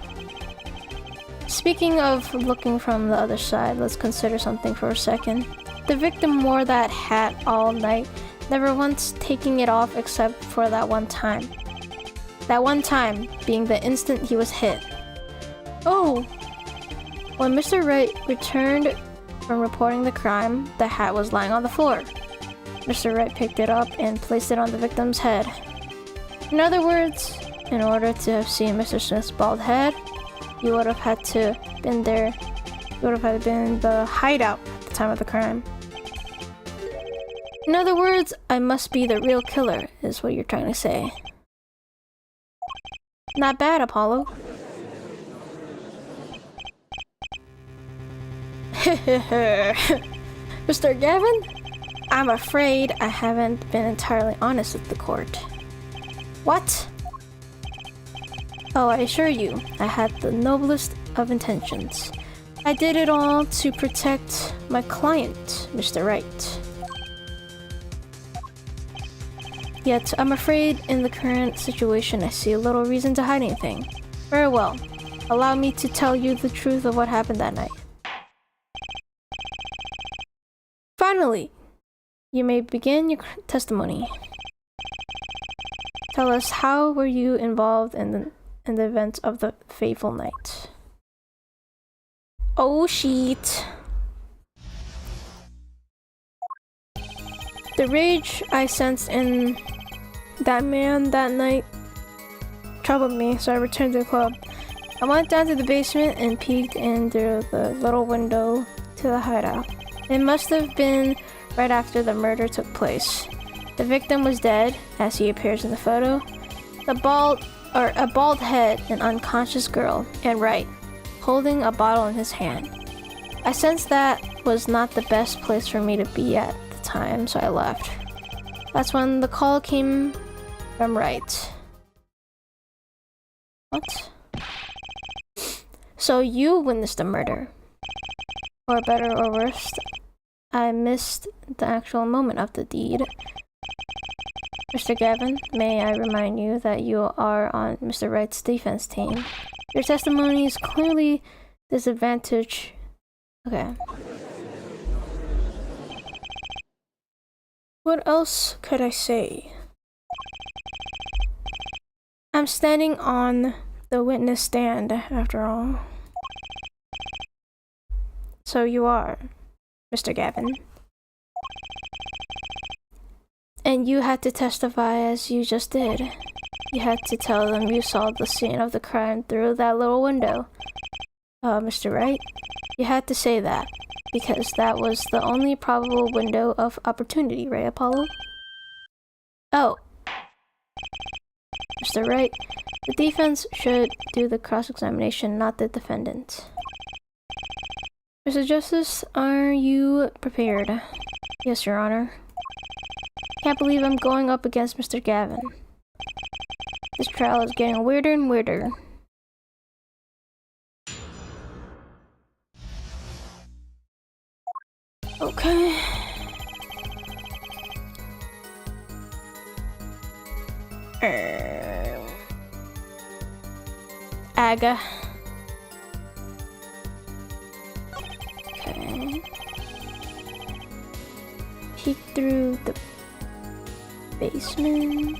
Speaking of looking from the other side, let's consider something for a second. The victim wore that hat all night, never once taking it off except for that one time. That one time being the instant he was hit. Oh! When Mr. Wright returned from reporting the crime, the hat was lying on the floor. Mr. Wright picked it up and placed it on the victim's head. In other words, in order to have seen Mr. Smith's bald head, you would have had to been there. You would have had to been in the hideout at the time of the crime. In other words, I must be the real killer, is what you're trying to say. Not bad, Apollo. Mr. Gavin? I'm afraid I haven't been entirely honest with the court. What? Oh, I assure you, I had the noblest of intentions. I did it all to protect my client, Mr. Wright. Yet, I'm afraid in the current situation I see little reason to hide anything. Very well. Allow me to tell you the truth of what happened that night. Finally, you may begin your testimony. Tell us, how were you involved in the events of the fateful night? Oh shit. The rage I sensed in that man that night troubled me, so I returned to the club. I went down to the basement and peeked in through the little window to the hideout. It must have been right after the murder took place. The victim was dead, as he appears in the photo. A bald head, an unconscious girl, and Wright, holding a bottle in his hand. I sensed that was not the best place for me to be at the time, so I left. That's when the call came from Wright. What? So you witnessed the murder. Or better or worse, I missed the actual moment of the deed. Mr. Gavin, may I remind you that you are on Mr. Wright's defense team. Your testimony is clearly disadvantaged. Okay. What else could I say? I'm standing on the witness stand, after all. So you are, Mr. Gavin. And you had to testify as you just did. You had to tell them you saw the scene of the crime through that little window. Mr. Wright, you had to say that, because that was the only probable window of opportunity, right, Apollo? Oh. Mr. Wright, the defense should do the cross-examination, not the defendant. Mr. Justice, are you prepared? Yes, Your Honor. Can't believe I'm going up against Mr. Gavin. This trial is getting weirder and weirder. Okay. Aga. Okay. Peek through the basement.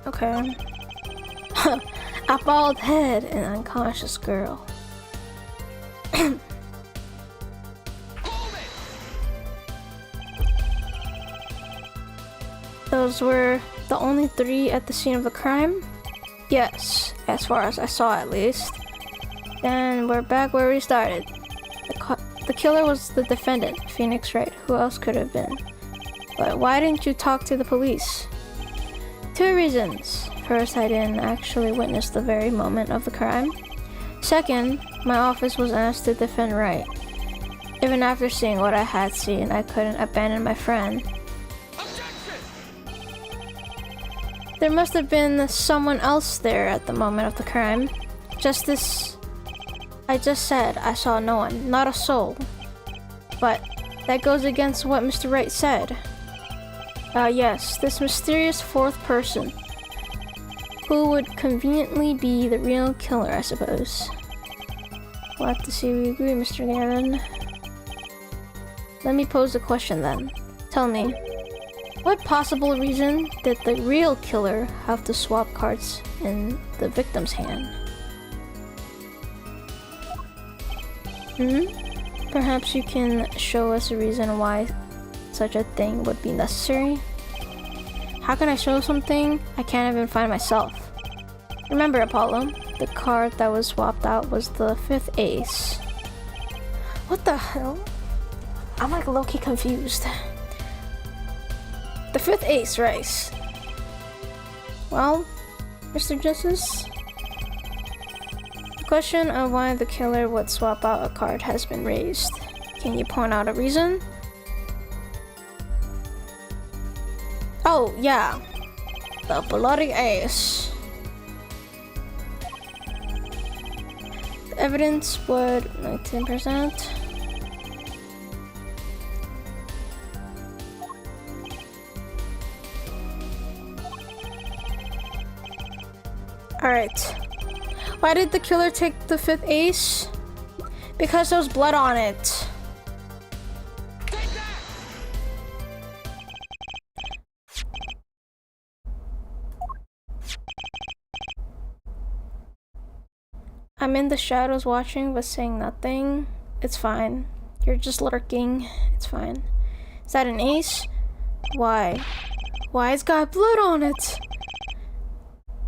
Okay. A bald head and unconscious girl. Those were the only 3 at the scene of the crime? Yes, as far as I saw at least. Then we're back where we started. The killer was the defendant, Phoenix Wright. Who else could have been? But why didn't you talk to the police? 2 reasons. First, I didn't actually witness the very moment of the crime. Second, my office was asked to defend Wright. Even after seeing what I had seen, I couldn't abandon my friend. There must have been someone else there at the moment of the crime. I just said I saw no one, not a soul. But that goes against what Mr. Wright said. Yes, this mysterious 4th person. Who would conveniently be the real killer, I suppose. We'll have to see if we agree, Mr. Gavin. Let me pose the question then. Tell me, what possible reason did the real killer have to swap cards in the victim's hand? Perhaps you can show us a reason why such a thing would be necessary? How can I show something I can't even find myself? Remember, Apollo, the card that was swapped out was the 5th ace. What the hell? I'm like low-key confused. The 5th ace, right? Well, Mr. Justice, the question of why the killer would swap out a card has been raised. Can you point out a reason? Oh, yeah. The bloody ace. The evidence would 19%. Alright. Why did the killer take the 5th ace? Because there was blood on it. I'm in the shadows watching but saying nothing. It's fine. You're just lurking. It's fine. Is that an ace? Why? Why it's got blood on it?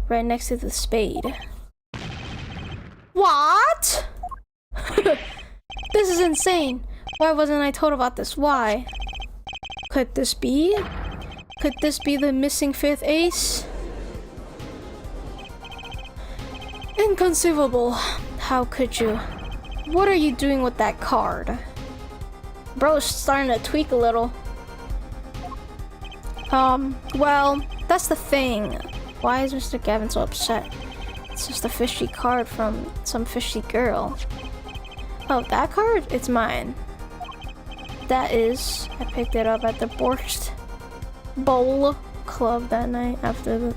Right next to the spade. What? This is insane. Why wasn't I told about this? Why? Could this be? Could this be the missing 5th ace? Inconceivable. How could you? What are you doing with that card? Bro's starting to tweak a little. Well, that's the thing. Why is Mr. Gavin so upset? It's just a fishy card from some fishy girl. Oh, that card? It's mine. That is, I picked it up at the Borscht Bowl Club that night after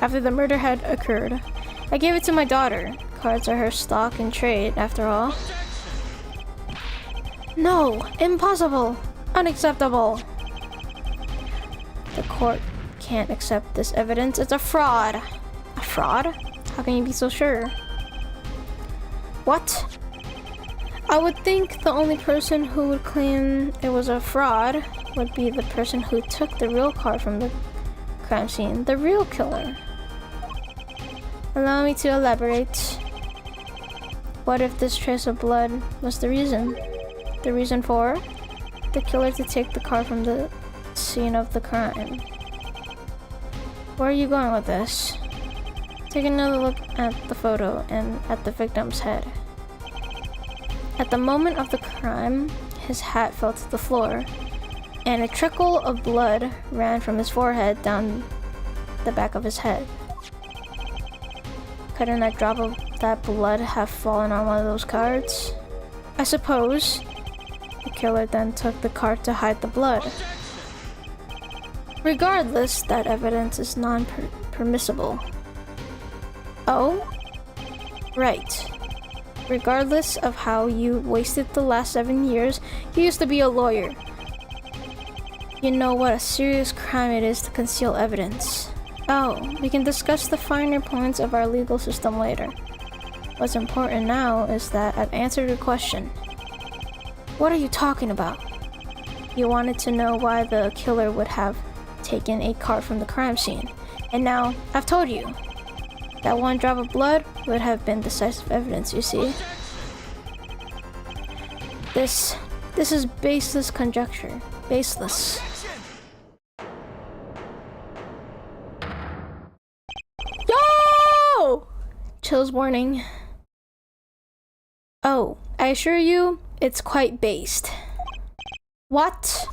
the murder had occurred. I gave it to my daughter. Cards are her stock and trade, after all. No, impossible, unacceptable. The court can't accept this evidence. It's a fraud. A fraud? How can you be so sure? What? I would think the only person who would claim it was a fraud would be the person who took the real card from the crime scene, the real killer. Allow me to elaborate. What if this trace of blood was the reason? The reason for the killer to take the car from the scene of the crime. Where are you going with this? Take another look at the photo and at the victim's head. At the moment of the crime, his hat fell to the floor, and a trickle of blood ran from his forehead down the back of his head. Couldn't a drop of that blood have fallen on one of those cards? I suppose. The killer then took the card to hide the blood. Regardless, that evidence is non-permissible. Oh? Right. Regardless of how you wasted the last 7 years, you used to be a lawyer. You know what a serious crime it is to conceal evidence. Oh, we can discuss the finer points of our legal system later. What's important now is that I've answered your question. What are you talking about? You wanted to know why the killer would have taken a card from the crime scene. And now, I've told you. That one drop of blood would have been decisive evidence, you see. This is baseless conjecture. Baseless. Yo! Chills warning. Oh, I assure you, it's quite based. What?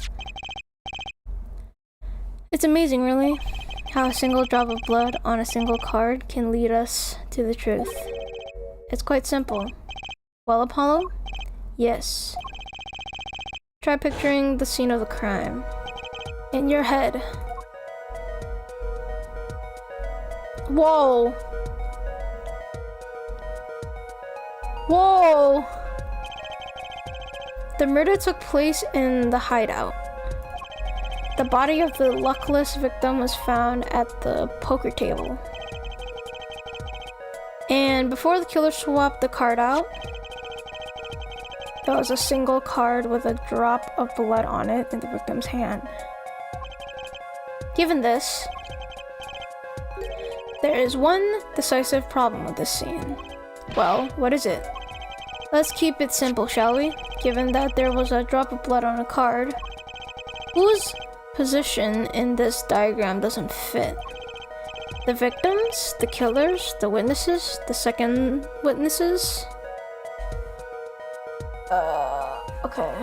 It's amazing, really, how a single drop of blood on a single card can lead us to the truth. It's quite simple. Well, Apollo? Yes. Try picturing the scene of the crime. In your head. Whoa! Whoa! The murder took place in the hideout. The body of the luckless victim was found at the poker table. And before the killer swapped the card out, there was a single card with a drop of blood on it in the victim's hand. Given this, there is one decisive problem with this scene. Well, what is it? Let's keep it simple, shall we? Given that there was a drop of blood on a card, whose position in this diagram doesn't fit? The victims, the killers, the witnesses, the second witnesses? Okay.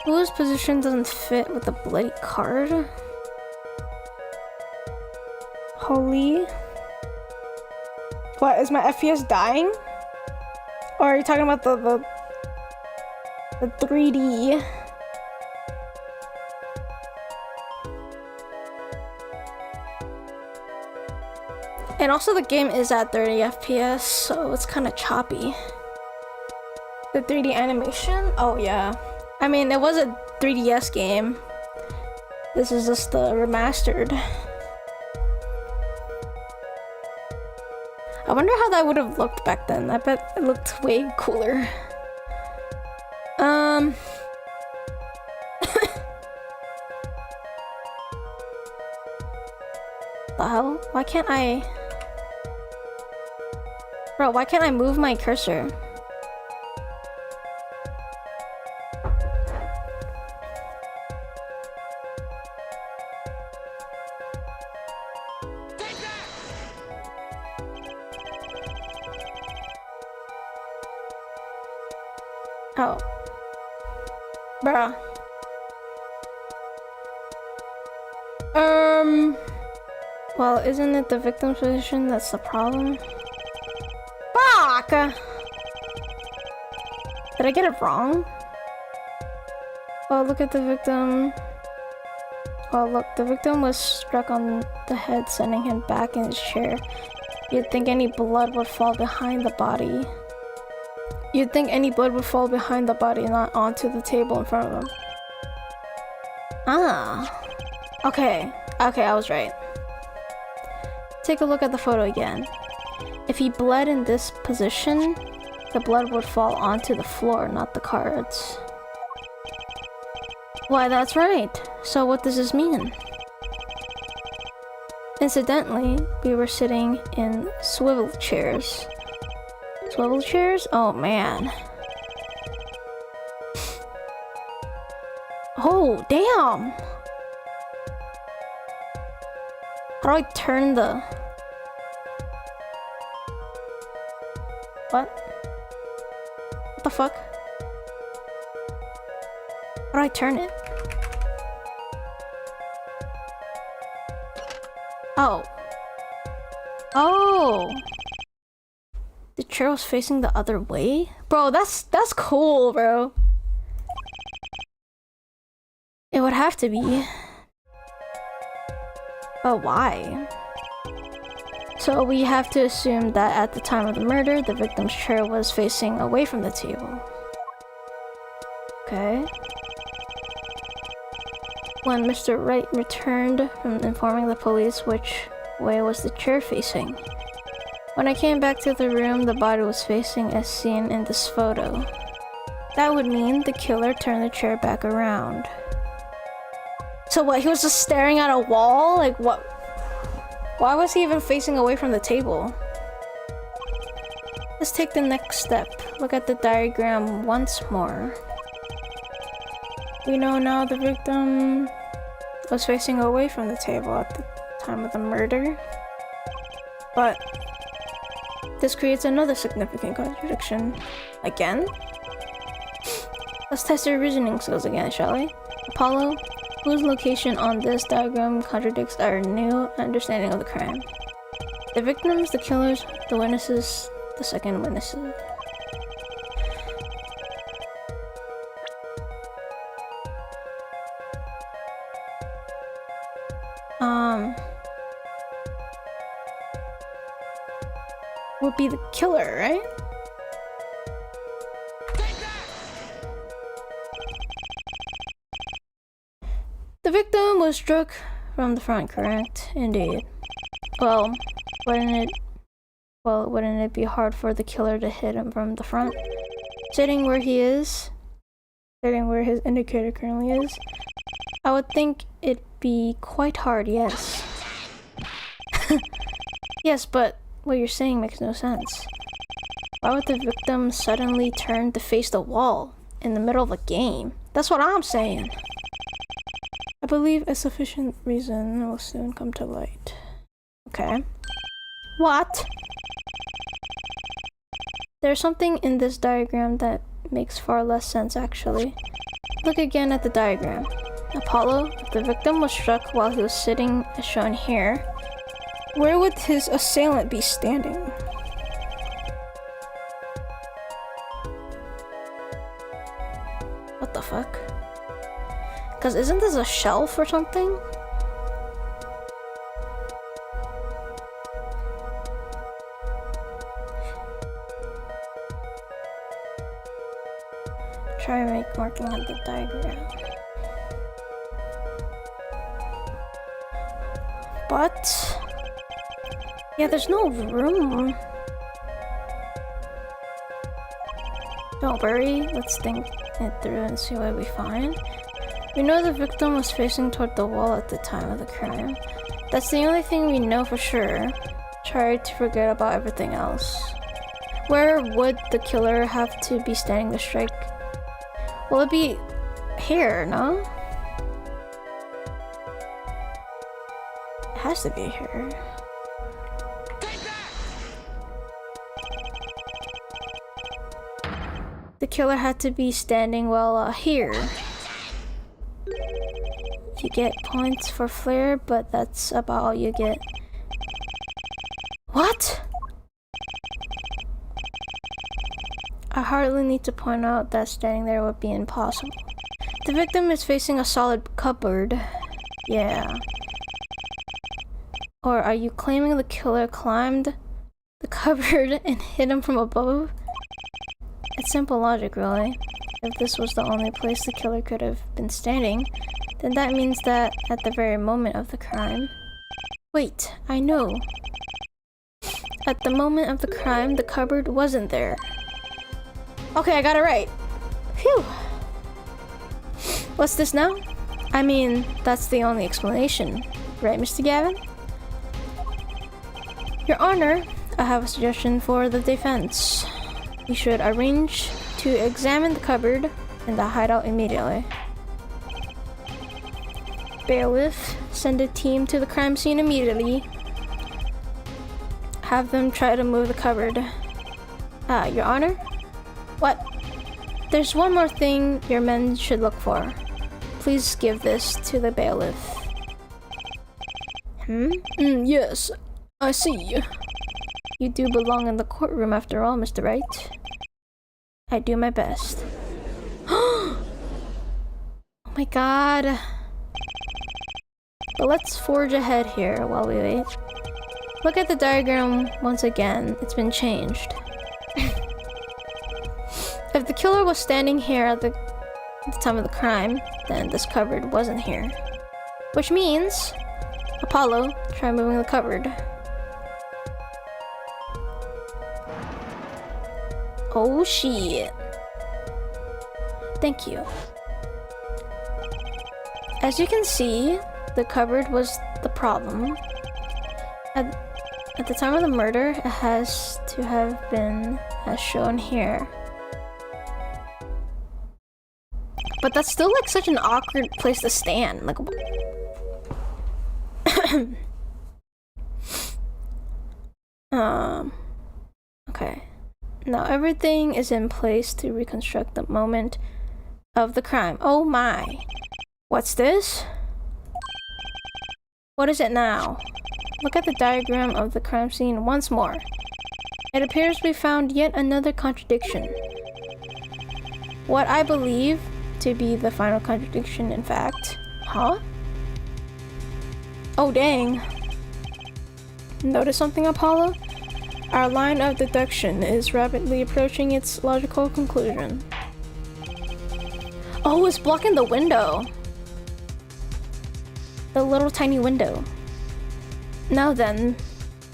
Whose position doesn't fit with the bloody card? Holy. What, is my FPS dying? Or are you talking about the 3D? And also the game is at 30 FPS, so it's kind of choppy. The 3D animation? Oh yeah. I mean, it was a 3DS game. This is just the remastered. I wonder how that would have looked back then. I bet it looked way cooler. The hell? Why can't I... Bro, why can't I move my cursor? Oh. Bruh. Well, isn't it the victim's position that's the problem? Fuck! Did I get it wrong? Oh, look at the victim. Oh, look, the victim was struck on the head, sending him back in his chair. You'd think any blood would fall behind the body. You'd think any blood would fall behind the body, not onto the table in front of him. Ah. Okay. Okay, I was right. Take a look at the photo again. If he bled in this position, the blood would fall onto the floor, not the cards. Why, that's right. So what does this mean? Incidentally, we were sitting in swivel chairs. Swivel chairs? Oh man. Oh, damn! How do I turn the... What? What the fuck? How do I turn it? Oh. Oh! The chair was facing the other way? Bro, that's cool, bro. It would have to be. But why? So we have to assume that at the time of the murder, the victim's chair was facing away from the table. Okay. When Mr. Wright returned from informing the police, which way was the chair facing? When I came back to the room, the body was facing as seen in this photo. That would mean the killer turned the chair back around. So what, he was just staring at a wall? Like what? Why was he even facing away from the table? Let's take the next step. Look at the diagram once more. We know now the victim was facing away from the table at the time of the murder. But this creates another significant contradiction. Again? Let's test your reasoning skills again, shall we? Apollo, whose location on this diagram contradicts our new understanding of the crime? The victims, the killers, the witnesses, the second witnesses. Would be the killer, right? The victim was struck from the front, correct? Indeed. Well, wouldn't it be hard for the killer to hit him from the front? Sitting where he is, sitting where his indicator currently is, I would think it'd be quite hard, yes. Yes, but what you're saying makes no sense. Why would the victim suddenly turn to face the wall in the middle of a game? That's what I'm saying. I believe a sufficient reason will soon come to light. Okay. What? There's something in this diagram that makes far less sense, actually. Look again at the diagram. Apollo, if the victim was struck while he was sitting as shown here, where would his assailant be standing? What the fuck? Because isn't this a shelf or something? Try and make marking on the diagram. But yeah, there's no room. Don't worry, let's think it through and see what we find. We know the victim was facing toward the wall at the time of the crime. That's the only thing we know for sure. Try to forget about everything else. Where would the killer have to be standing to strike? Will it be here, no? It has to be here. The killer had to be standing well here. You get points for flair, but that's about all you get. What? I hardly need to point out that standing there would be impossible. The victim is facing a solid cupboard. Yeah. Or are you claiming the killer climbed the cupboard and hit him from above? It's simple logic, really. If this was the only place the killer could have been standing, then that means that at the very moment of the crime... Wait, I know. At the moment of the crime, the cupboard wasn't there. Okay, I got it right. Phew. What's this now? I mean, that's the only explanation, right, Mr. Gavin? Your Honor, I have a suggestion for the defense. We should arrange to examine the cupboard and the hideout immediately. Bailiff, send a team to the crime scene immediately. Have them try to move the cupboard. Your Honor? What? There's one more thing your men should look for. Please give this to the bailiff. Yes, I see. You do belong in the courtroom after all, Mr. Wright. I do my best. Oh my god. But let's forge ahead here while we wait. Look at the diagram once again. It's been changed. If the killer was standing here at the time of the crime, then this cupboard wasn't here. Which means, Apollo, try moving the cupboard. Oh shit. Thank you. As you can see, the cupboard was the problem. At the time of the murder, it has to have been as shown here. But that's still like such an awkward place to stand. Like, okay. Now everything is in place to reconstruct the moment of the crime. Oh my. What's this? What is it now? Look at the diagram of the crime scene once more. It appears we found yet another contradiction. What I believe to be the final contradiction, in fact. Huh? Oh dang. Notice something, Apollo? Our line of deduction is rapidly approaching its logical conclusion. Oh, it's blocking the window. The little tiny window. Now then,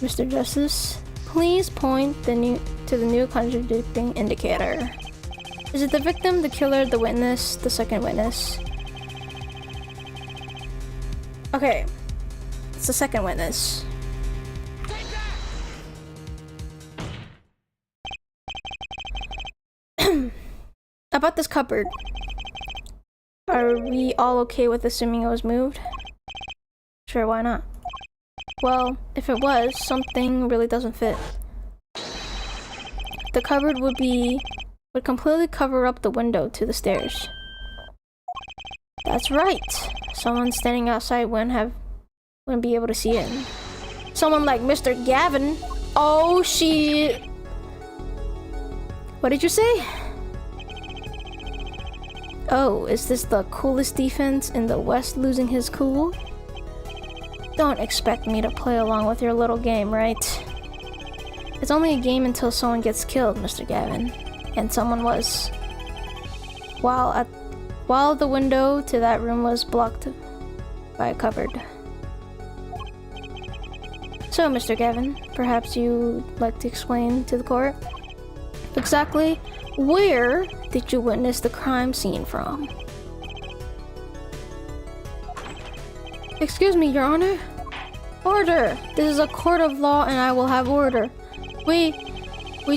Mr. Justice, please point to the new contradicting indicator. Is it the victim, the killer, the witness, the second witness? Okay, it's the second witness. About this cupboard. Are we all okay with assuming it was moved? Sure, why not? Well, if it was, something really doesn't fit. The cupboard would completely cover up the window to the stairs. That's right. Someone standing outside wouldn't be able to see it. Someone like Mr. Gavin. Oh shit. What did you say? Oh, is this the coolest defense in the West losing his cool? Don't expect me to play along with your little game, right? It's only a game until someone gets killed, Mr. Gavin. And someone was. While the window to that room was blocked by a cupboard. So, Mr. Gavin, perhaps you'd like to explain to the court? Exactly where did you witness the crime scene from? Excuse me, Your Honor? Order! This is a court of law and I will have order. We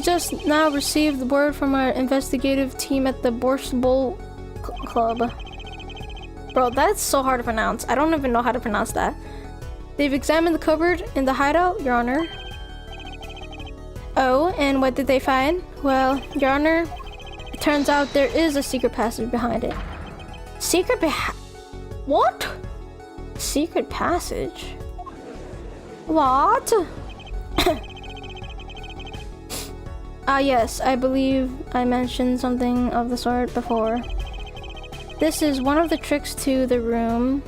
just now received the word from our investigative team at the Borscht Bowl Club. Bro, that's so hard to pronounce. I don't even know how to pronounce that. They've examined the cupboard in the hideout, Your Honor. Oh, and what did they find? Well, Your Honor, it turns out there is a secret passage behind it. What? Secret passage? What? Yes, I believe I mentioned something of the sort before. This is one of the tricks to the room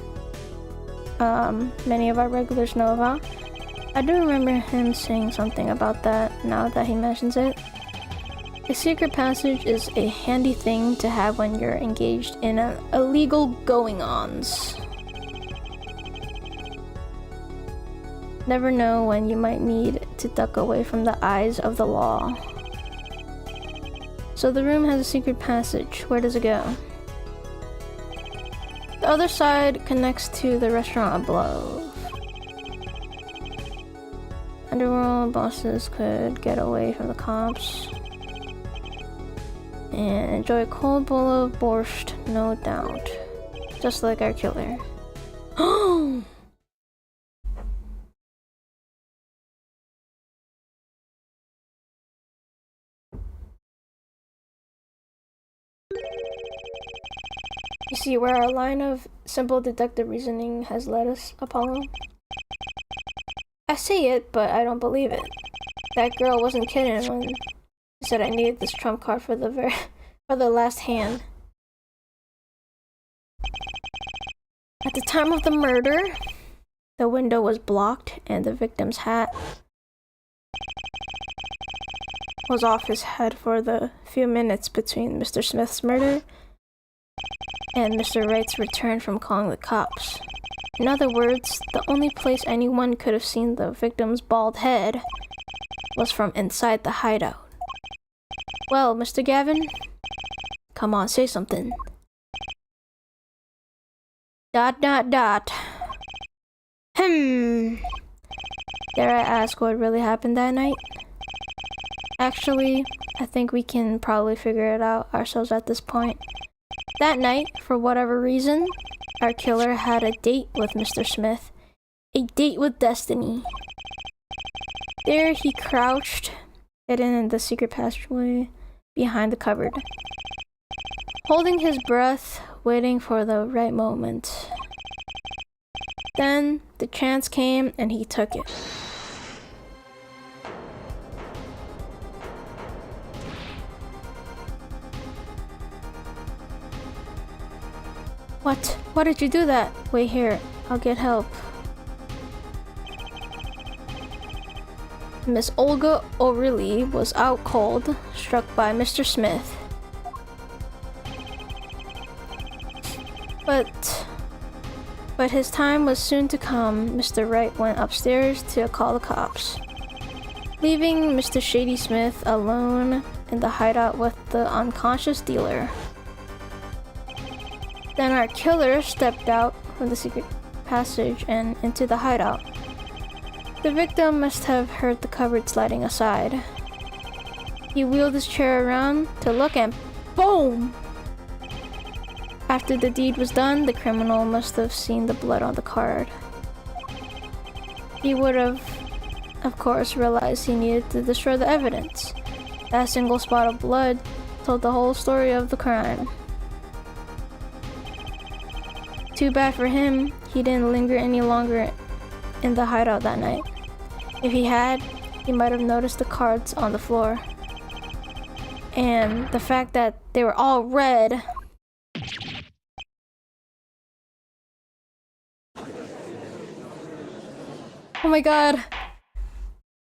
many of our regulars know about. I do remember him saying something about that now that he mentions it. A secret passage is a handy thing to have when you're engaged in illegal going-ons. Never know when you might need to duck away from the eyes of the law. So the room has a secret passage. Where does it go? The other side connects to the restaurant above. Underworld bosses could get away from the cops and enjoy a cold bowl of borscht, no doubt. Just like our killer. Oh! You see where our line of simple deductive reasoning has led us, Apollo? I say it, but I don't believe it. That girl wasn't kidding when she said I needed this trump card for the last hand. At the time of the murder, the window was blocked and the victim's hat was off his head for the few minutes between Mr. Smith's murder and Mr. Wright's return from calling the cops. In other words, the only place anyone could have seen the victim's bald head was from inside the hideout. Well, Mr. Gavin? Come on, say something. ... Dare I ask what really happened that night? Actually, I think we can probably figure it out ourselves at this point. That night, for whatever reason, our killer had a date with Mr. Smith. A date with destiny. There he crouched, hidden in the secret passageway behind the cupboard, holding his breath, waiting for the right moment. Then the chance came and he took it. What? Why did you do that? Wait here, I'll get help. Miss Olga O'Reilly was out cold, struck by Mr. Smith. But his time was soon to come. Mr. Wright went upstairs to call the cops, leaving Mr. Shady Smith alone in the hideout with the unconscious dealer. Then our killer stepped out from the secret passage and into the hideout. The victim must have heard the cupboard sliding aside. He wheeled his chair around to look and boom! After the deed was done, the criminal must have seen the blood on the card. He would have, of course, realized he needed to destroy the evidence. That single spot of blood told the whole story of the crime. Too bad for him, he didn't linger any longer in the hideout that night. If he had, he might have noticed the cards on the floor. And the fact that they were all red. Oh my god.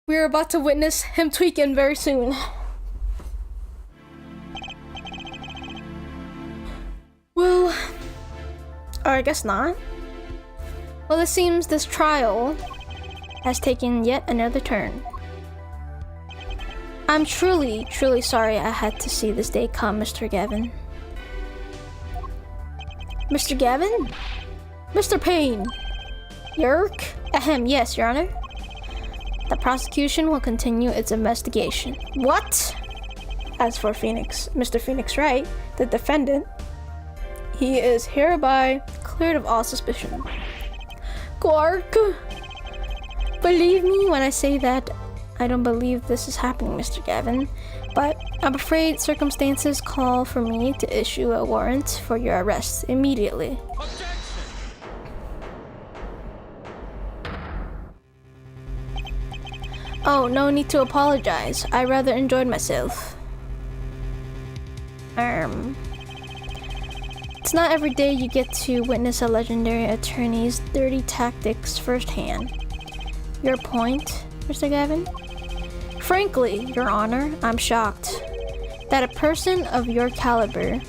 We're about to witness him tweaking very soon. Well, or I guess not. Well, it seems this trial has taken yet another turn. I'm truly sorry I had to see this day come, Mr. Gavin. Mr. Gavin? Mr. Payne! Yerk? Ahem, yes, Your Honor. The prosecution will continue its investigation. What? As for Mr. Phoenix Wright, the defendant, he is hereby cleared of all suspicion. Quark! Believe me when I say that I don't believe this is happening, Mr. Gavin, but I'm afraid circumstances call for me to issue a warrant for your arrest immediately. Objection! Oh, no need to apologize. I rather enjoyed myself. It's not every day you get to witness a legendary attorney's dirty tactics firsthand. Your point, Mr. Gavin? Frankly, Your Honor, I'm shocked that a person of your caliber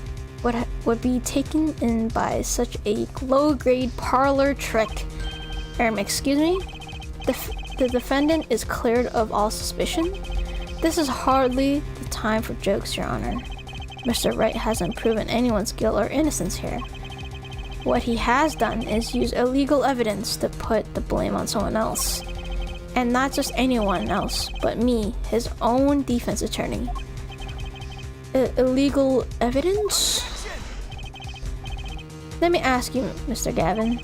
would be taken in by such a low-grade parlor trick. Excuse me? The defendant is cleared of all suspicion? This is hardly the time for jokes, Your Honor. Mr. Wright hasn't proven anyone's guilt or innocence here. What he has done is use illegal evidence to put the blame on someone else. And not just anyone else, but me, his own defense attorney. Illegal evidence? Let me ask you, Mr. Gavin.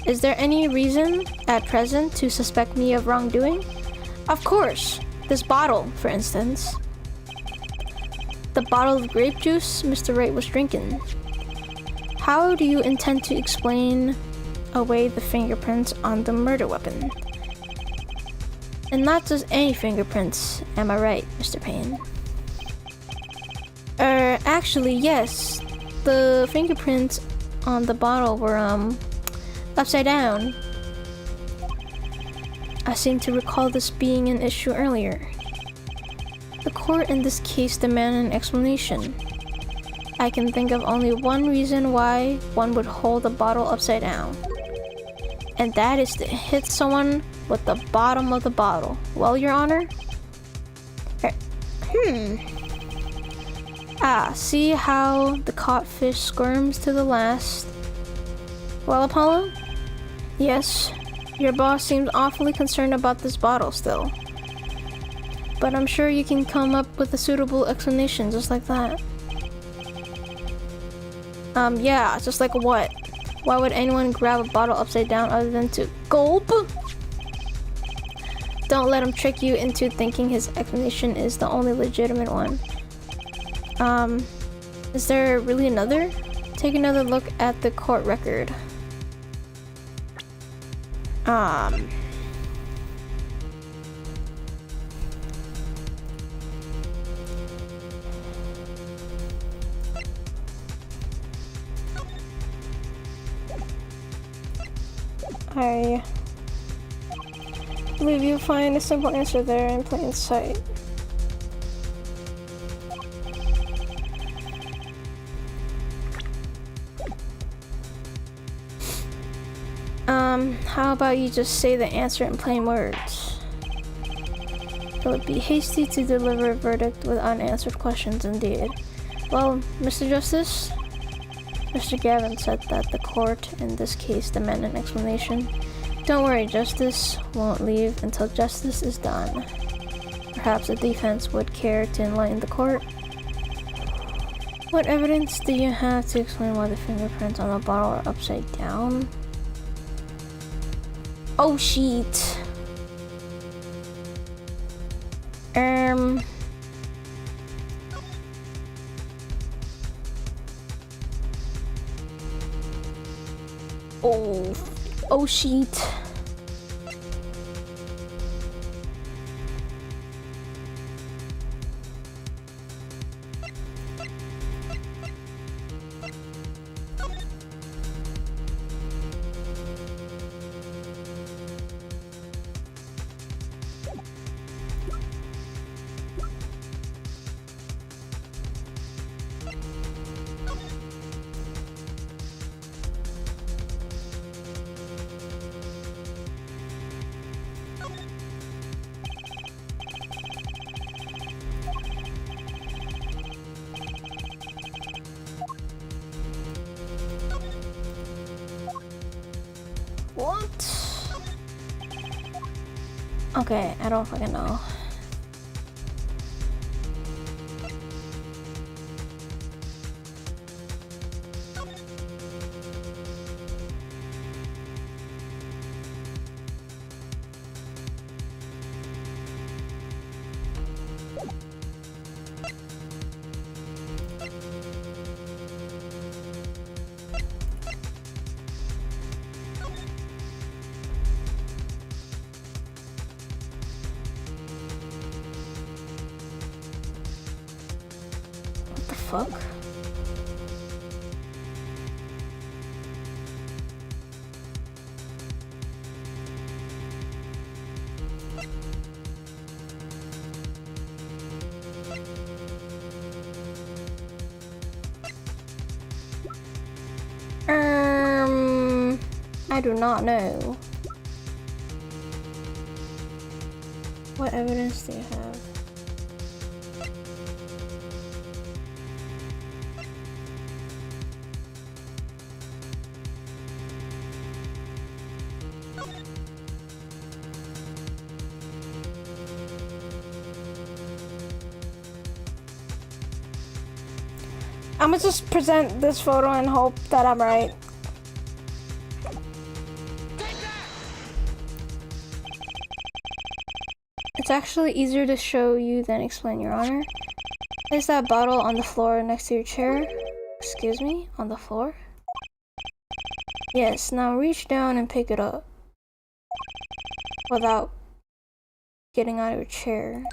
Is there any reason at present to suspect me of wrongdoing? Of course. This bottle, for instance. The bottle of grape juice Mr. Wright was drinking. How do you intend to explain away the fingerprints on the murder weapon? And not just any fingerprints, am I right, Mr. Payne? Actually, yes. The fingerprints on the bottle were, upside down. I seem to recall this being an issue earlier. The court in this case demanded an explanation. I can think of only one reason why one would hold a bottle upside down. And that is to hit someone with the bottom of the bottle. Well, Your Honor? See how the caught fish squirms to the last? Well, Apollo? Yes, your boss seems awfully concerned about this bottle still. But I'm sure you can come up with a suitable explanation just like that. Yeah, just like what? Why would anyone grab a bottle upside down other than to gulp? Don't let him trick you into thinking his explanation is the only legitimate one. Is there really another? Take another look at the court record. I believe you'll find a simple answer there in plain sight. How about you just say the answer in plain words? It would be hasty to deliver a verdict with unanswered questions indeed. Well, Mr. Justice, Mr. Gavin said that the court in this case demanded an explanation. Don't worry, justice won't leave until justice is done. Perhaps the defense would care to enlighten the court. What evidence do you have to explain why the fingerprints on the bottle are upside down? Oh, shit. Oh, shit. What? Okay, I don't fucking know. Fuck. I do not know. What evidence do you have? I'ma just present this photo and hope that I'm right. It's actually easier to show you than explain, Your Honor. Place that bottle on the floor next to your chair. Excuse me? On the floor? Yes, now reach down and pick it up. Without getting out of your chair.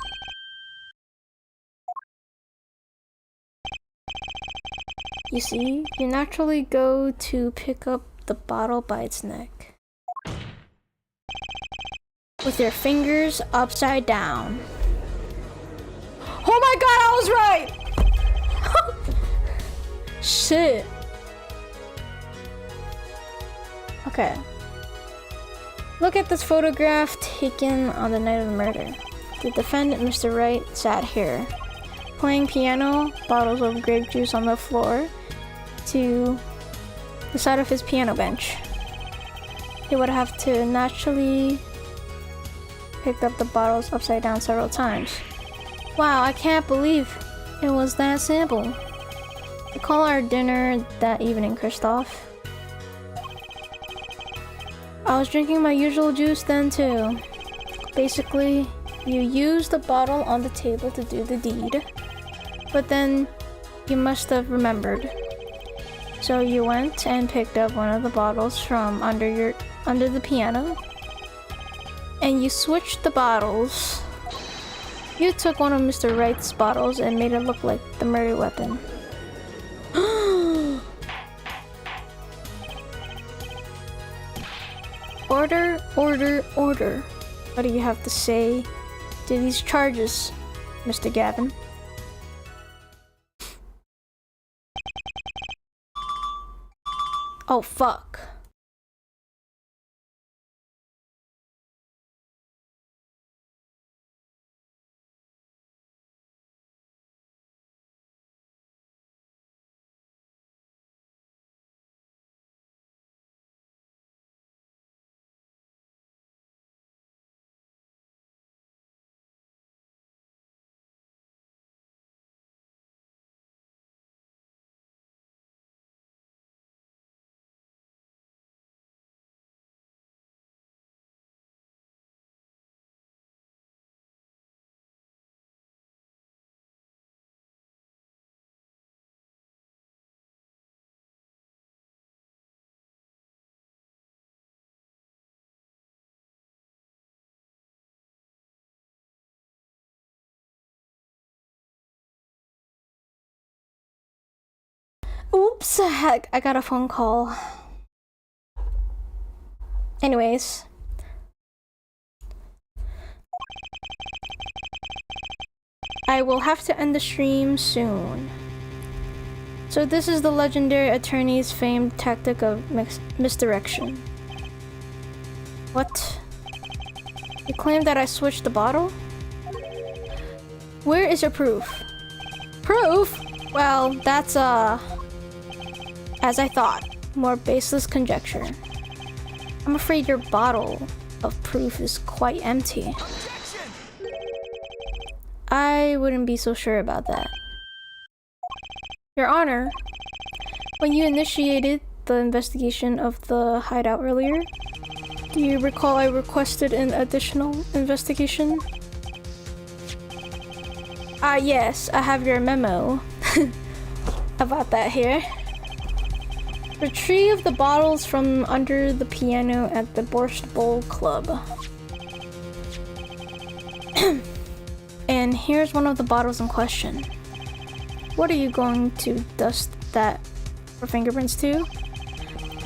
You see, you naturally go to pick up the bottle by its neck. With your fingers upside down. Oh my god, I was right! Shit. Okay. Look at this photograph taken on the night of the murder. The defendant, Mr. Wright, sat here, playing piano, bottles of grape juice on the floor, to the side of his piano bench. He would have to naturally picked up the bottles upside down several times. Wow, I can't believe it was that simple. Recall our dinner that evening, Christoph. I was drinking my usual juice then too. Basically, you used the bottle on the table to do the deed, but then you must have remembered. So you went and picked up one of the bottles from under the piano, and you switched the bottles. You took one of Mr. Wright's bottles and made it look like the murder weapon. Order, order, order. What do you have to say to these charges, Mr. Gavin? Oh, fuck. Oops, heck, I got a phone call. Anyways. I will have to end the stream soon. So this is the legendary attorney's famed tactic of misdirection. What? You claim that I switched the bottle? Where is your proof? Proof? Well, that's as I thought, more baseless conjecture. I'm afraid your bottle of proof is quite empty. I wouldn't be so sure about that. Your Honor, when you initiated the investigation of the hideout earlier, do you recall I requested an additional investigation? Yes, I have your memo about that here. Retrieve the bottles from under the piano at the Borscht Bowl Club. And here's one of the bottles in question. What are you going to dust that for fingerprints too?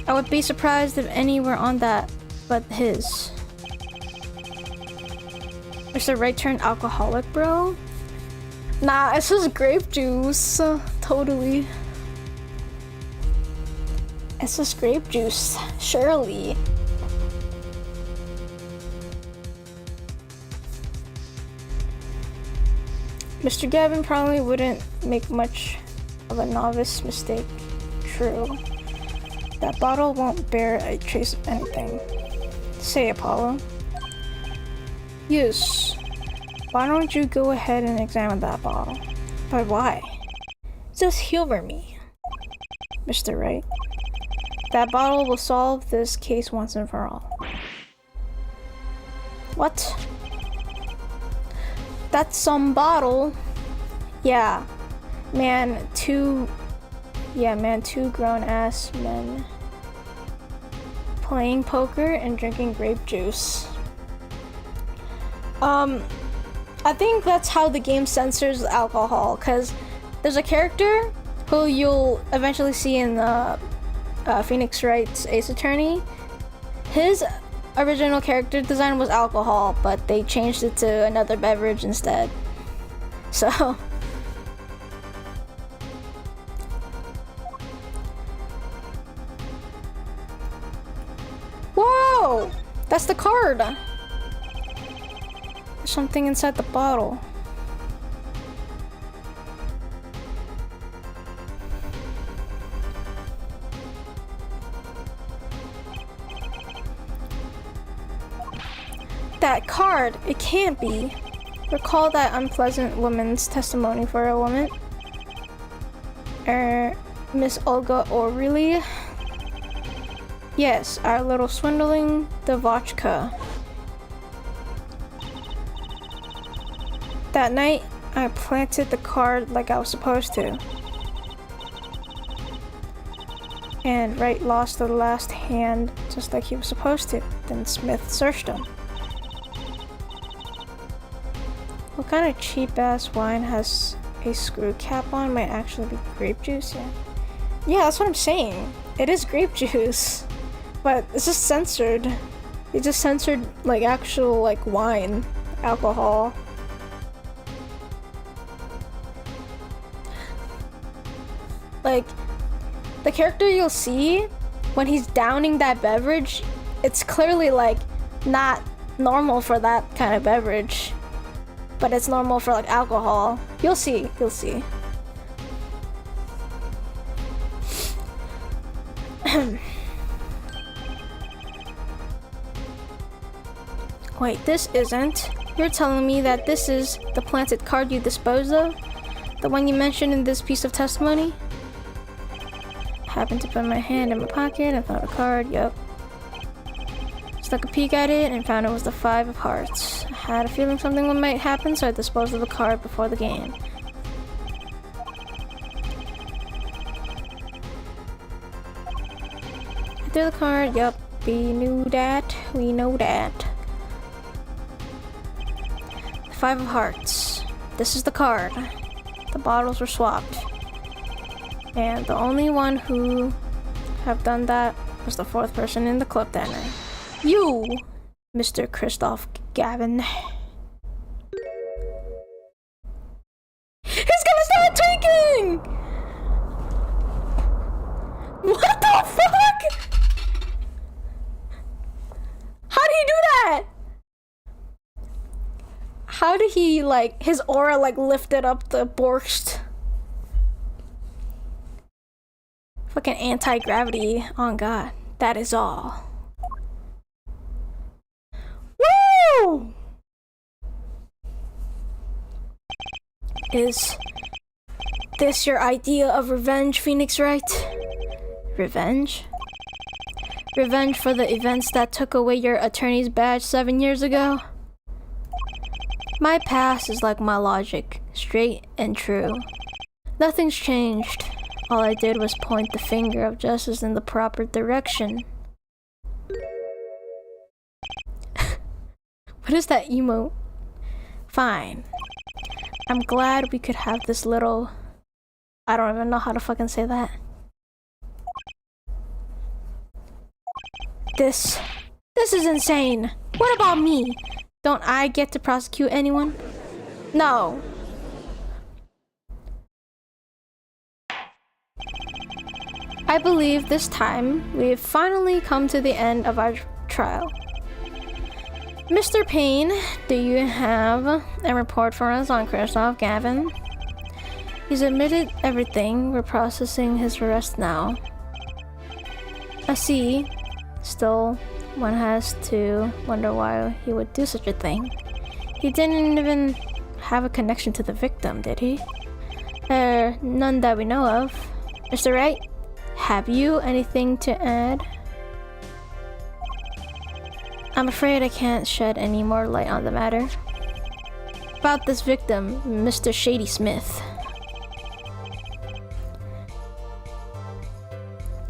I would be surprised if any were on that but his. Mr. Wright turned alcoholic, bro? Nah, it's just grape juice. Totally. It's just grape juice, surely. Mr. Gavin probably wouldn't make much of a novice mistake. True. That bottle won't bear a trace of anything. Say, Apollo. Yes. Why don't you go ahead and examine that bottle? But why? Just humor me. Mr. Wright. That bottle will solve this case once and for all. What? That's some bottle. Yeah. Man, two grown-ass men playing poker and drinking grape juice. I think that's how the game censors alcohol, because there's a character who you'll eventually see in Phoenix Wright's Ace Attorney. His original character design was alcohol, but they changed it to another beverage instead. So whoa! That's the card! There's something inside the bottle. That card, it can't be. Recall that unpleasant woman's testimony for a woman. Miss Olga O'Reilly. Yes, our little swindling Devotchka. That night, I planted the card like I was supposed to. And Wright lost the last hand just like he was supposed to. Then Smith searched him. What kind of cheap-ass wine has a screw cap on? Might actually be grape juice, yeah. Yeah, that's what I'm saying. It is grape juice. But it's just censored. They just censored, like, actual, like, wine. Alcohol. Like, the character you'll see when he's downing that beverage, it's clearly, like, not normal for that kind of beverage. But it's normal for, like, alcohol. You'll see. You'll see. Wait, this isn't. You're telling me that this is the planted card you disposed of? The one you mentioned in this piece of testimony? Happened to put my hand in my pocket and found a card, yup. Stuck a peek at it and found it was the 5 of hearts. I had a feeling something might happen, so I disposed of the card before the game. I threw the card, yup. We knew that. We know that. 5 of hearts. This is the card. The bottles were swapped. And the only one who have done that was the 4th person in the club that night. You, Mr. Christoph Gavin. He's gonna start tweaking! What the fuck? How did he do that? How did he, like, his aura, like, lifted up the borscht? Fucking anti-gravity. Oh god. That is all. Woo! Is this your idea of revenge, Phoenix Wright? Revenge? Revenge for the events that took away your attorney's badge 7 years ago? My past is like my logic, straight and true. Nothing's changed. All I did was point the finger of justice in the proper direction. What is that emote? Fine. I'm glad we could have this little... I don't even know how to fucking say that. This is insane. What about me? Don't I get to prosecute anyone? No. I believe this time we've finally come to the end of our trial. Mr. Payne, do you have a report for us on Christoph Gavin? He's admitted everything. We're processing his arrest now. I see. Still, one has to wonder why he would do such a thing. He didn't even have a connection to the victim, did he? None that we know of. Mr. Wright? Have you anything to add? I'm afraid I can't shed any more light on the matter. About this victim, Mr. Shady Smith.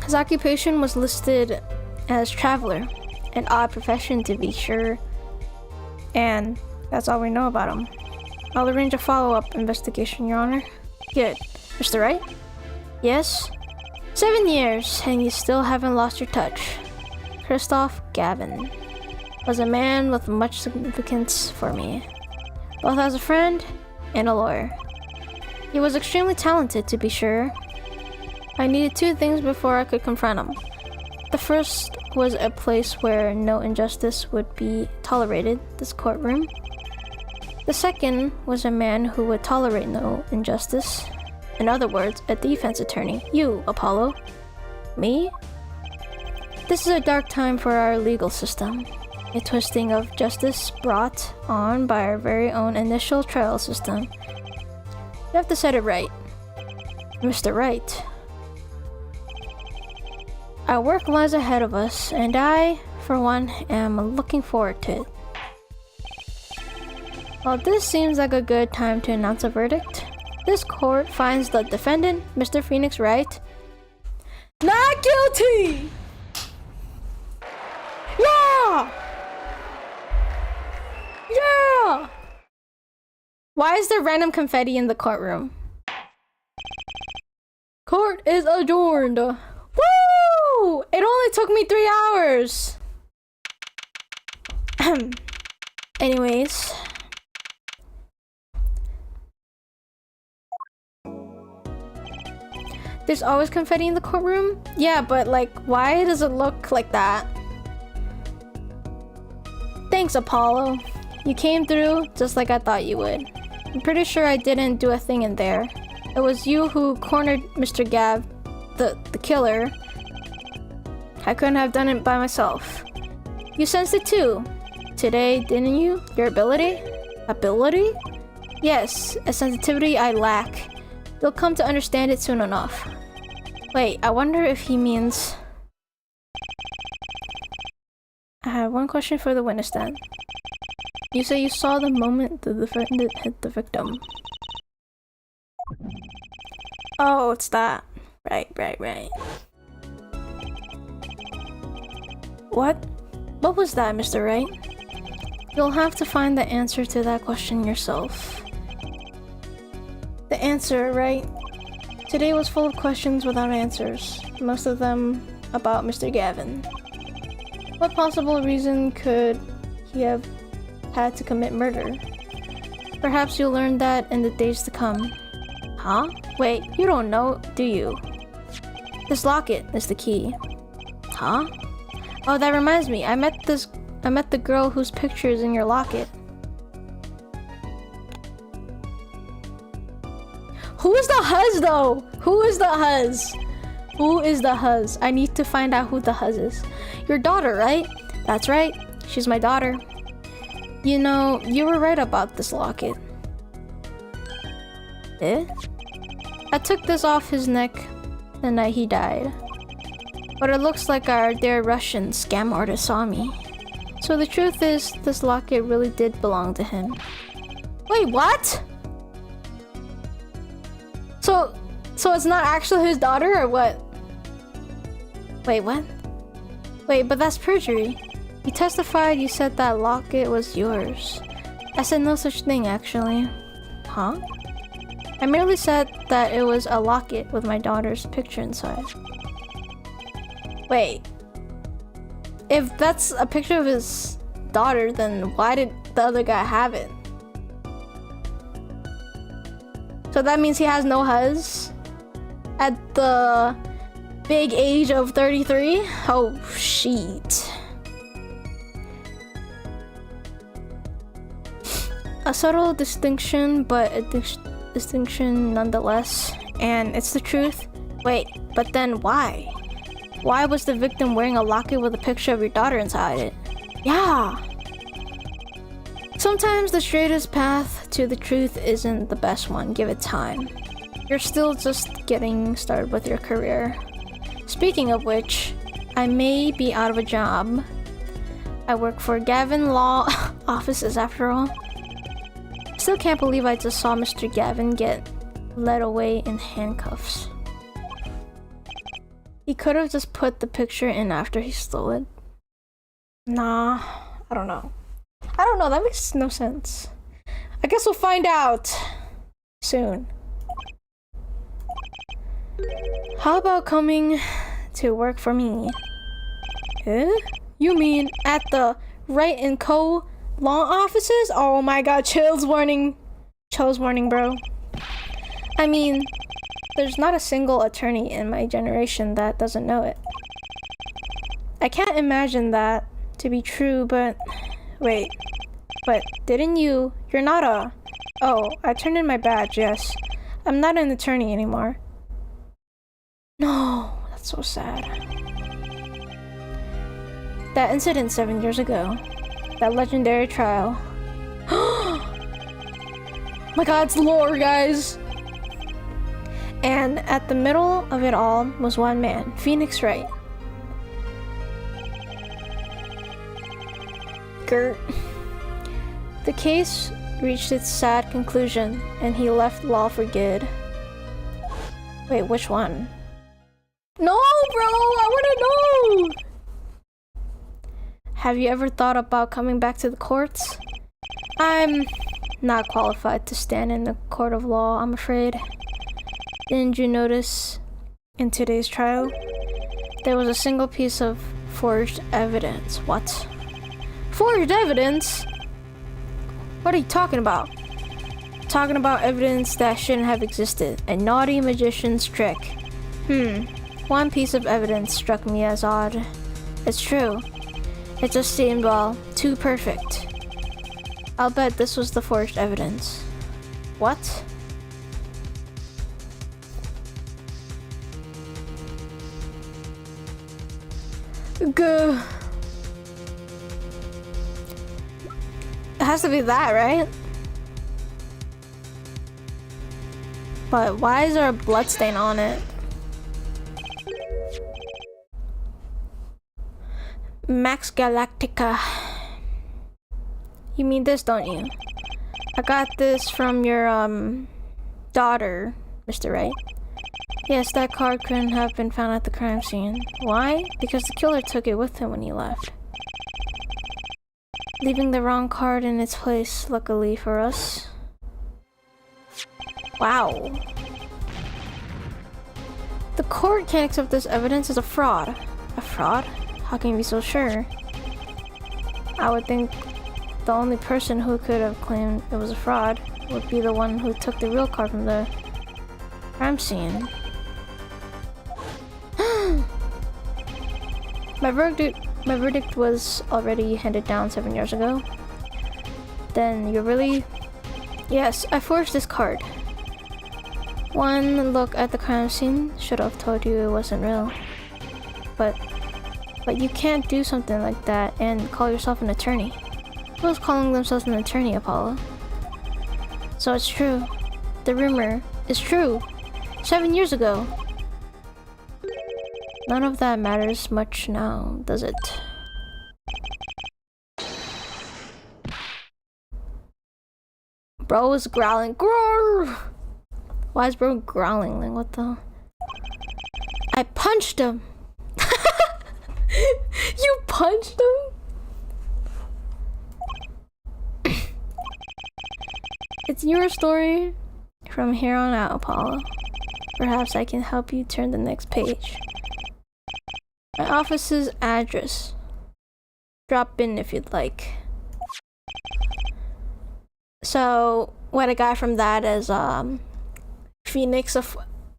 His occupation was listed as traveler, an odd profession to be sure, and that's all we know about him. I'll arrange a follow-up investigation, Your Honor. Good. Mr. Wright? Yes? 7 years, and you still haven't lost your touch. Christoph Gavin was a man with much significance for me, both as a friend and a lawyer. He was extremely talented, to be sure. I needed 2 things before I could confront him. The first was a place where no injustice would be tolerated, this courtroom. The second was a man who would tolerate no injustice. In other words, a defense attorney. You, Apollo. Me? This is a dark time for our legal system. A twisting of justice brought on by our very own initial trial system. You have to set it right. Mr. Wright. Our work lies ahead of us, and I, for one, am looking forward to it. Well, this seems like a good time to announce a verdict. This court finds the defendant, Mr. Phoenix Wright, not guilty! Yeah! Yeah! Why is there random confetti in the courtroom? Court is adjourned. Woo! It only took me 3 hours. Anyways. There's always confetti in the courtroom? Yeah, but like, why does it look like that? Thanks, Apollo. You came through just like I thought you would. I'm pretty sure I didn't do a thing in there. It was you who cornered Mr. Gav, the killer. I couldn't have done it by myself. You sensed it too. Today, didn't you? Your ability? Ability? Yes, a sensitivity I lack. You'll come to understand it soon enough. Wait, I wonder if he means... I have one question for the witness then. You say you saw the moment the defendant hit the victim. Oh, it's that. Right. What was that, Mr. Wright? You'll have to find the answer to that question yourself. The answer, right? Today was full of questions without answers, most of them about Mr. Gavin. What possible reason could he have had to commit murder? Perhaps you'll learn that in the days to come. Huh? Wait, you don't know, do you? This locket is the key. Huh? Oh, that reminds me, I met the girl whose picture is in your locket. Who is the Huz though? Who is the Huz? Who is the Huz? I need to find out who the Huz is. Your daughter, right? That's right. She's my daughter. You know, you were right about this locket. Eh? I took this off his neck the night he died. But it looks like our dear Russian scam artist saw me. So the truth is, this locket really did belong to him. Wait, what? So it's not actually his daughter, or what? Wait, what? Wait, but that's perjury. You testified you said that locket was yours. I said no such thing, actually. Huh? I merely said that it was a locket with my daughter's picture inside. Wait. If that's a picture of his daughter, then why did the other guy have it? So that means he has no Huz? At the big age of 33? Oh, shit. A subtle distinction, but a distinction nonetheless. And it's the truth. Wait, but then why? Why was the victim wearing a locket with a picture of your daughter inside it? Yeah. Sometimes the straightest path to the truth isn't the best one. Give it time. You're still just getting started with your career. Speaking of which, I may be out of a job. I work for Gavin Law Offices after all. Still can't believe I just saw Mr. Gavin get led away in handcuffs. He could have just put the picture in after he stole it. Nah, I don't know. That makes no sense. I guess we'll find out soon. How about coming to work for me? Eh? You mean at the Wright & Co. law offices? Oh my god, chills warning. Chills warning, bro. I mean, there's not a single attorney in my generation that doesn't know it. I can't imagine that to be true, but... Wait. But didn't you... You're not a... Oh, I turned in my badge, yes. I'm not an attorney anymore. No, that's so sad. That incident 7 years ago. That legendary trial. My god, it's lore, guys! And at the middle of it all was one man, Phoenix Wright. Gert. The case reached its sad conclusion, and he left law for good. Wait, which one? No, bro! I wanna know! Have you ever thought about coming back to the courts? I'm not qualified to stand in the court of law, I'm afraid. Didn't you notice in today's trial? There was a single piece of forged evidence. What? Forged evidence? What are you talking about? Talking about evidence that shouldn't have existed. A naughty magician's trick. One piece of evidence struck me as odd. It's true. It just seemed, well, too perfect. I'll bet this was the forged evidence. What? Gah. It has to be that, right? But why is there a bloodstain on it? Max Galactica. You mean this, don't you? I got this from your, daughter, Mr. Wright. Yes, that card couldn't have been found at the crime scene. Why? Because the killer took it with him when he left. Leaving the wrong card in its place, luckily for us. Wow. The court can't accept this evidence as a fraud. A fraud? How can you be so sure? I would think the only person who could have claimed it was a fraud would be the one who took the real card from the crime scene. My verdict was already handed down 7 years ago. Then you really... Yes, I forged this card. One look at the crime scene should have told you it wasn't real. But you can't do something like that and call yourself an attorney. Who's calling themselves an attorney, Apollo? So it's true. The rumor is true. 7 years ago. None of that matters much now, does it? Bro is growling. Grrr! Why is bro growling? Like, what the? I punched him! You punched him? It's your story. From here on out, Apollo. Perhaps I can help you turn the next page. My office's address. Drop in if you'd like. So, what I got from that is, Phoenix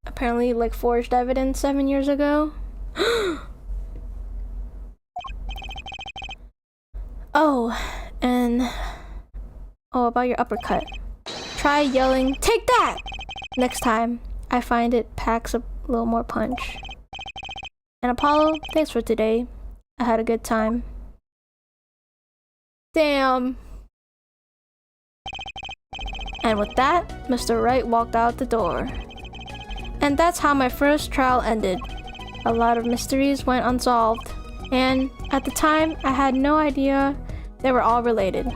apparently, like, forged evidence 7 years ago. Oh, and... Oh, about your uppercut. Try yelling, "Take that!" next time. I find it packs a little more punch. And Apollo, thanks for today. I had a good time. Damn. And with that, Mr. Wright walked out the door. And that's how my first trial ended. A lot of mysteries went unsolved, and at the time, I had no idea they were all related.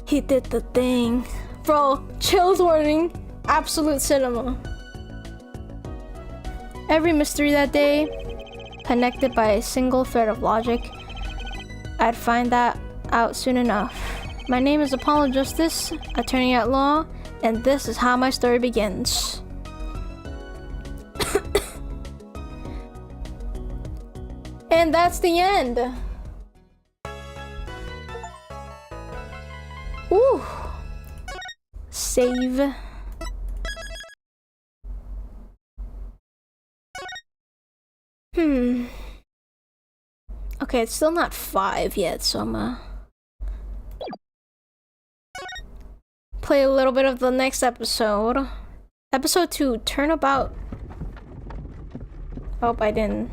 He did the thing. Bro, chills warning. Absolute cinema. Every mystery that day, connected by a single thread of logic. I'd find that out soon enough. My name is Apollo Justice, attorney at law, and this is how my story begins. And that's the end. Ooh. Save. Okay, it's still not 5 yet, so I'm play a little bit of the next episode. Episode 2, Turnabout. Oh, I didn't.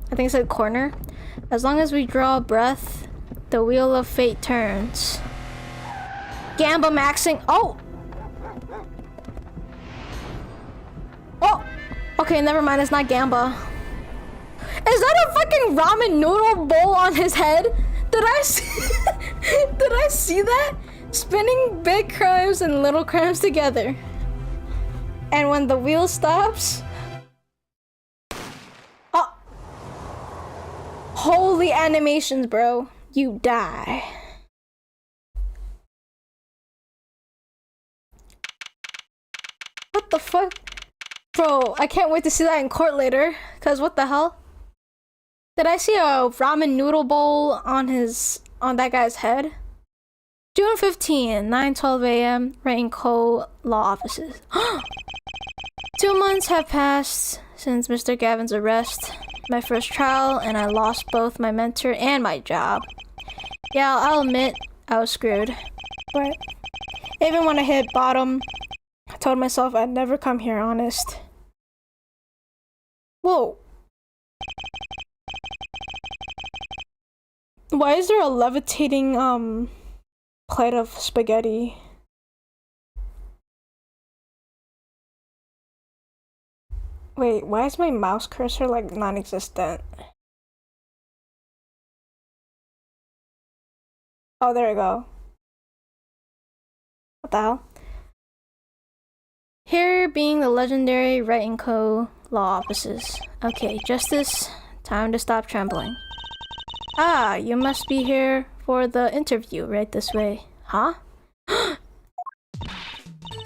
I think it said corner. As long as we draw a breath, the wheel of fate turns. Gamba maxing. Oh! Oh! Okay, never mind, it's not Gamba. Is that a fucking ramen noodle bowl on his head? Did I see Did I see that? Spinning big crimes and little crimes together. And when the wheel stops... Oh! Holy animations, bro. You die. What the fuck? Bro, I can't wait to see that in court later. Cause what the hell? Did I see a ramen noodle bowl on that guy's head? June 15, 9:12 a.m. Rain Co. Law Offices. 2 months have passed since Mr. Gavin's arrest, my first trial, and I lost both my mentor and my job. Yeah, I'll admit I was screwed. But even when I hit bottom, I told myself I'd never come here honest. Whoa. Why is there a levitating, plate of spaghetti? Wait, why is my mouse cursor, like, non-existent? Oh, there we go. What the hell? Here being the legendary Wright & Co. Law Offices. Okay, Justice, time to stop trembling. Ah, you must be here for the interview, right this way. Huh?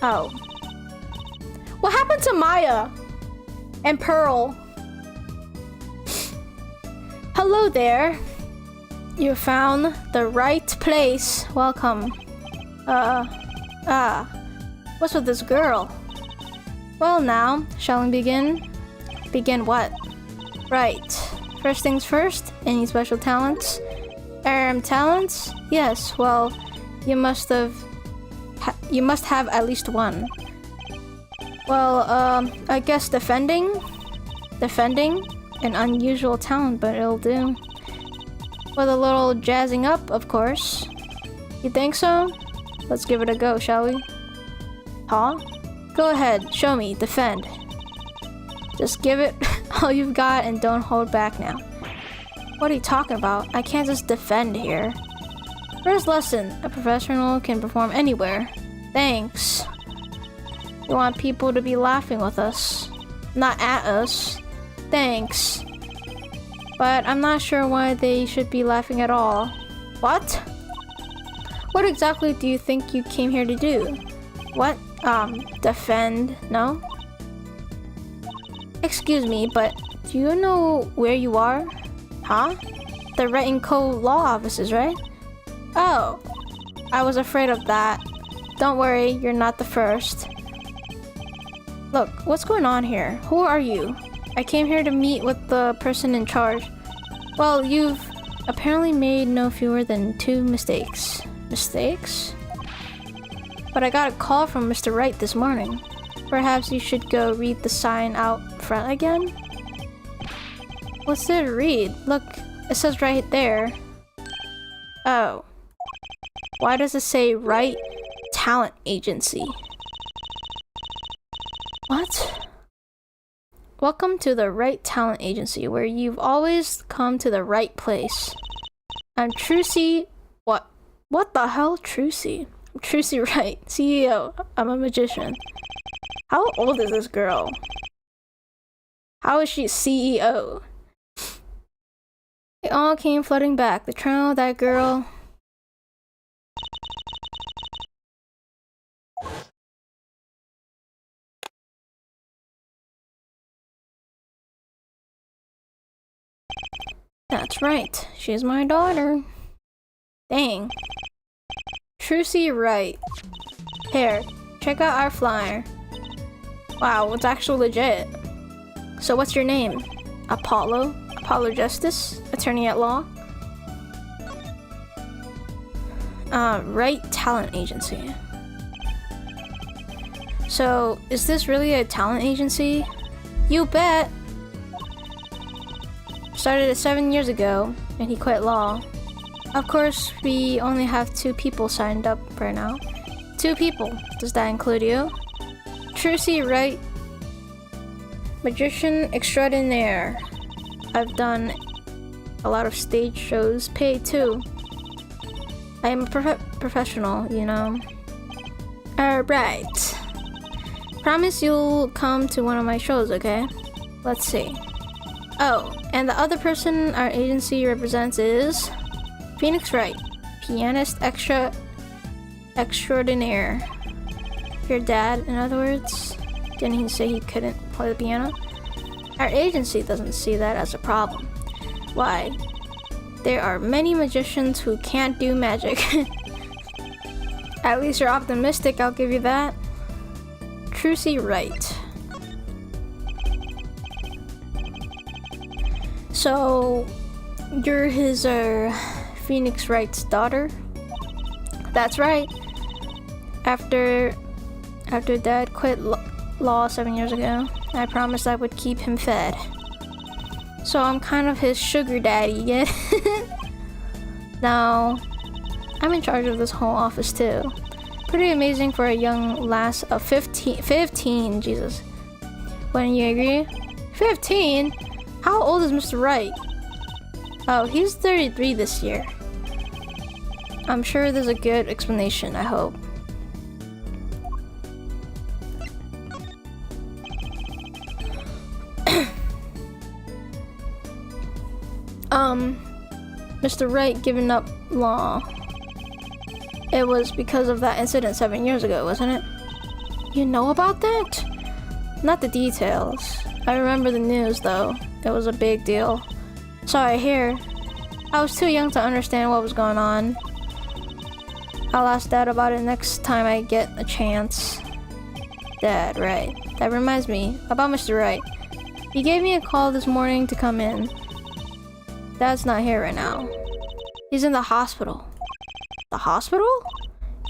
Oh. What happened to Maya? And Pearl? Hello there. You found the right place. Welcome. What's with this girl? Well now, shall we begin? Begin what? Right. First things first, any special talents? Talents? Yes, well, you must have at least one. Well, I guess defending? Defending? An unusual talent, but it'll do. With a little jazzing up, of course. You think so? Let's give it a go, shall we? Huh? Go ahead, show me, defend. Just give it all you've got and don't hold back now. What are you talking about? I can't just defend here. First lesson, a professional can perform anywhere. Thanks. We want people to be laughing with us, not at us. Thanks. But I'm not sure why they should be laughing at all. What? What exactly do you think you came here to do? What? Defend? No? Excuse me, but do you know where you are? Huh? The Wright & Co. Law Offices, right? Oh, I was afraid of that. Don't worry, you're not the first. Look, what's going on here? Who are you? I came here to meet with the person in charge. Well, you've apparently made no fewer than 2 mistakes. Mistakes? But I got a call from Mr. Wright this morning. Perhaps you should go read the sign out front again? What's there to read? Look, it says right there. Oh. Why does it say Wright Talent Agency? What? Welcome to the Right Talent Agency, where you've always come to the right place. I'm Trucy. What the hell, Trucy? I'm Trucy Wright, CEO. I'm a magician. How old is this girl? How is she CEO? It all came flooding back. The trial of that girl. That's right. She's my daughter. Dang. Trucy Wright. Here, check out our flyer. Wow, it's actually legit. So what's your name? Apollo? Apollo Justice? Attorney at law? Right Talent Agency. So, is this really a talent agency? You bet! Started it 7 years ago, and he quit law. Of course, we only have 2 people signed up right now. 2 people. Does that include you? Trucy Wright, magician extraordinaire. I've done a lot of stage shows, paid too. I am a professional, you know. Alright. Promise you'll come to one of my shows, okay? Let's see. Oh, and the other person our agency represents is Phoenix Wright, pianist extraordinaire. Your dad, in other words. Didn't he say he couldn't play the piano? Our agency doesn't see that as a problem. Why? There are many magicians who can't do magic. At least you're optimistic, I'll give you that. Trucy Wright. So, you're his Phoenix Wright's daughter? That's right. After Dad quit law 7 years ago, I promised I would keep him fed. So I'm kind of his sugar daddy, yeah? Now, I'm in charge of this whole office too. Pretty amazing for a young lass of 15, Jesus. Wouldn't you agree? 15? How old is Mr. Wright? Oh, he's 33 this year. I'm sure there's a good explanation, I hope. Mr. Wright giving up law. It was because of that incident 7 years ago, wasn't it? You know about that? Not the details. I remember the news though. It was a big deal. Sorry, here. I was too young to understand what was going on. I'll ask Dad about it next time I get a chance. Dad, right. That reminds me about Mr. Wright. He gave me a call this morning to come in. Dad's not here right now. He's in the hospital. The hospital?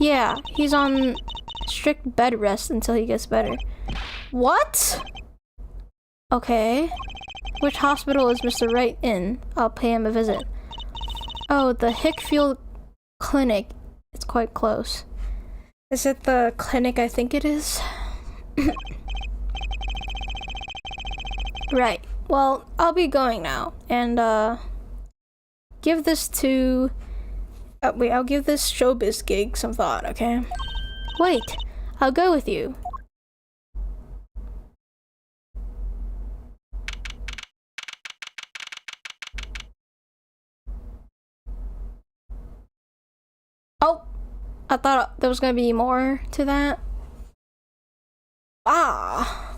Yeah, he's on strict bed rest until he gets better. What? Okay. Which hospital is Mr. Wright in? I'll pay him a visit. Oh, the Hickfield Clinic. It's quite close. Is it the clinic I think it is? Right. Well, I'll be going now. And, give this to... wait, I'll give this showbiz gig some thought, okay? Wait, I'll go with you. Oh! I thought there was gonna be more to that. Ah!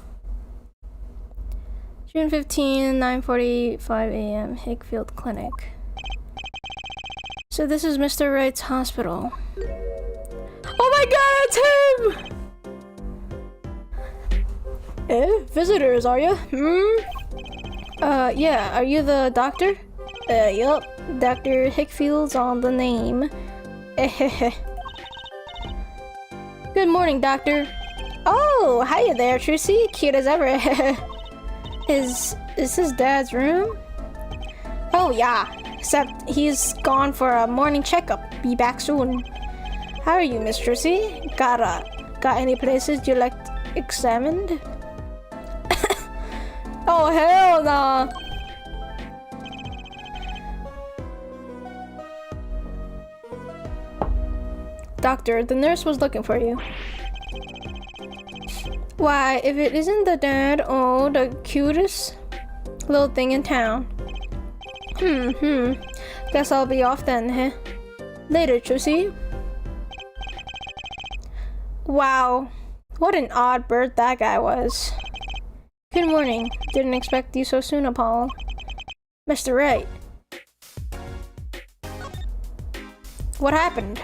June 15, 9:45 a.m. Hickfield Clinic. So this is Mr. Wright's hospital. Oh my god, it's him! Visitors, are you? Yeah, are you the doctor? Yup. Dr. Hickfield's on the name. Good morning, doctor. Oh, hiya there, Trucy. Cute as ever. Is this Dad's room? Oh yeah, except he's gone for a morning checkup. Be back soon. How are you, Miss Trucy? Got any places you like examined? Oh, hell nah. Doctor, the nurse was looking for you. Why, if it isn't the dad, oh, the cutest little thing in town. Guess I'll be off then, huh? Later, Trucy. Wow, what an odd bird that guy was. Good morning. Didn't expect you so soon, Apollo. Mr. Wright. What happened?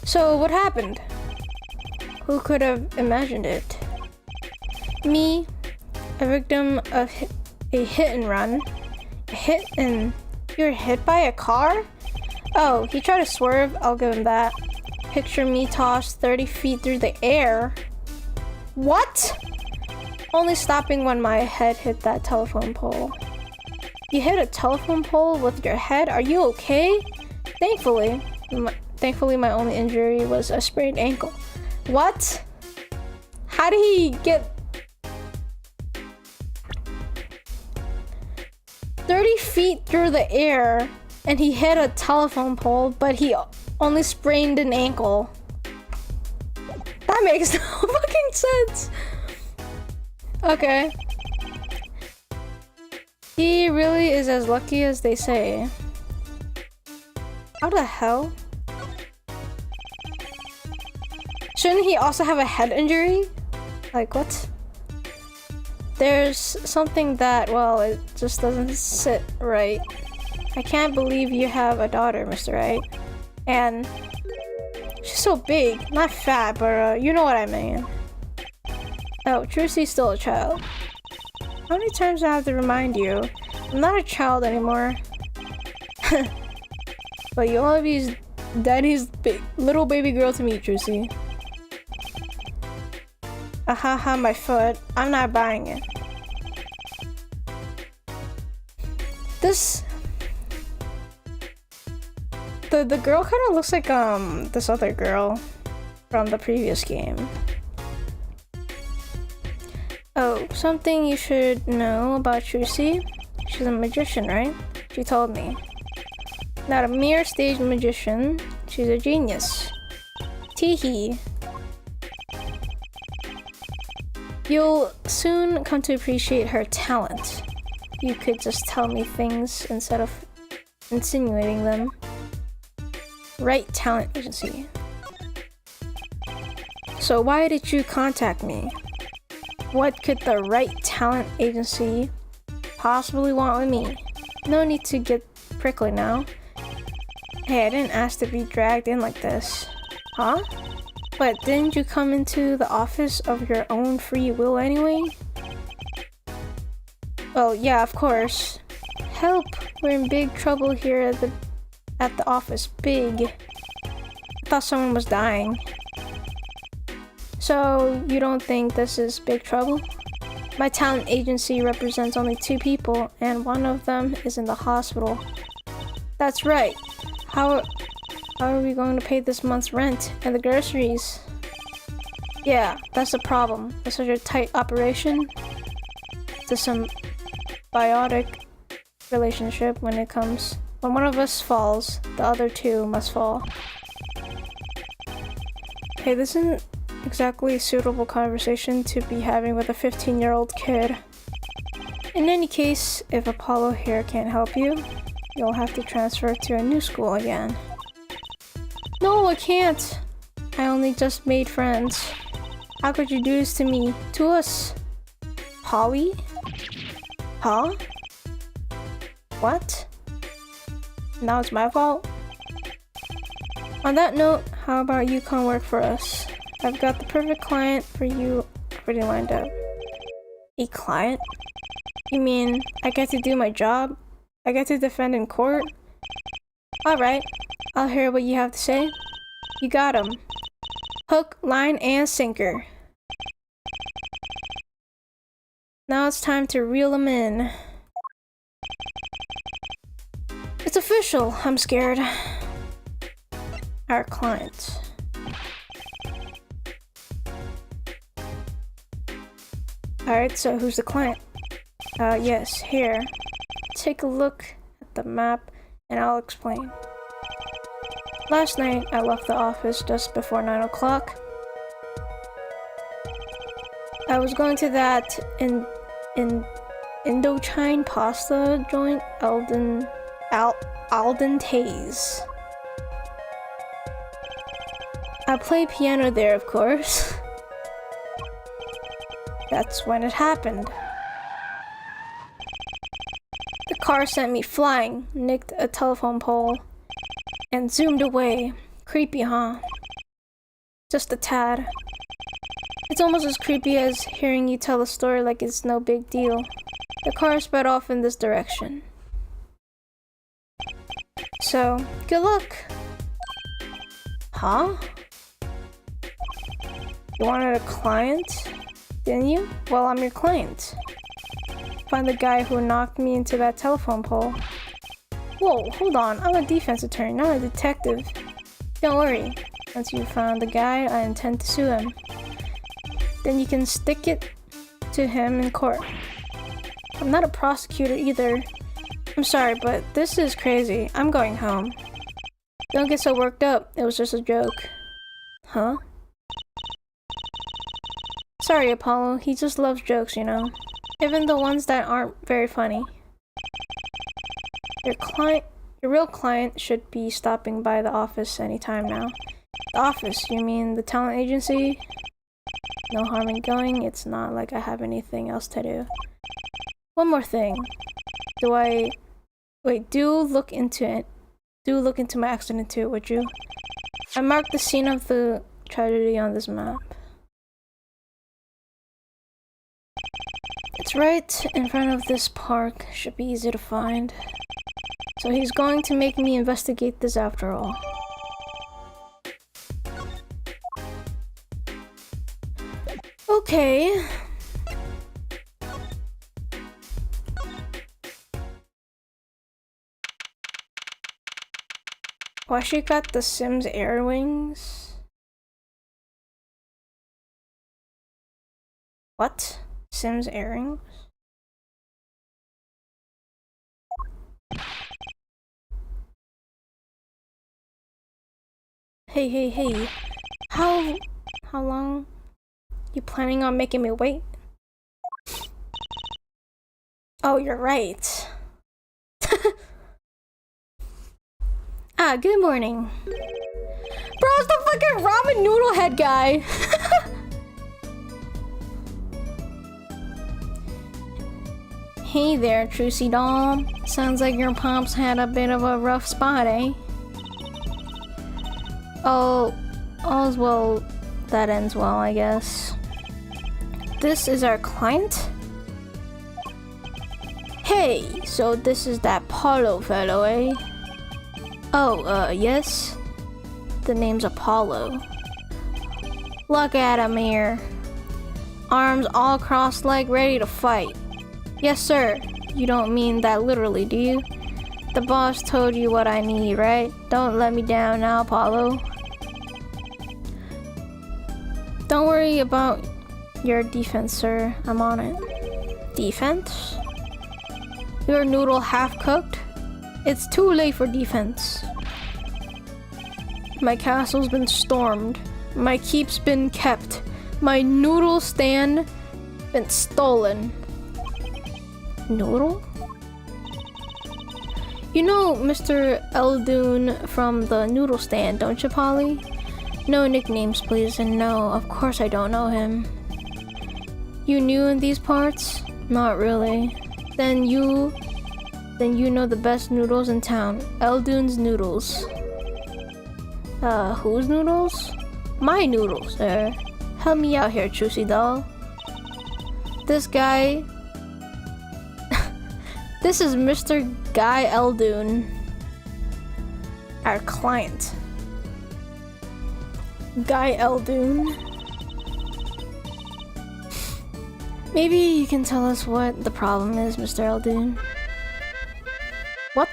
So, what happened? Who could have imagined it? Me, a victim of a hit and run. A hit and... You were hit by a car? Oh, he tried to swerve, I'll give him that. Picture me tossed 30 feet through the air. What? Only stopping when my head hit that telephone pole. You hit a telephone pole with your head? Are you okay? Thankfully my only injury was a sprained ankle. What? How did he get 30 feet through the air and he hit a telephone pole, but he only sprained an ankle? That makes no fucking sense. Okay. He really is as lucky as they say. How the hell? Shouldn't he also have a head injury? Like, what? There's something that, well, it just doesn't sit right. I can't believe you have a daughter, Mr. Wright. And she's so big. Not fat, but you know what I mean. Oh, Trucy's still a child. How many times do I have to remind you? I'm not a child anymore. But you'll only be daddy's little baby girl to me, Trucy. Ahaha, my foot. I'm not buying it. This... The girl kind of looks like, this other girl from the previous game. Oh, something you should know about Trucy. She's a magician, right? She told me. Not a mere stage magician, she's a genius. Teehee. You'll soon come to appreciate her talent. You could just tell me things instead of insinuating them. Right Talent Agency. So why did you contact me? What could the Right Talent Agency possibly want with me? No need to get prickly now. Hey, I didn't ask to be dragged in like this. Huh? But didn't you come into the office of your own free will anyway? Well, yeah, of course. Help! We're in big trouble here at the office. Big. I thought someone was dying. So, you don't think this is big trouble? My talent agency represents only 2 people, and one of them is in the hospital. That's right. How are we going to pay this month's rent and the groceries? Yeah, that's the problem. It's such a tight operation. It's a symbiotic relationship when it comes. When one of us falls, the other 2 must fall. Hey, this isn't exactly a suitable conversation to be having with a 15-year-old kid. In any case, if Apollo here can't help you, you'll have to transfer to a new school again. No, I can't. I only just made friends. How could you do this to me? To us? Polly? Huh? What? Now it's my fault? On that note, how about you come work for us? I've got the perfect client for you already lined up. A client? You mean I get to do my job? I get to defend in court? Alright, I'll hear what you have to say. You got him. Hook, line, and sinker. Now it's time to reel him in. It's official, I'm scared. Our client. Alright, so who's the client? Yes, here. Take a look at the map and I'll explain. Last night, I left the office just before 9 o'clock. I was going to that Indochine pasta joint, Alden Tay's. I play piano there, of course. That's when it happened. The car sent me flying, nicked a telephone pole, and zoomed away. Creepy, huh? Just a tad. It's almost as creepy as hearing you tell a story like it's no big deal. The car sped off in this direction. So, good luck. Huh? You wanted a client? Didn't you? Well, I'm your client. Find the guy who knocked me into that telephone pole. Whoa, hold on. I'm a defense attorney, not a detective. Don't worry. Once you found the guy, I intend to sue him. Then you can stick it to him in court. I'm not a prosecutor either. I'm sorry, but this is crazy. I'm going home. Don't get so worked up. It was just a joke. Huh? Sorry, Apollo. He just loves jokes, you know. Even the ones that aren't very funny. Your real client should be stopping by the office anytime now. The office, you mean the talent agency? No harm in going. It's not like I have anything else to do. One more thing. Do look into it. Do look into my accident too, would you? I marked the scene of the tragedy on this map. It's right in front of this park. Should be easy to find. So he's going to make me investigate this after all. Okay. Why she got the Sims air wings? What? Sims earrings? Hey. How long you planning on making me wait? Oh, you're right. Good morning. Bro, it's the fucking ramen noodle head guy. Hey there, Trucy doll. Sounds like your pops had a bit of a rough spot, eh? Oh, all's well that ends well, I guess. This is our client? Hey, so this is that Apollo fellow, eh? Oh, yes? The name's Apollo. Look at him here. Arms all crossed like ready to fight. Yes, sir. You don't mean that literally, do you? The boss told you what I need, right? Don't let me down now, Apollo. Don't worry about your defense, sir. I'm on it. Defense? Your noodle half-cooked? It's too late for defense. My castle's been stormed. My keep's been kept. My noodle stand been stolen. Noodle? You know Mr. Eldoon from the noodle stand, don't you, Polly? No nicknames, please, and no, of course I don't know him. You new in these parts? Not really. Then you know the best noodles in town. Eldoon's Noodles. Whose noodles? My noodles, sir. Help me out here, Trucy doll. This guy... This is Mr. Guy Eldoon. Our client. Guy Eldoon. Maybe you can tell us what the problem is, Mr. Eldoon. What?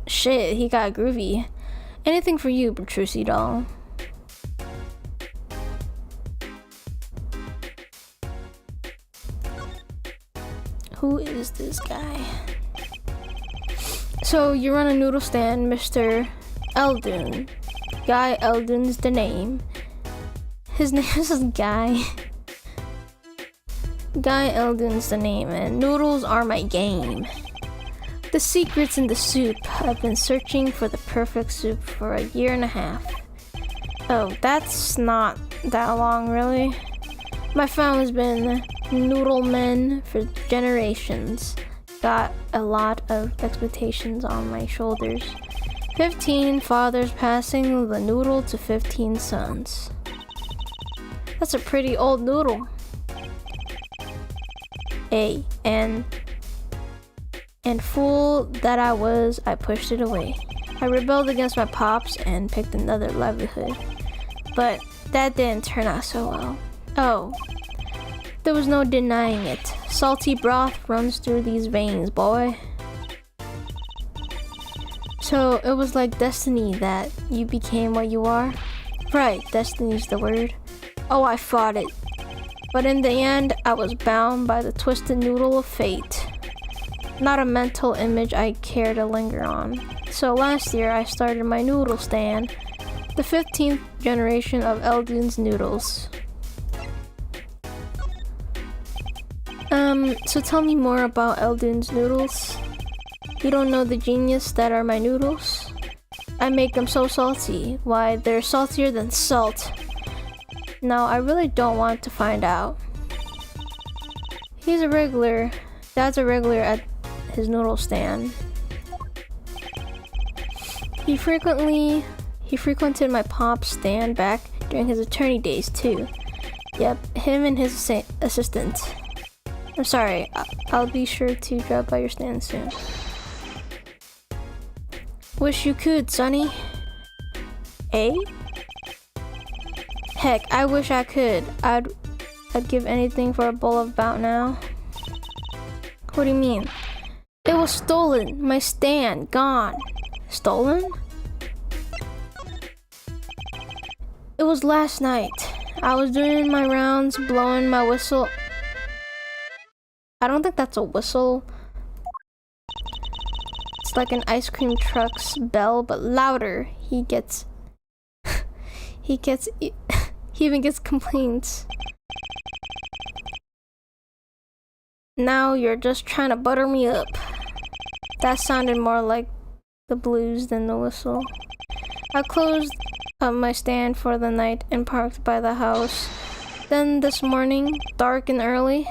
Shit, he got groovy. Anything for you, Trucy doll. Who is this guy? So you run a noodle stand, Mr. Eldun. Guy Eldun's the name. His name is Guy. Guy Eldun's the name, and noodles are my game. The secret's in the soup. I've been searching for the perfect soup for a year and a half. Oh, that's not that long, really. My family's been noodle men for generations. Got a lot of expectations on my shoulders. 15 fathers passing the noodle to 15 sons. That's a pretty old noodle. And fool that I was, I pushed it away. I rebelled against my pops and picked another livelihood. But that didn't turn out so well. Oh, there was no denying it. Salty broth runs through these veins, boy. So it was like destiny that you became what you are? Right, destiny's the word. Oh, I fought it. But in the end, I was bound by the twisted noodle of fate. Not a mental image I care to linger on. So last year, I started my noodle stand. The 15th generation of Eldun's noodles. So tell me more about Eldun's noodles. You don't know the genius that are my noodles? I make them so salty. Why, they're saltier than salt. No, I really don't want to find out. He's a regular. Dad's a regular at his noodle stand. He frequented my pop's stand back during his attorney days too. Yep, him and his assistant. I'm sorry, I'll be sure to drop by your stand soon. Wish you could, Sonny. Eh? Heck, I wish I could. I'd give anything for a bowl of bout now. What do you mean? It was stolen. My stand, gone. Stolen? It was last night. I was doing my rounds, blowing my whistle. I don't think that's a whistle. It's like an ice cream truck's bell, but louder. He even gets complaints. Now you're just trying to butter me up. That sounded more like the blues than the whistle. I closed up my stand for the night and parked by the house. Then this morning, dark and early,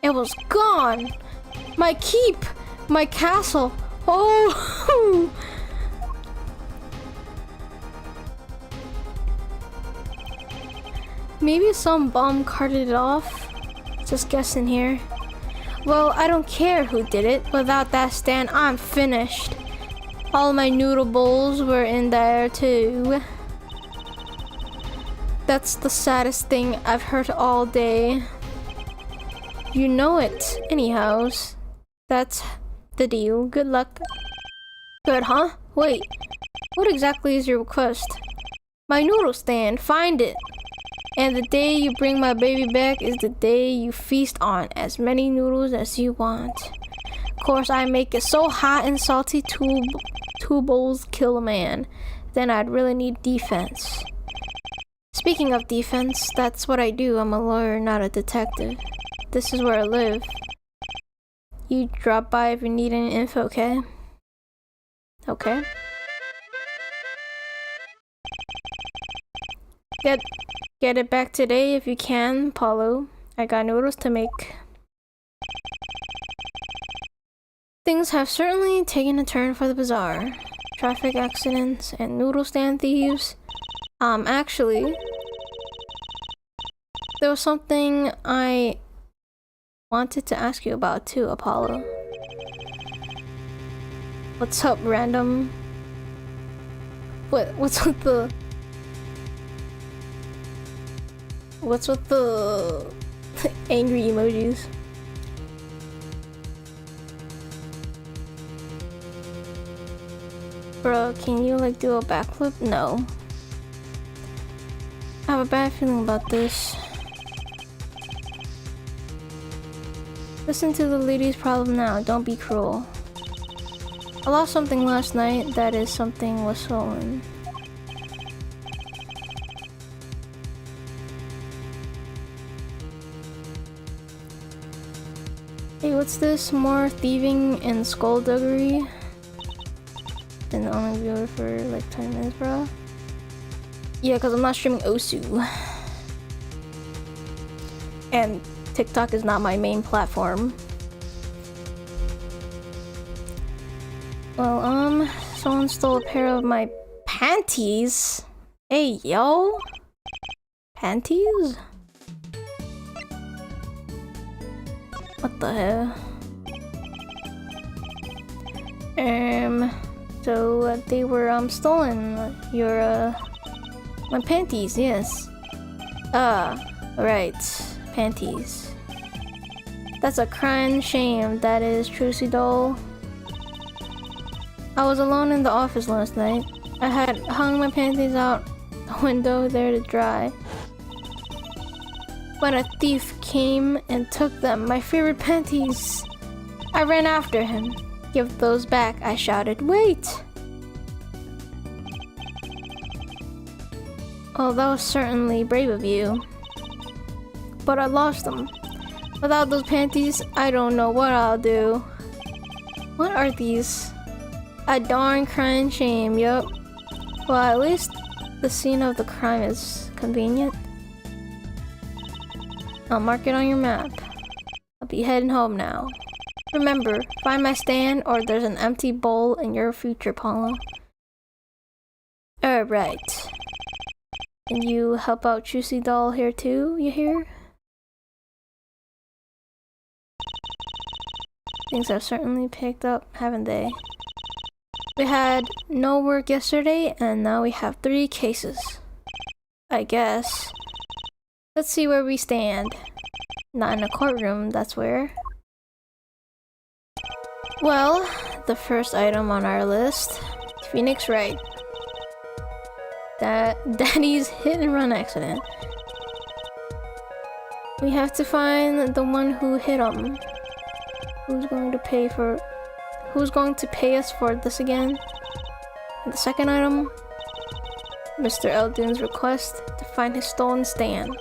it was gone! My keep! My castle! Oh! Maybe some bum carted it off? Just guessing here. Well, I don't care who did it. Without that stand, I'm finished. All my noodle bowls were in there too. That's the saddest thing I've heard all day. You know it, anyhows. That's the deal. Good luck. Good, huh? Wait, what exactly is your request? My noodle stand, find it. And the day you bring my baby back is the day you feast on as many noodles as you want. Of course, I make it so hot and salty two bowls kill a man. Then I'd really need defense. Speaking of defense, that's what I do. I'm a lawyer, not a detective. This is where I live. You drop by if you need any info, okay? Okay. Get it back today if you can, Paulo. I got noodles to make. Things have certainly taken a turn for the bizarre. Traffic accidents and noodle stand thieves. Actually, there was something I wanted to ask you about too, Apollo. What's up, random? What's with the... What's with the angry emojis? Bro, can you like do a backflip? No. I have a bad feeling about this. Listen to the lady's problem now. Don't be cruel. I lost something last night. That is, something was stolen. Hey, what's this? More thieving and skullduggery? And only viewer for like 10 minutes, bro. Yeah, because I'm not streaming Osu. And TikTok is not my main platform. Well, someone stole a pair of my panties. Hey, yo. Panties? What the hell? So they were stolen. Your my panties, yes. Right, panties. That's a crying shame. That is Trucy Doll. I was alone in the office last night. I had hung my panties out the window there to dry. When a thief came and took them, my favorite panties. I ran after him. Give those back, I shouted. Wait! Oh, that was certainly brave of you. But I lost them. Without those panties, I don't know what I'll do. What are these? A darn crying shame, yup. Well, at least the scene of the crime is convenient. I'll mark it on your map. I'll be heading home now. Remember, find my stand or there's an empty bowl in your future, Paula. Alright. Can you help out Trucy Doll here too, you hear? Things have certainly picked up, haven't they? We had no work yesterday and now we have 3 cases. I guess. Let's see where we stand. Not in a courtroom, that's where. Well, the first item on our list, Phoenix Wright. Daddy's hit and run accident. We have to find the one who hit him. Who's going to pay us for this again? And the second item, Mr. Eldon's request to find his stolen stand.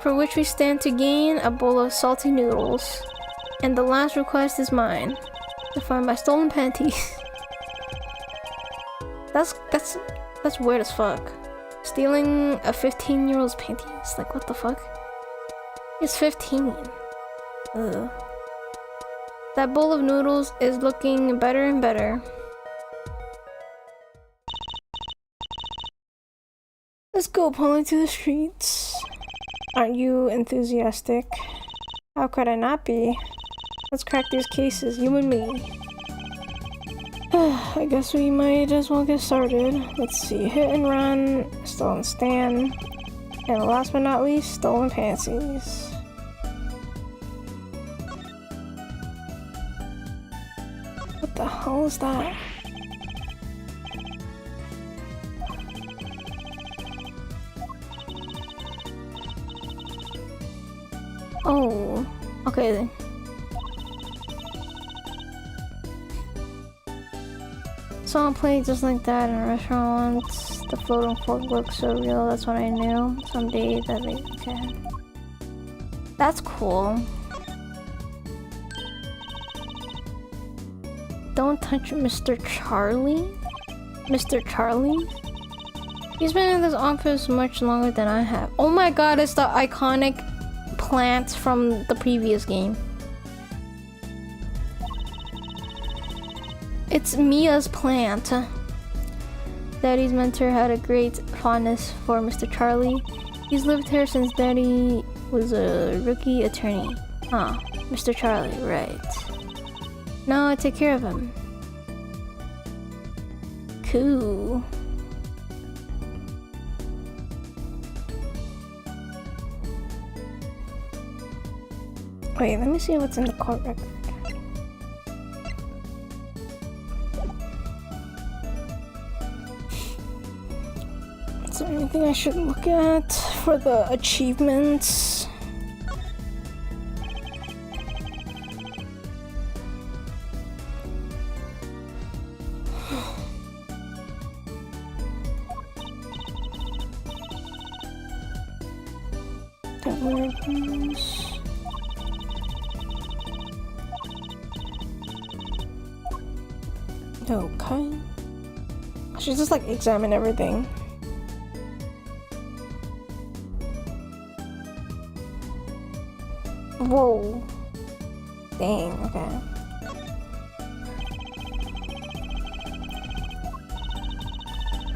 For which we stand to gain a bowl of salty noodles. And the last request is mine, to find my stolen panties. That's weird as fuck. Stealing a 15-year-old's panties, like what the fuck? He's 15. Ugh. That bowl of noodles is looking better and better. Let's go, pulling to the streets. Aren't you enthusiastic? How could I not be? Let's crack these cases, you and me. I guess we might as well get started. Let's see, hit and run, stolen stand, and last but not least, stolen panties. What the hell is that? Oh, okay then. Saw a plate just like that in a restaurant once. The floating fork looked so real, that's when I knew. Someday that they can. That's cool. Don't touch Mr. Charlie? Mr. Charlie? He's been in this office much longer than I have. Oh my god, it's the iconic plant from the previous game. It's Mia's plant. Daddy's mentor had a great fondness for Mr. Charlie. He's lived here since Daddy was a rookie attorney. Ah, Mr. Charlie, right. Now I take care of him. Cool. Wait, let me see what's in the court record. Is there anything I should look at for the achievements? buttons. Okay. I should just like examine everything. Whoa. Dang, okay.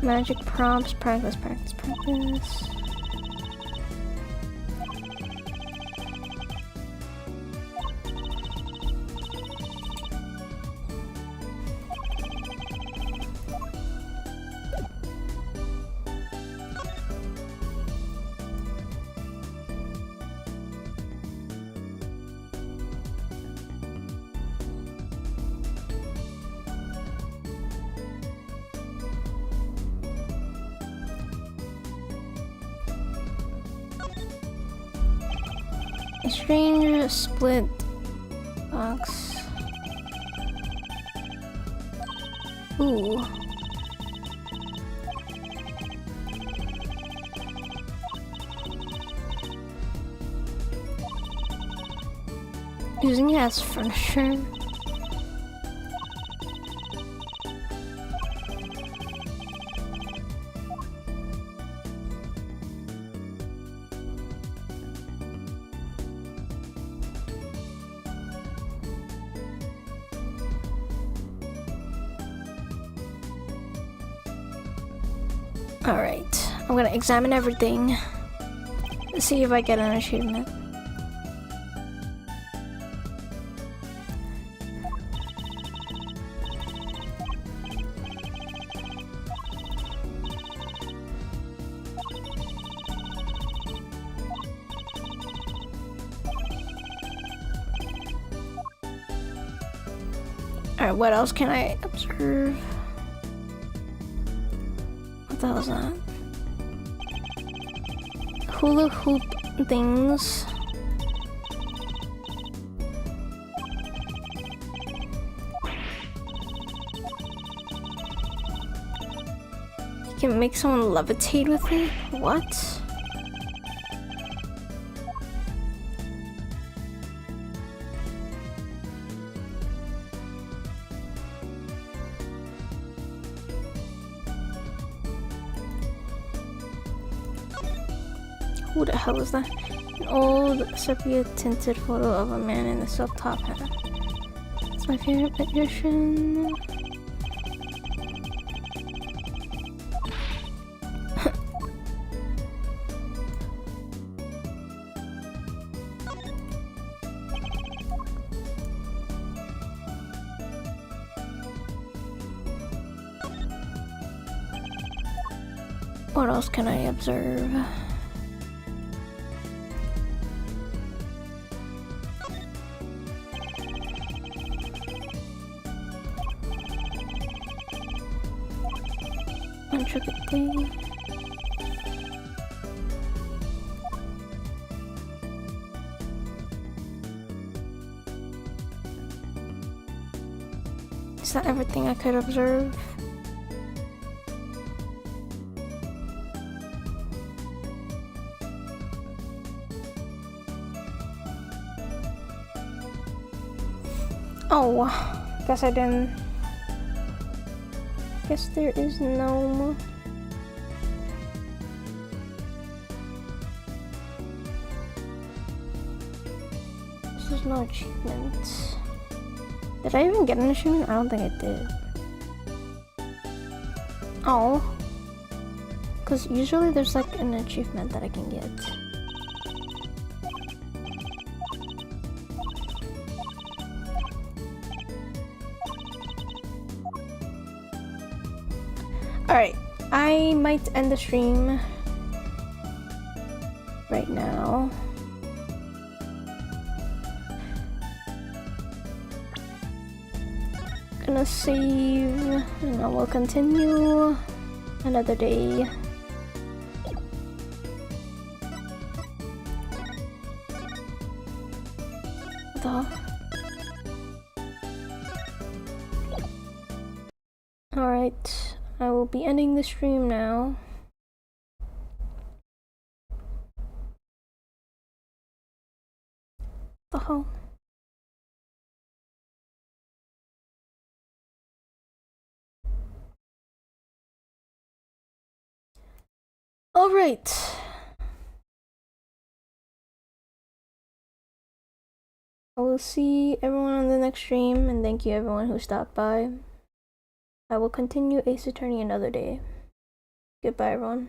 Magic prompts, practice, practice, practice. A strange split box. Ooh. Using it as furniture. Alright, I'm gonna examine everything. Let's see if I get an achievement. Alright, what else can I observe? What the hell is that? Hula hoop things. You can make someone levitate with it? What? Who the hell is that? An old sepia-tinted photo of a man in a silk top hat. It's my favorite magician. What else can I observe? Intricate thing. Is that everything I could observe? Oh, guess I didn't. Guess there is no. This is no achievement. Did I even get an achievement? I don't think I did. Oh. Because usually there's like an achievement that I can get. Alright, I might end the stream right now. Gonna save and I will continue another day. What the hell? Alright, I will be ending the stream now. Oh. All right. I will see everyone on the next stream, and thank you everyone who stopped by. I will continue Ace Attorney another day. Goodbye, everyone.